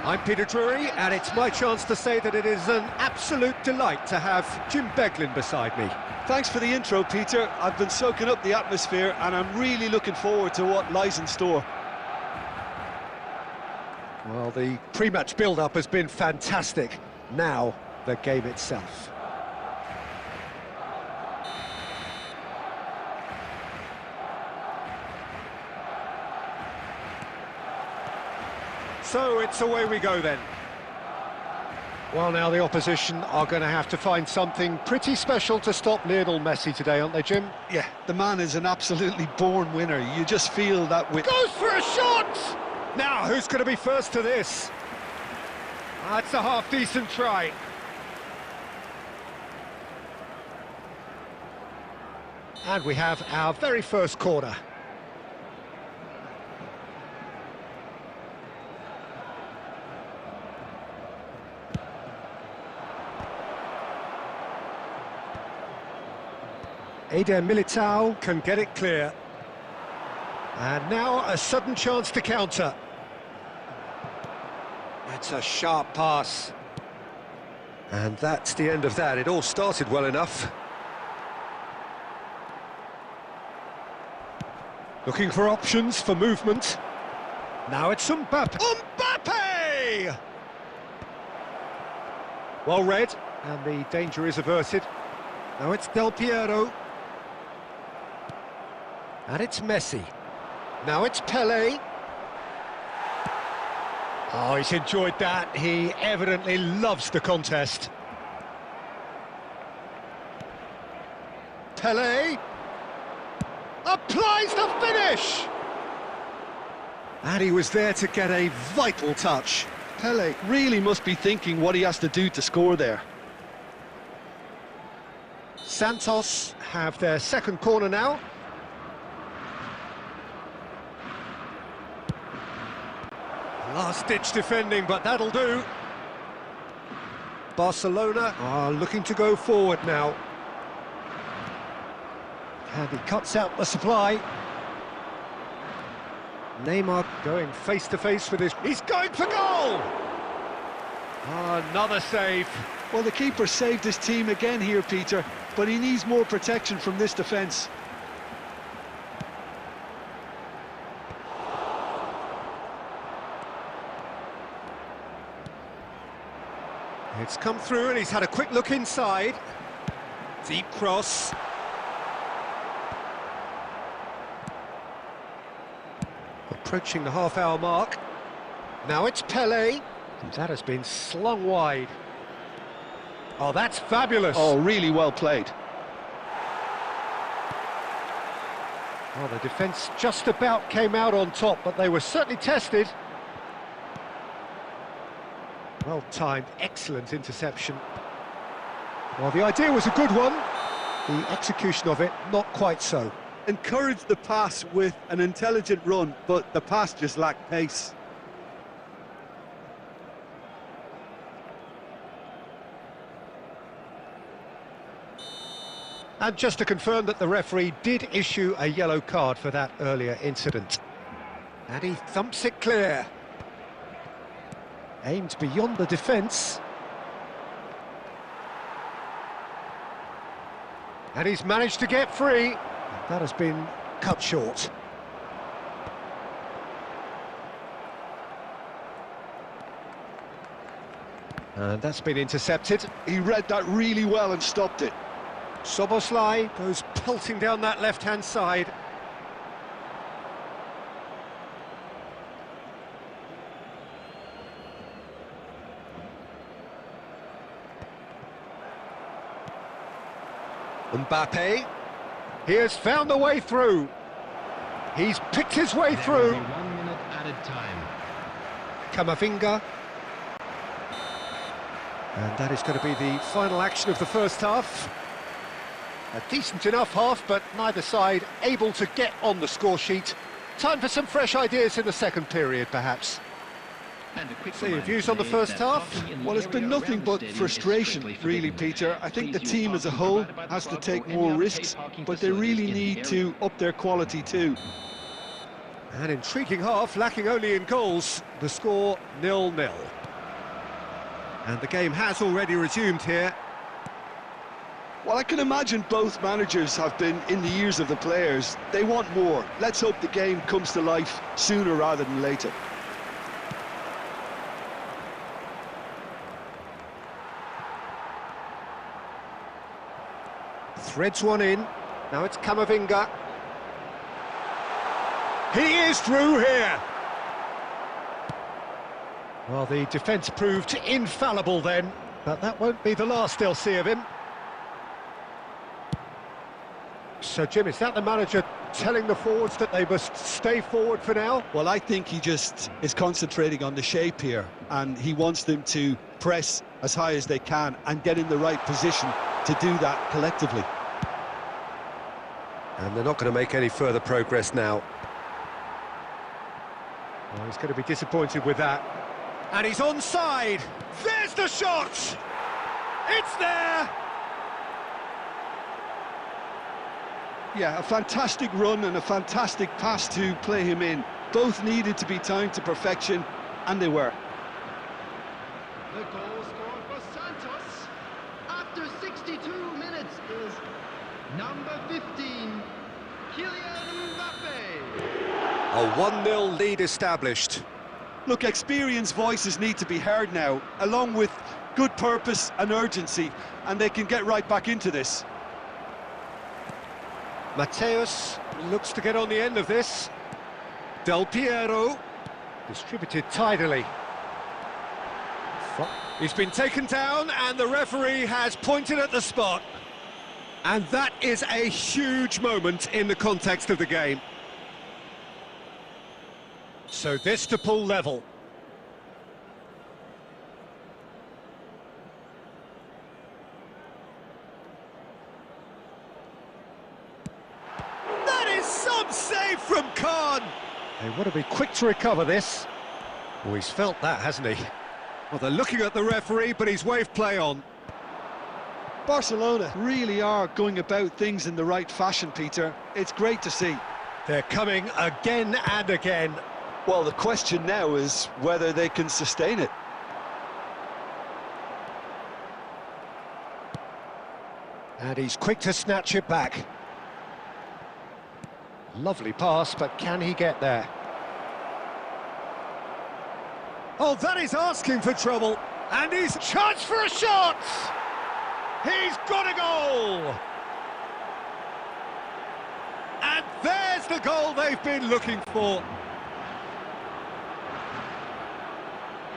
I'm Peter Drury, and it's my chance to say that it is an absolute delight to have Jim Beglin beside me. Thanks for the intro, Peter. I've been soaking up the atmosphere, and I'm really looking forward to what lies in store. Well, the pre-match build-up has been fantastic. Now, the game itself. So it's away we go then. Well, now the opposition are going to have to find something pretty special to stop Lionel Messi today, aren't they, Jim? Yeah, the man is an absolutely born winner. You just feel that with... Goes for a shot! Now, who's going to be first to this? That's a half-decent try. And we have our very first corner. Eder Militao can get it clear. And now a sudden chance to counter. That's a sharp pass. And that's the end of that. It all started well enough. Looking for options for movement. Now it's Mbappe. Mbappe! Well read, and the danger is averted. Now it's Del Piero. And it's Messi. Now it's Pelé. Oh, he's enjoyed that. He evidently loves the contest. Pelé applies the finish! And he was there to get a vital touch. Pelé really must be thinking what he has to do to score there. Santos have their second corner now. Last-ditch defending, but that'll do. Barcelona are looking to go forward now. And he cuts out the supply. Neymar going face-to-face with his... He's going for goal! Another save. Well, the keeper saved his team again here, Peter, but he needs more protection from this defence. It's come through and he's had a quick look inside. Deep cross. Approaching the half-hour mark. Now it's Pelé. And that has been slung wide. Oh, that's fabulous. Oh, really well played. Well, the defence just about came out on top, but they were certainly tested. Well timed, excellent interception. Well, the idea was a good one. The execution of it, not quite so. Encouraged the pass with an intelligent run, but the pass just lacked pace. And just to confirm that the referee did issue a yellow card for that earlier incident. And he thumps it clear. Aimed beyond the defence. And he's managed to get free. That has been cut short. And that's been intercepted. He read that really well and stopped it. Szoboszlai goes pelting down that left-hand side. Mbappe, he has found the way through. He's picked his way through. 1 minute added time. Camavinga. And that is going to be the final action of the first half. A decent enough half, but neither side able to get on the score sheet. Time for some fresh ideas in the second period, perhaps. So your views on the first half? Well, it's been nothing but frustration, really, Peter. I think the team as a whole has to take more risks, but they really need to up their quality too. An intriguing half, lacking only in goals. The score 0-0. And the game has already resumed here. Well, I can imagine both managers have been in the ears of the players. They want more. Let's hope the game comes to life sooner rather than later. Threads one in. Now it's Camavinga. He is through here. Well, the defence proved infallible then, but that won't be the last they'll see of him. So, Jim, is that the manager telling the forwards that they must stay forward for now? Well, I think he just is concentrating on the shape here, and he wants them to press as high as they can and get in the right position to do that collectively. And they're not going to make any further progress now. Well, he's going to be disappointed with that. And he's onside! There's the shot! It's there! Yeah, a fantastic run and a fantastic pass to play him in. Both needed to be timed to perfection, and they were. The goal scored for Santos after 62 minutes is number 15, Kylian Mbappe. A 1-0 lead established. Look, experienced voices need to be heard now, along with good purpose and urgency, and they can get right back into this. Mateus looks to get on the end of this. Del Piero, distributed tidily. He's been taken down and the referee has pointed at the spot. And that is a huge moment in the context of the game. So this to pull level. Some save from Khan. They want to be quick to recover this. Oh, he's felt that, hasn't he? Well, they're looking at the referee, but he's waved play on. Barcelona really are going about things in the right fashion, Peter. It's great to see. They're coming again and again. Well, the question now is whether they can sustain it. And he's quick to snatch it back. Lovely pass, but can he get there? Oh, that is asking for trouble. And he's charged for a shot! He's got a goal! And there's the goal they've been looking for.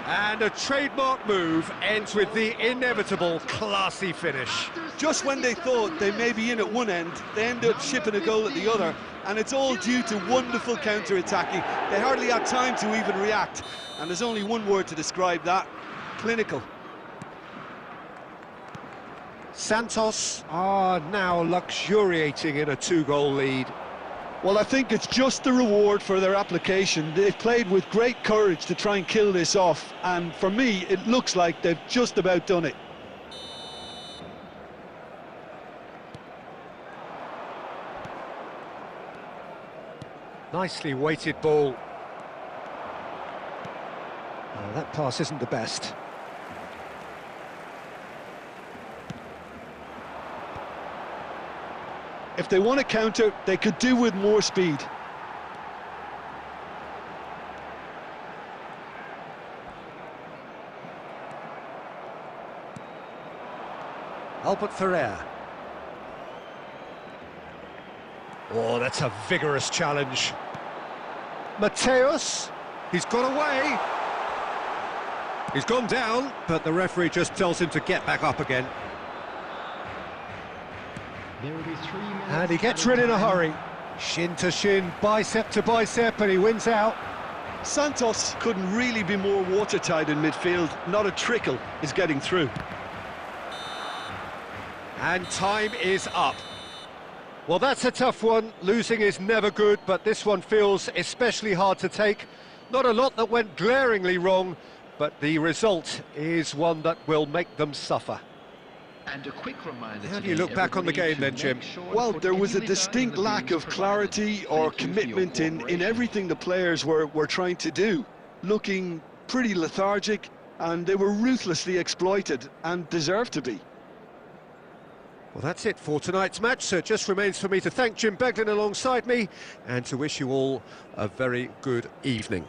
And a trademark move ends with the inevitable classy finish. Just when they thought they may be in at one end, they end up shipping a goal at the other, and it's all due to wonderful counter-attacking. They hardly had time to even react, and there's only one word to describe that: clinical. Santos are now luxuriating in a two-goal lead. Well, I think it's just the reward for their application. They've played with great courage to try and kill this off, and for me, it looks like they've just about done it. Nicely weighted ball. Oh, that pass isn't the best. If they want to counter, they could do with more speed. Albert Ferrer. Oh, that's a vigorous challenge. Mateus, he's got away. He's gone down, but the referee just tells him to get back up again. There will be 3 minutes. And he gets rid in a hurry. Shin to shin, bicep to bicep, and he wins out. Santos couldn't really be more watertight in midfield. Not a trickle is getting through. And time is up. Well, that's a tough one. Losing is never good, but this one feels especially hard to take. Not a lot that went glaringly wrong, but the result is one that will make them suffer. And a quick reminder. How do you look back on the game then, Jim? Well, there was a distinct lack of clarity or commitment in everything the players were trying to do. Looking pretty lethargic, and they were ruthlessly exploited and deserved to be. Well, that's it for tonight's match, so it just remains for me to thank Jim Beglin alongside me and to wish you all a very good evening.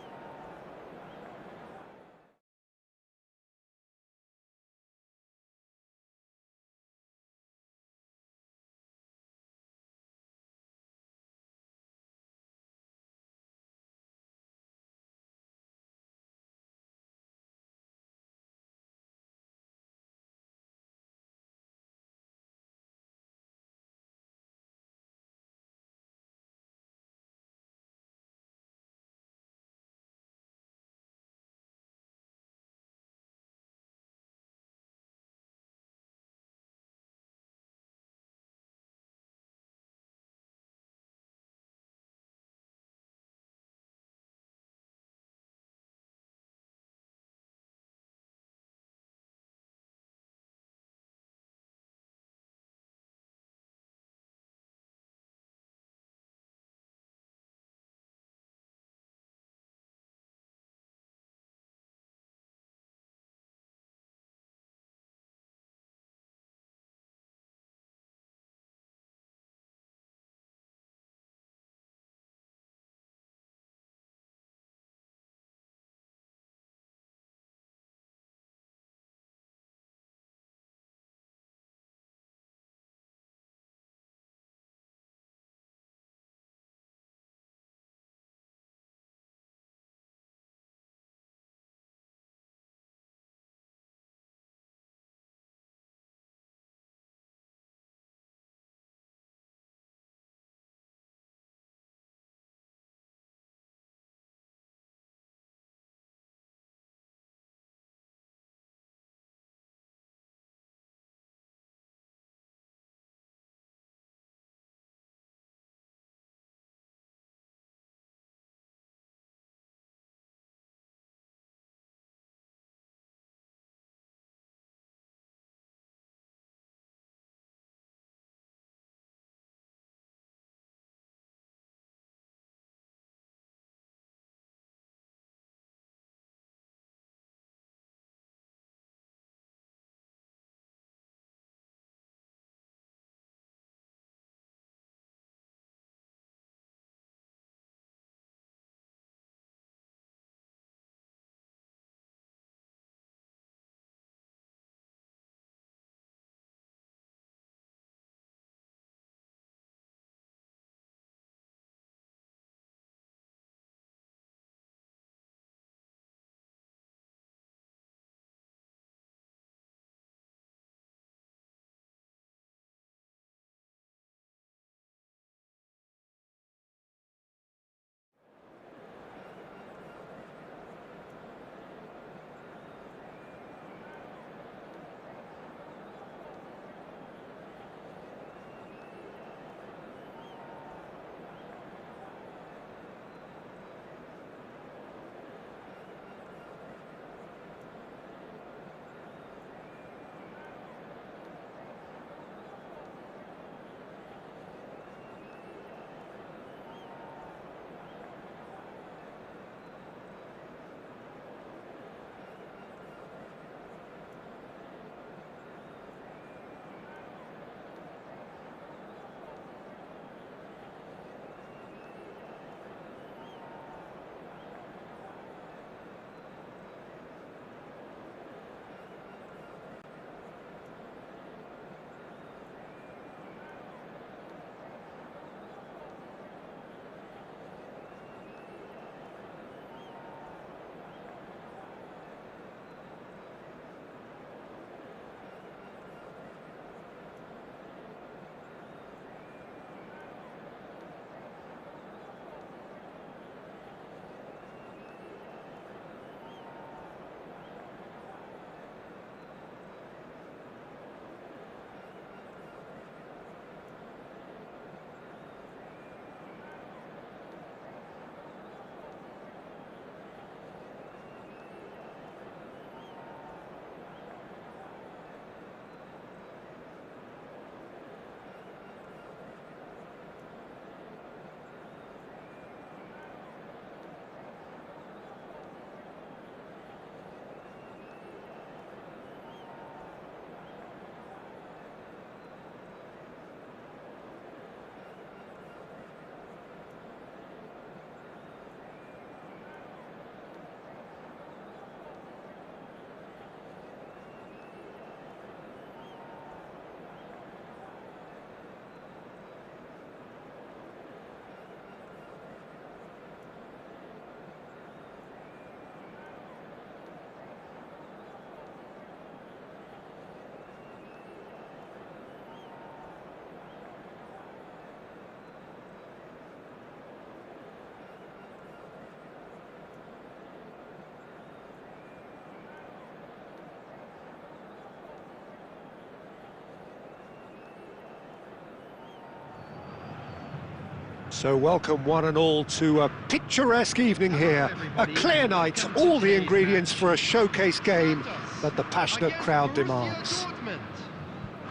So welcome one and all to a picturesque evening here. A clear night, all the ingredients for a showcase game that the passionate crowd demands.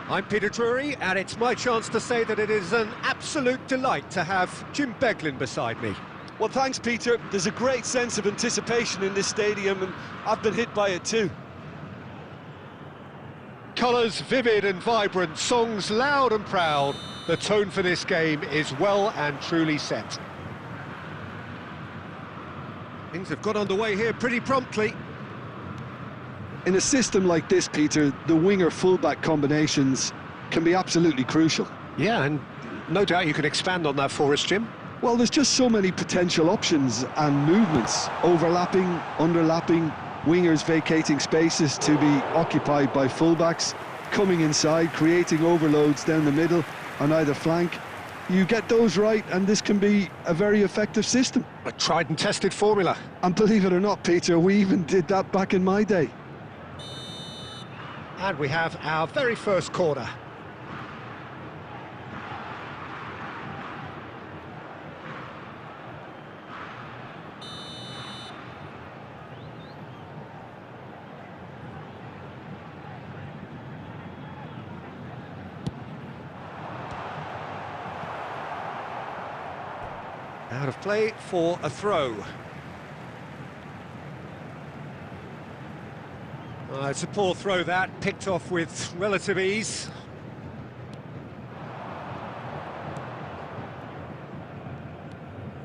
I'm Peter Drury, and it's my chance to say that it is an absolute delight to have Jim Beglin beside me. Well, thanks, Peter. There's a great sense of anticipation in this stadium, and I've been hit by it too. Colours vivid and vibrant, songs loud and proud. The tone for this game is well and truly set. Things have got underway here pretty promptly. In a system like this, Peter, the winger-fullback combinations can be absolutely crucial. Yeah, and no doubt you can expand on that for us, Jim. Well, there's just so many potential options and movements, overlapping, underlapping, wingers vacating spaces to be occupied by fullbacks, coming inside, creating overloads down the middle on either flank. You get those right and this can be a very effective system. A tried and tested formula. And believe it or not, Peter, we even did that back in my day. And we have our very first corner. Out of play for a throw. It's a poor throw that, picked off with relative ease.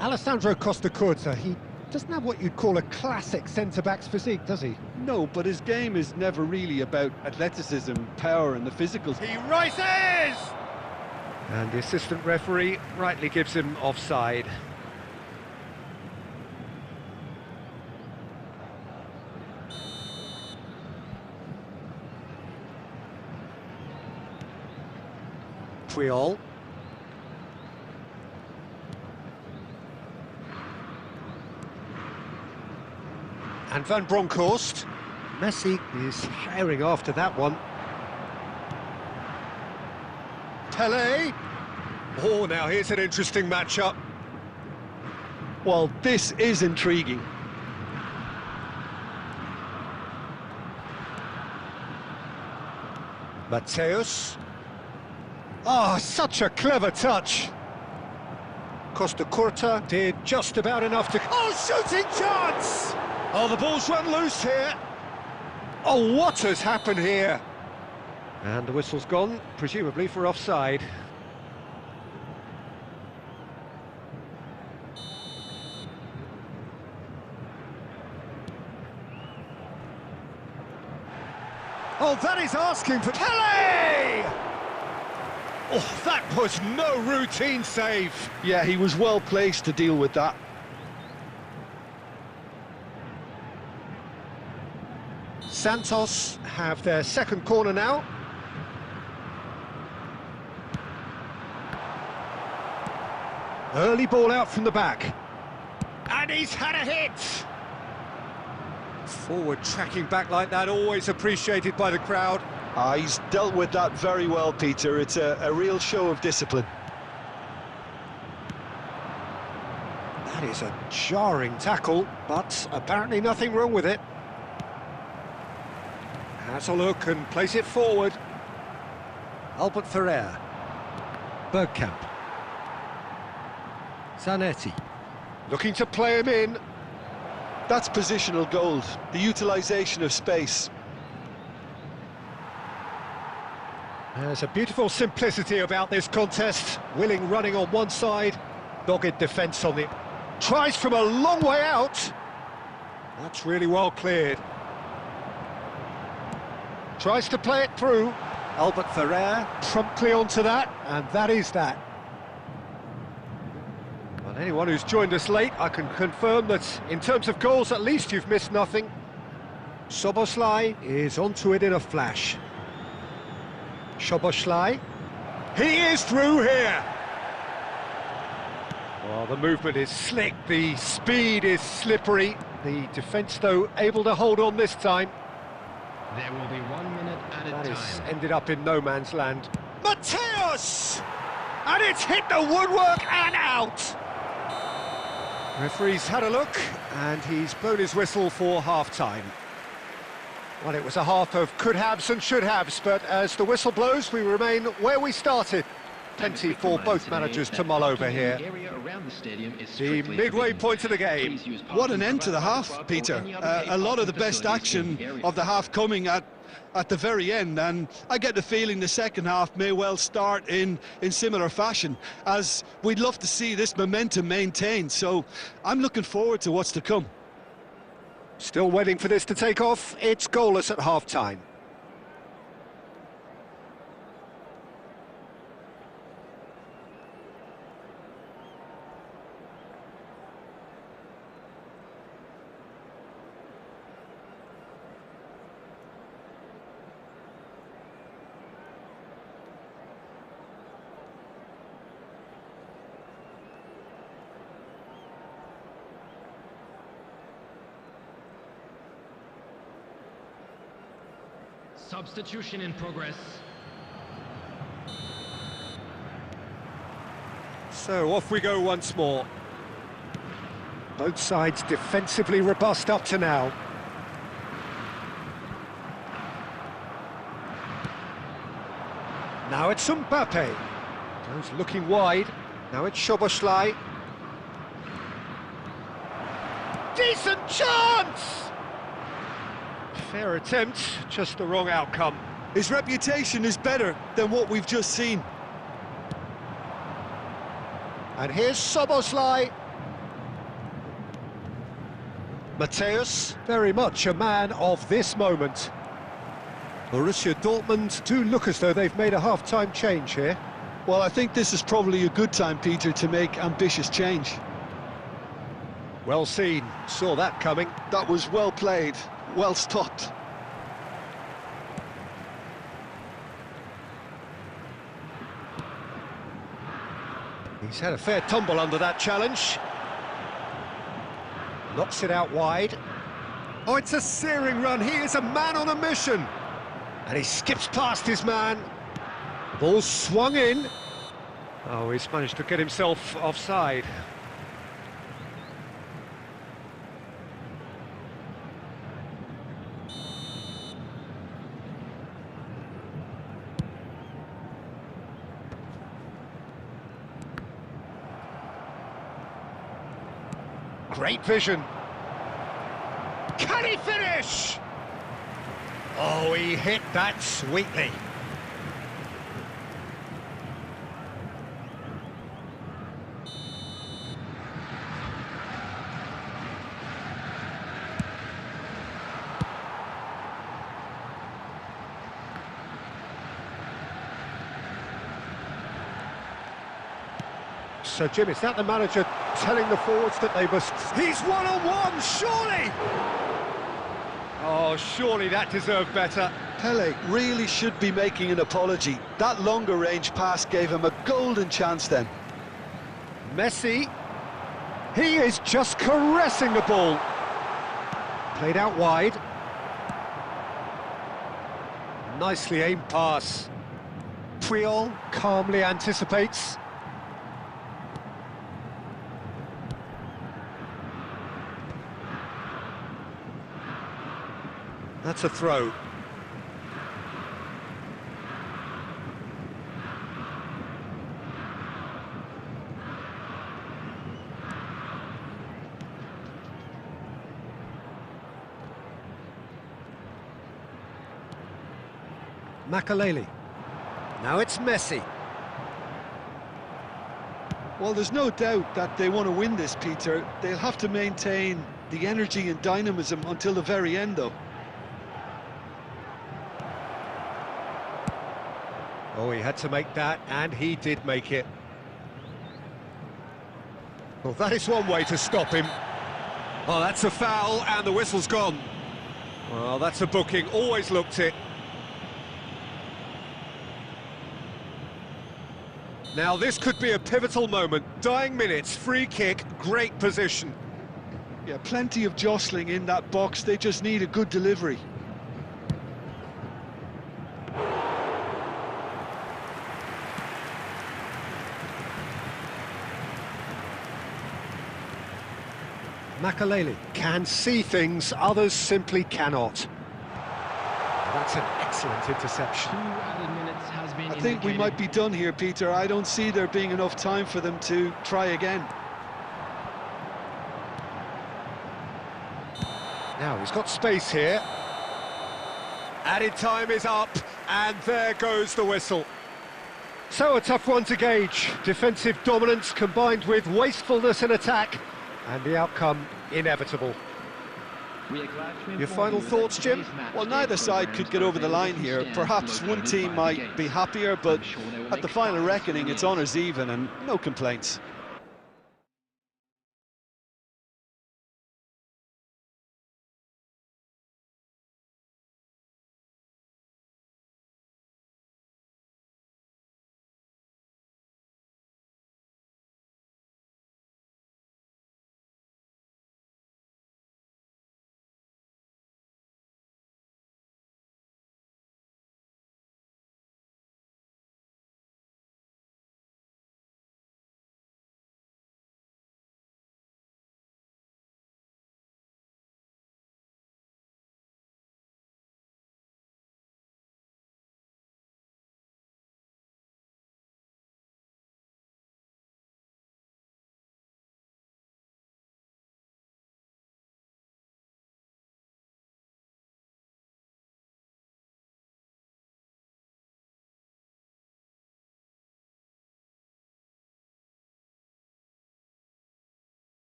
Alessandro Costacurta, he doesn't have what you'd call a classic centre-back's physique, does he? No, but his game is never really about athleticism, power and the physicals. He rises! And the assistant referee rightly gives him offside. Puyol. And Van Bronckhorst. Messi is firing after that one. Pele. Oh, now here's an interesting matchup. Well, this is intriguing. Mateus. Oh, such a clever touch. Costacurta did just about enough to... Oh, shooting chance! Oh, the ball's run loose here. Oh, what has happened here? And the whistle's gone, presumably for offside. Oh, that is asking for... Pele! Oh, that was no routine save. Yeah, he was well placed to deal with that. Santos have their second corner now. Early ball out from the back. And he's had a hit. Forward tracking back like that, always appreciated by the crowd. He's dealt with that very well, Peter. It's a real show of discipline. That is a jarring tackle, but apparently nothing wrong with it. Has a look and plays it forward. Albert Ferrer. Bergkamp. Zanetti. Looking to play him in. That's positional gold, the utilisation of space. There's a beautiful simplicity about this contest. Willing running on one side, dogged defence on the... Tries from a long way out. That's really well cleared. Tries to play it through. Albert Ferrer promptly onto that, and that is that. Well, anyone who's joined us late, I can confirm that in terms of goals, at least you've missed nothing. Szoboszlai is onto it in a flash. Szoboszlai. He is through here. Well, the movement is slick, the speed is slippery. The defence, though, able to hold on this time. There will be 1 minute added That time. has ended up in no man's land. Mateus! And it's hit the woodwork and out! Referee's had a look, and he's blown his whistle for half-time. Well, it was a half of could-haves and should-haves, but as the whistle blows, we remain where we started. Plenty for both managers to mull over here. The midway point of the game. What an end to the half, Peter. A lot of the best action of the half coming at the very end, and I get the feeling the second half may well start in similar fashion, as we'd love to see this momentum maintained. So I'm looking forward to what's to come. Still waiting for this to take off. It's goalless at half-time. Substitution in progress. So off we go once more. Both sides defensively robust up to now. Now it's Mbappe. Goes looking wide. Now it's Szoboszlai. Decent chance! Fair attempt, just the wrong outcome. His reputation is better than what we've just seen. And here's Szoboszlai. Matthäus, very much a man of this moment. Borussia Dortmund do look as though they've made a half-time change here. Well, I think this is probably a good time, Peter, to make ambitious change. Well seen, saw that coming. That was well played, well stopped. He's had a fair tumble under that challenge. Knocks it out wide. Oh, it's a searing run. He is a man on a mission. And he skips past his man. Ball swung in. Oh, he's managed to get himself offside. Great vision. Can he finish? Oh, he hit that sweetly. So, Jim, is that the manager telling the forwards that they must... He's one-on-one, surely! Oh, surely that deserved better. Pele really should be making an apology. That longer range pass gave him a golden chance then. Messi, he is just caressing the ball. Played out wide. Nicely aimed pass. Puyol calmly anticipates. That's a throw. Makaleli. Now it's Messi. Well, there's no doubt that they want to win this, Peter. They'll have to maintain the energy and dynamism until the very end, though. Oh, he had to make that, and he did make it. Well, that is one way to stop him. Oh, that's a foul, and the whistle's gone. Well, that's a booking, always looked it. Now, this could be a pivotal moment. Dying minutes, free kick, great position. Yeah, plenty of jostling in that box. They just need a good delivery. Makalele can see things others simply cannot. That's an excellent interception. 2 added minutes has been I think we might be done here, Peter. I don't see there being enough time for them to try again. Now he's got space here. Added time is up, and there goes the whistle. So a tough one to gauge. Defensive dominance combined with wastefulness in attack, and the outcome inevitable. Your final thoughts, Jim? Well, neither side could get over the line here. Perhaps one team might be happier, but at the final reckoning, it's honours even and no complaints.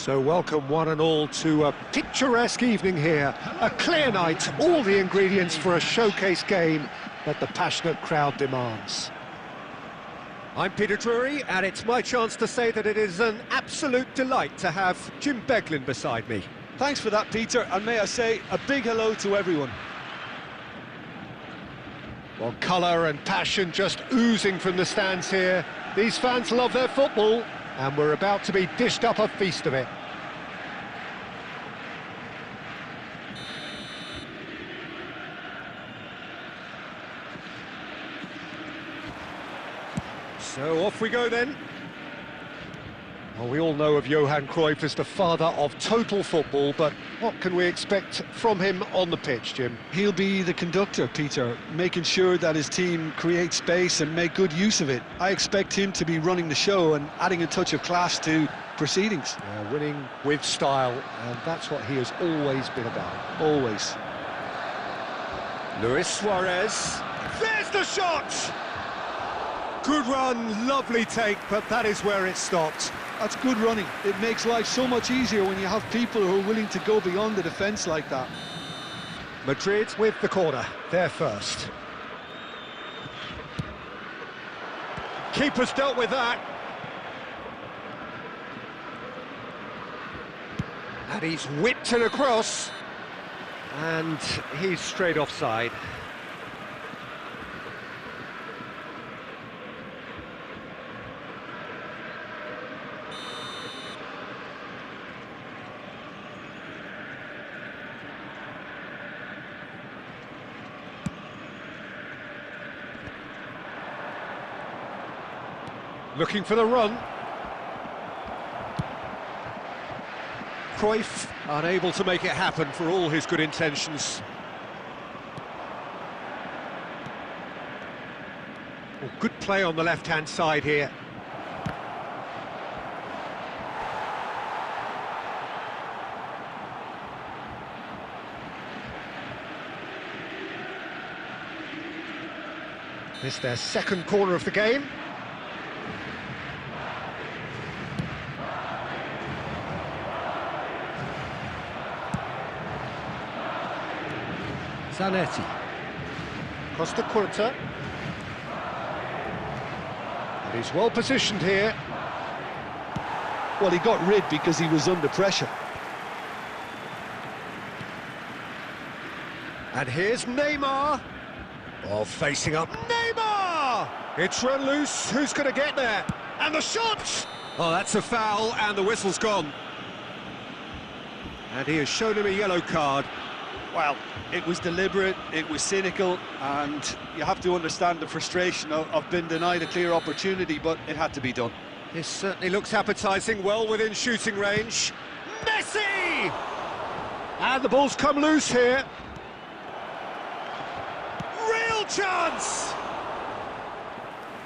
So welcome one and all to a picturesque evening here. A clear night, all the ingredients for a showcase game that the passionate crowd demands. I'm Peter Drury, and it's my chance to say that it is an absolute delight to have Jim Beglin beside me. Thanks for that, Peter, and may I say a big hello to everyone. Well, colour and passion just oozing from the stands here. These fans love their football, and we're about to be dished up a feast of it. So off we go then. Well, we all know of Johan Cruyff as the father of total football, but what can we expect from him on the pitch, Jim? He'll be the conductor, Peter, making sure that his team create space and make good use of it. I expect him to be running the show and adding a touch of class to proceedings. Yeah, winning with style, and that's what he has always been about. Always. Luis Suarez. There's the shot! Good run, lovely take, but that is where it stopped. That's good running. It makes life so much easier when you have people who are willing to go beyond the defence like that. Madrid with the corner, they're first. Keeper's dealt with that. And he's whipped it across. And he's straight offside. Looking for the run. Cruyff unable to make it happen for all his good intentions. Well, good play on the left-hand side here. This is their second corner of the game. Zanetti. Costa Curta. And he's well positioned here. Well, he got rid because he was under pressure. And here's Neymar. Oh, facing up. Neymar! It's run loose. Who's going to get there? And the shot! Oh, that's a foul, and the whistle's gone. And he has shown him a yellow card. Well, it was deliberate, it was cynical, and you have to understand the frustration of being denied a clear opportunity, but it had to be done. This certainly looks appetising, well within shooting range. Messi! And the ball's come loose here. Real chance!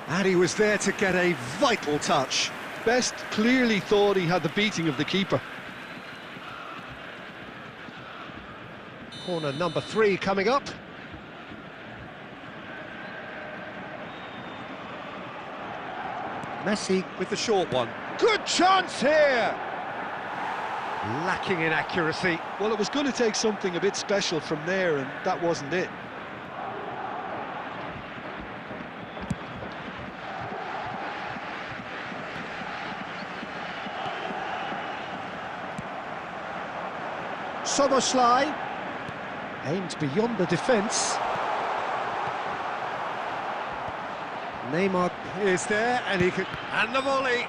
And he was there to get a vital touch. Best clearly thought he had the beating of the keeper. Corner number 3 coming up. Messi with the short one. Good chance here! Lacking in accuracy. Well, it was going to take something a bit special from there, and that wasn't it. Soboslai. Aimed beyond the defence. Neymar is there, and he can... And the volley!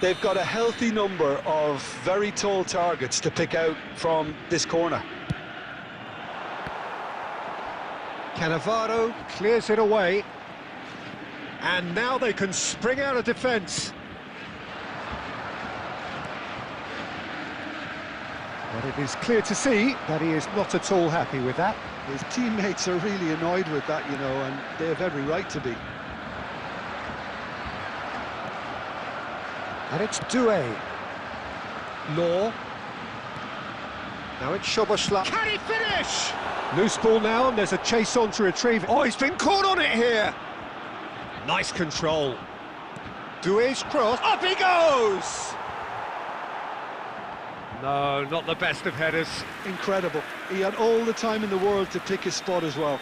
They've got a healthy number of very tall targets to pick out from this corner. Cannavaro clears it away. And now they can spring out of defence. But it is clear to see that he is not at all happy with that. His teammates are really annoyed with that, you know, and they have every right to be. And it's Doué. Law. Now it's Szoboszlai. Can he finish? Loose ball now, and there's a chase on to retrieve. Oh, he's been caught on it here. Nice control. Doué's cross. Up he goes! No, not the best of headers. Incredible. He had all the time in the world to pick his spot as well.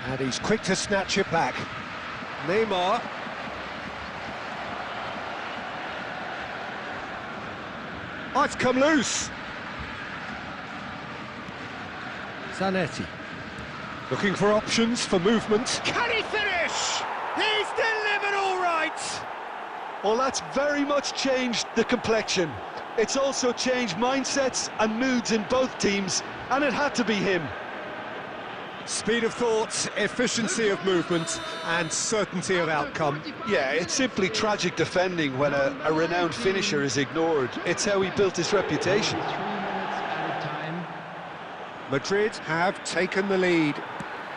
And he's quick to snatch it back. Neymar. Oh, it's come loose. Zanetti. Looking for options for movement. Can he finish? He's delivered all right. Well, that's very much changed the complexion. It's also changed mindsets and moods in both teams, and it had to be him. Speed of thought, efficiency of movement, and certainty of outcome. Yeah, it's simply tragic defending when a renowned finisher is ignored. It's how he built his reputation. 3 minutes added time. Madrid have taken the lead.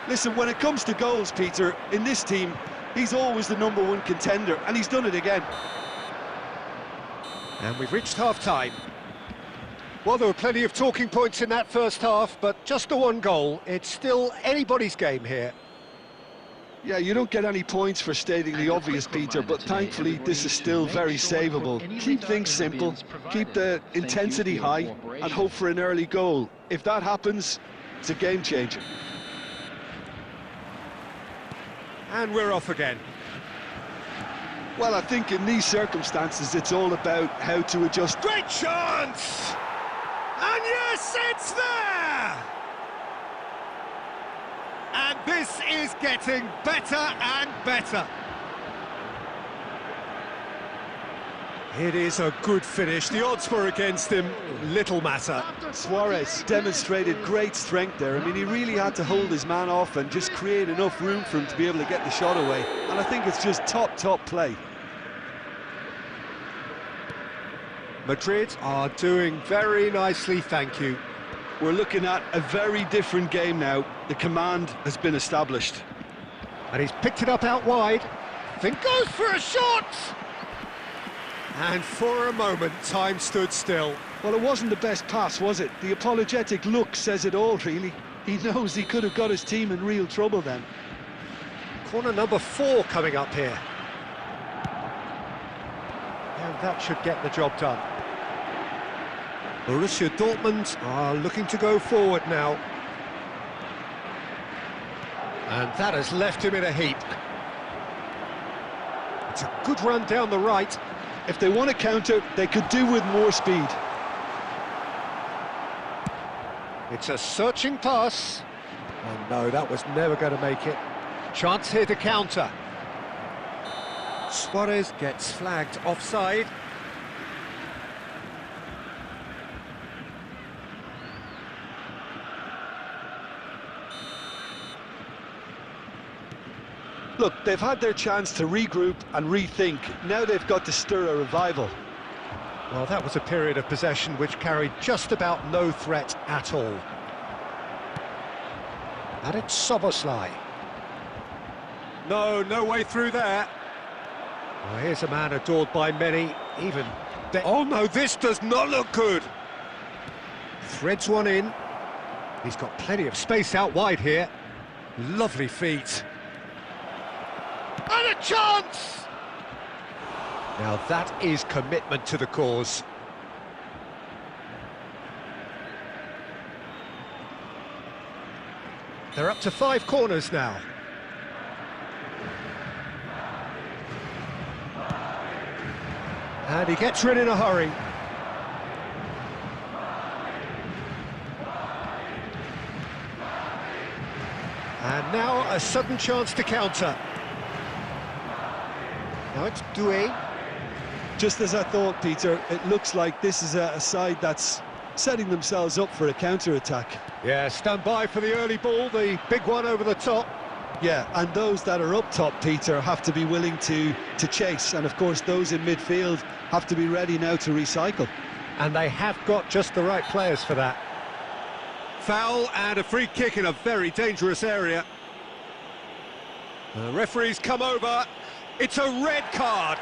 Listen, when it comes to goals, Peter, in this team, he's always the #1 contender, and he's done it again. And we've reached half-time. Well, there were plenty of talking points in that first half, but just the one goal. It's still anybody's game here. Yeah, you don't get any points for stating the obvious, Peter, but thankfully this is still very savable. Keep things simple, keep the intensity high, and hope for an early goal. If that happens, it's a game changer. And we're off again. Well, I think in these circumstances, it's all about how to adjust. Great chance! And yes, it's there! And this is getting better and better. It is a good finish. The odds were against him. Little matter. Suarez demonstrated great strength there. I mean, he really had to hold his man off and just create enough room for him to be able to get the shot away. And I think it's just top play. Madrid are doing very nicely, thank you. We're looking at a very different game now. The command has been established. And he's picked it up out wide. Then goes for a shot! And for a moment, time stood still. Well, it wasn't the best pass, was it? The apologetic look says it all, really. He knows he could have got his team in real trouble then. Corner number 4 coming up here. And that should get the job done. Borussia Dortmund are looking to go forward now. And that has left him in a heap. It's a good run down the right. If they want to counter, they could do with more speed. It's a searching pass. Oh no, that was never going to make it. Chance here to counter. Suarez gets flagged offside. Look, they've had their chance to regroup and rethink. Now they've got to stir a revival. Well, that was a period of possession which carried just about no threat at all. And it's Szoboszlai. No way through there. Well, here's a man adored by many, even... Oh no, this does not look good! Threads one in. He's got plenty of space out wide here. Lovely feet. And a chance! Now that is commitment to the cause. They're up to 5 corners now. And he gets rid in a hurry. And now a sudden chance to counter. Now it's Doué. Just as I thought, Peter, it looks like this is a side that's setting themselves up for a counter-attack. Yeah, stand by for the early ball, the big one over the top. Yeah, and those that are up top, Peter, have to be willing to chase, and of course those in midfield have to be ready now to recycle. And they have got just the right players for that. Foul and a free kick in a very dangerous area. The referee's come over. It's a red card.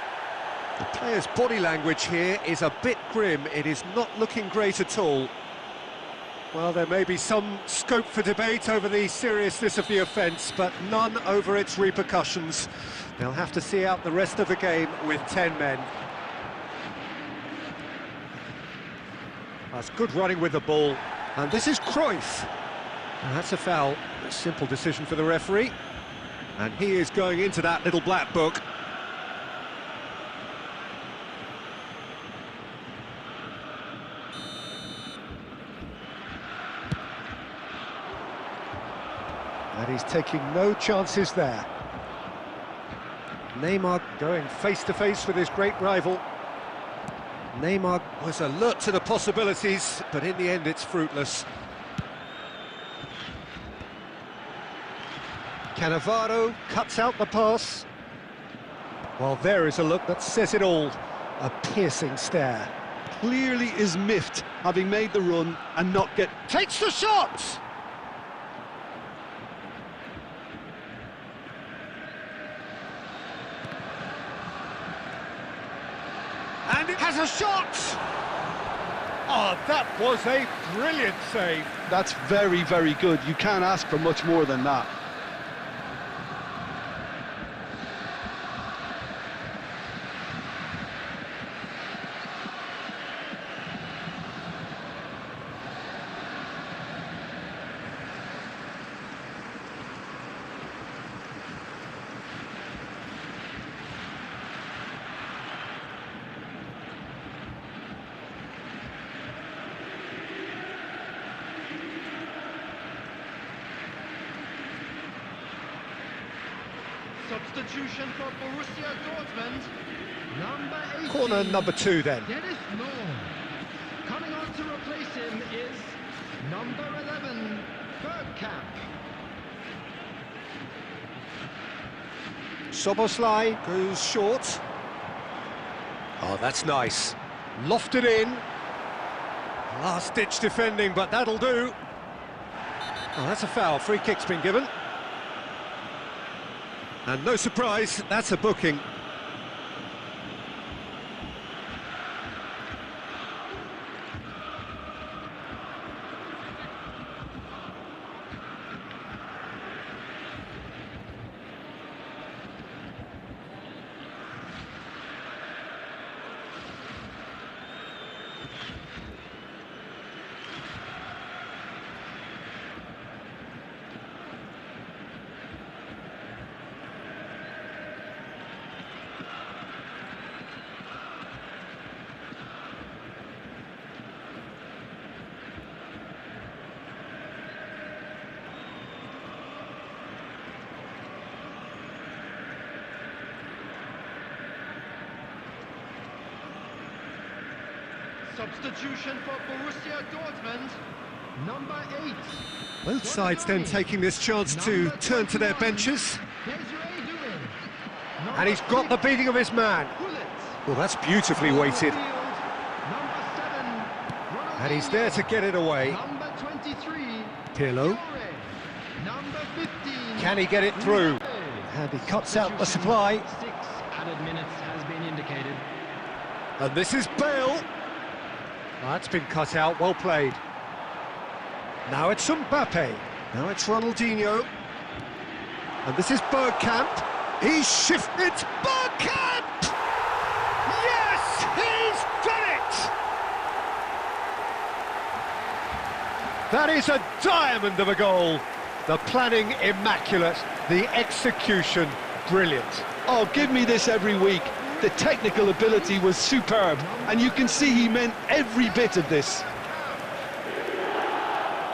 The player's body language here is a bit grim. It is not looking great at all. Well, there may be some scope for debate over the seriousness of the offence, but none over its repercussions. They'll have to see out the rest of the game with 10 men. That's good running with the ball. And this is Cruyff. And that's a foul. A simple decision for the referee. And he is going into that little black book. And he's taking no chances there. Neymar going face-to-face with his great rival. Neymar was alert to the possibilities, but in the end it's fruitless. Cannavaro cuts out the pass. Well, there is a look that says it all. A piercing stare. Clearly is miffed, having made the run and not get... Takes the shot! And it has a shot! Oh, that was a brilliant save. That's very, very good. You can't ask for much more than that. Substitution for Borussia Dortmund, number 18. Corner number 2 then. Dennis Norm. Coming on to replace him is number 11, Bergkamp. Szoboszlai goes short. Oh, that's nice. Lofted in. Last-ditch defending, but that'll do. Oh, that's a foul. Free kick's been given. And no surprise, that's a booking. Substitution for Borussia Dortmund, number 8. Both sides then taking this chance to turn to their benches. And he's got the beating of his man. Well, that's beautifully weighted. And he's there to get it away. Number 23. Pirlo. Number 15. Can he get it through? And he cuts out the supply. 6 added minutes has been indicated. And this is Bale. That's been cut out, well played. Now it's Mbappe. Now it's Ronaldinho. And this is Bergkamp. He's shifted. Bergkamp! Yes, he's done it! That is a diamond of a goal. The planning immaculate, the execution brilliant. Oh, give me this every week. The technical ability was superb, and you can see he meant every bit of this.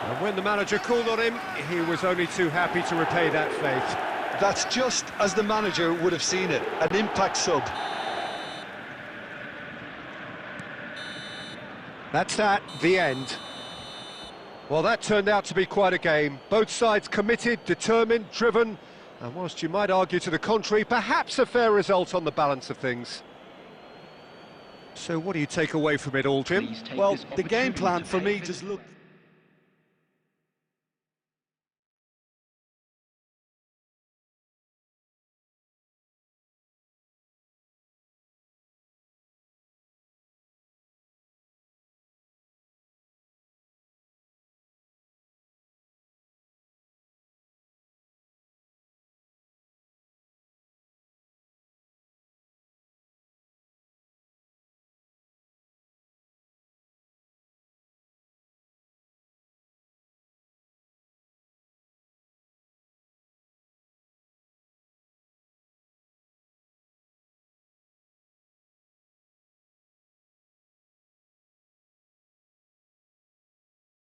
And when the manager called on him, he was only too happy to repay that faith. That's just as the manager would have seen it, an impact sub. That's that, the end. Well, that turned out to be quite a game. Both sides committed, determined, driven, and whilst you might argue to the contrary, perhaps a fair result on the balance of things. So what do you take away from it all, Jim? Well, the game plan for me just looked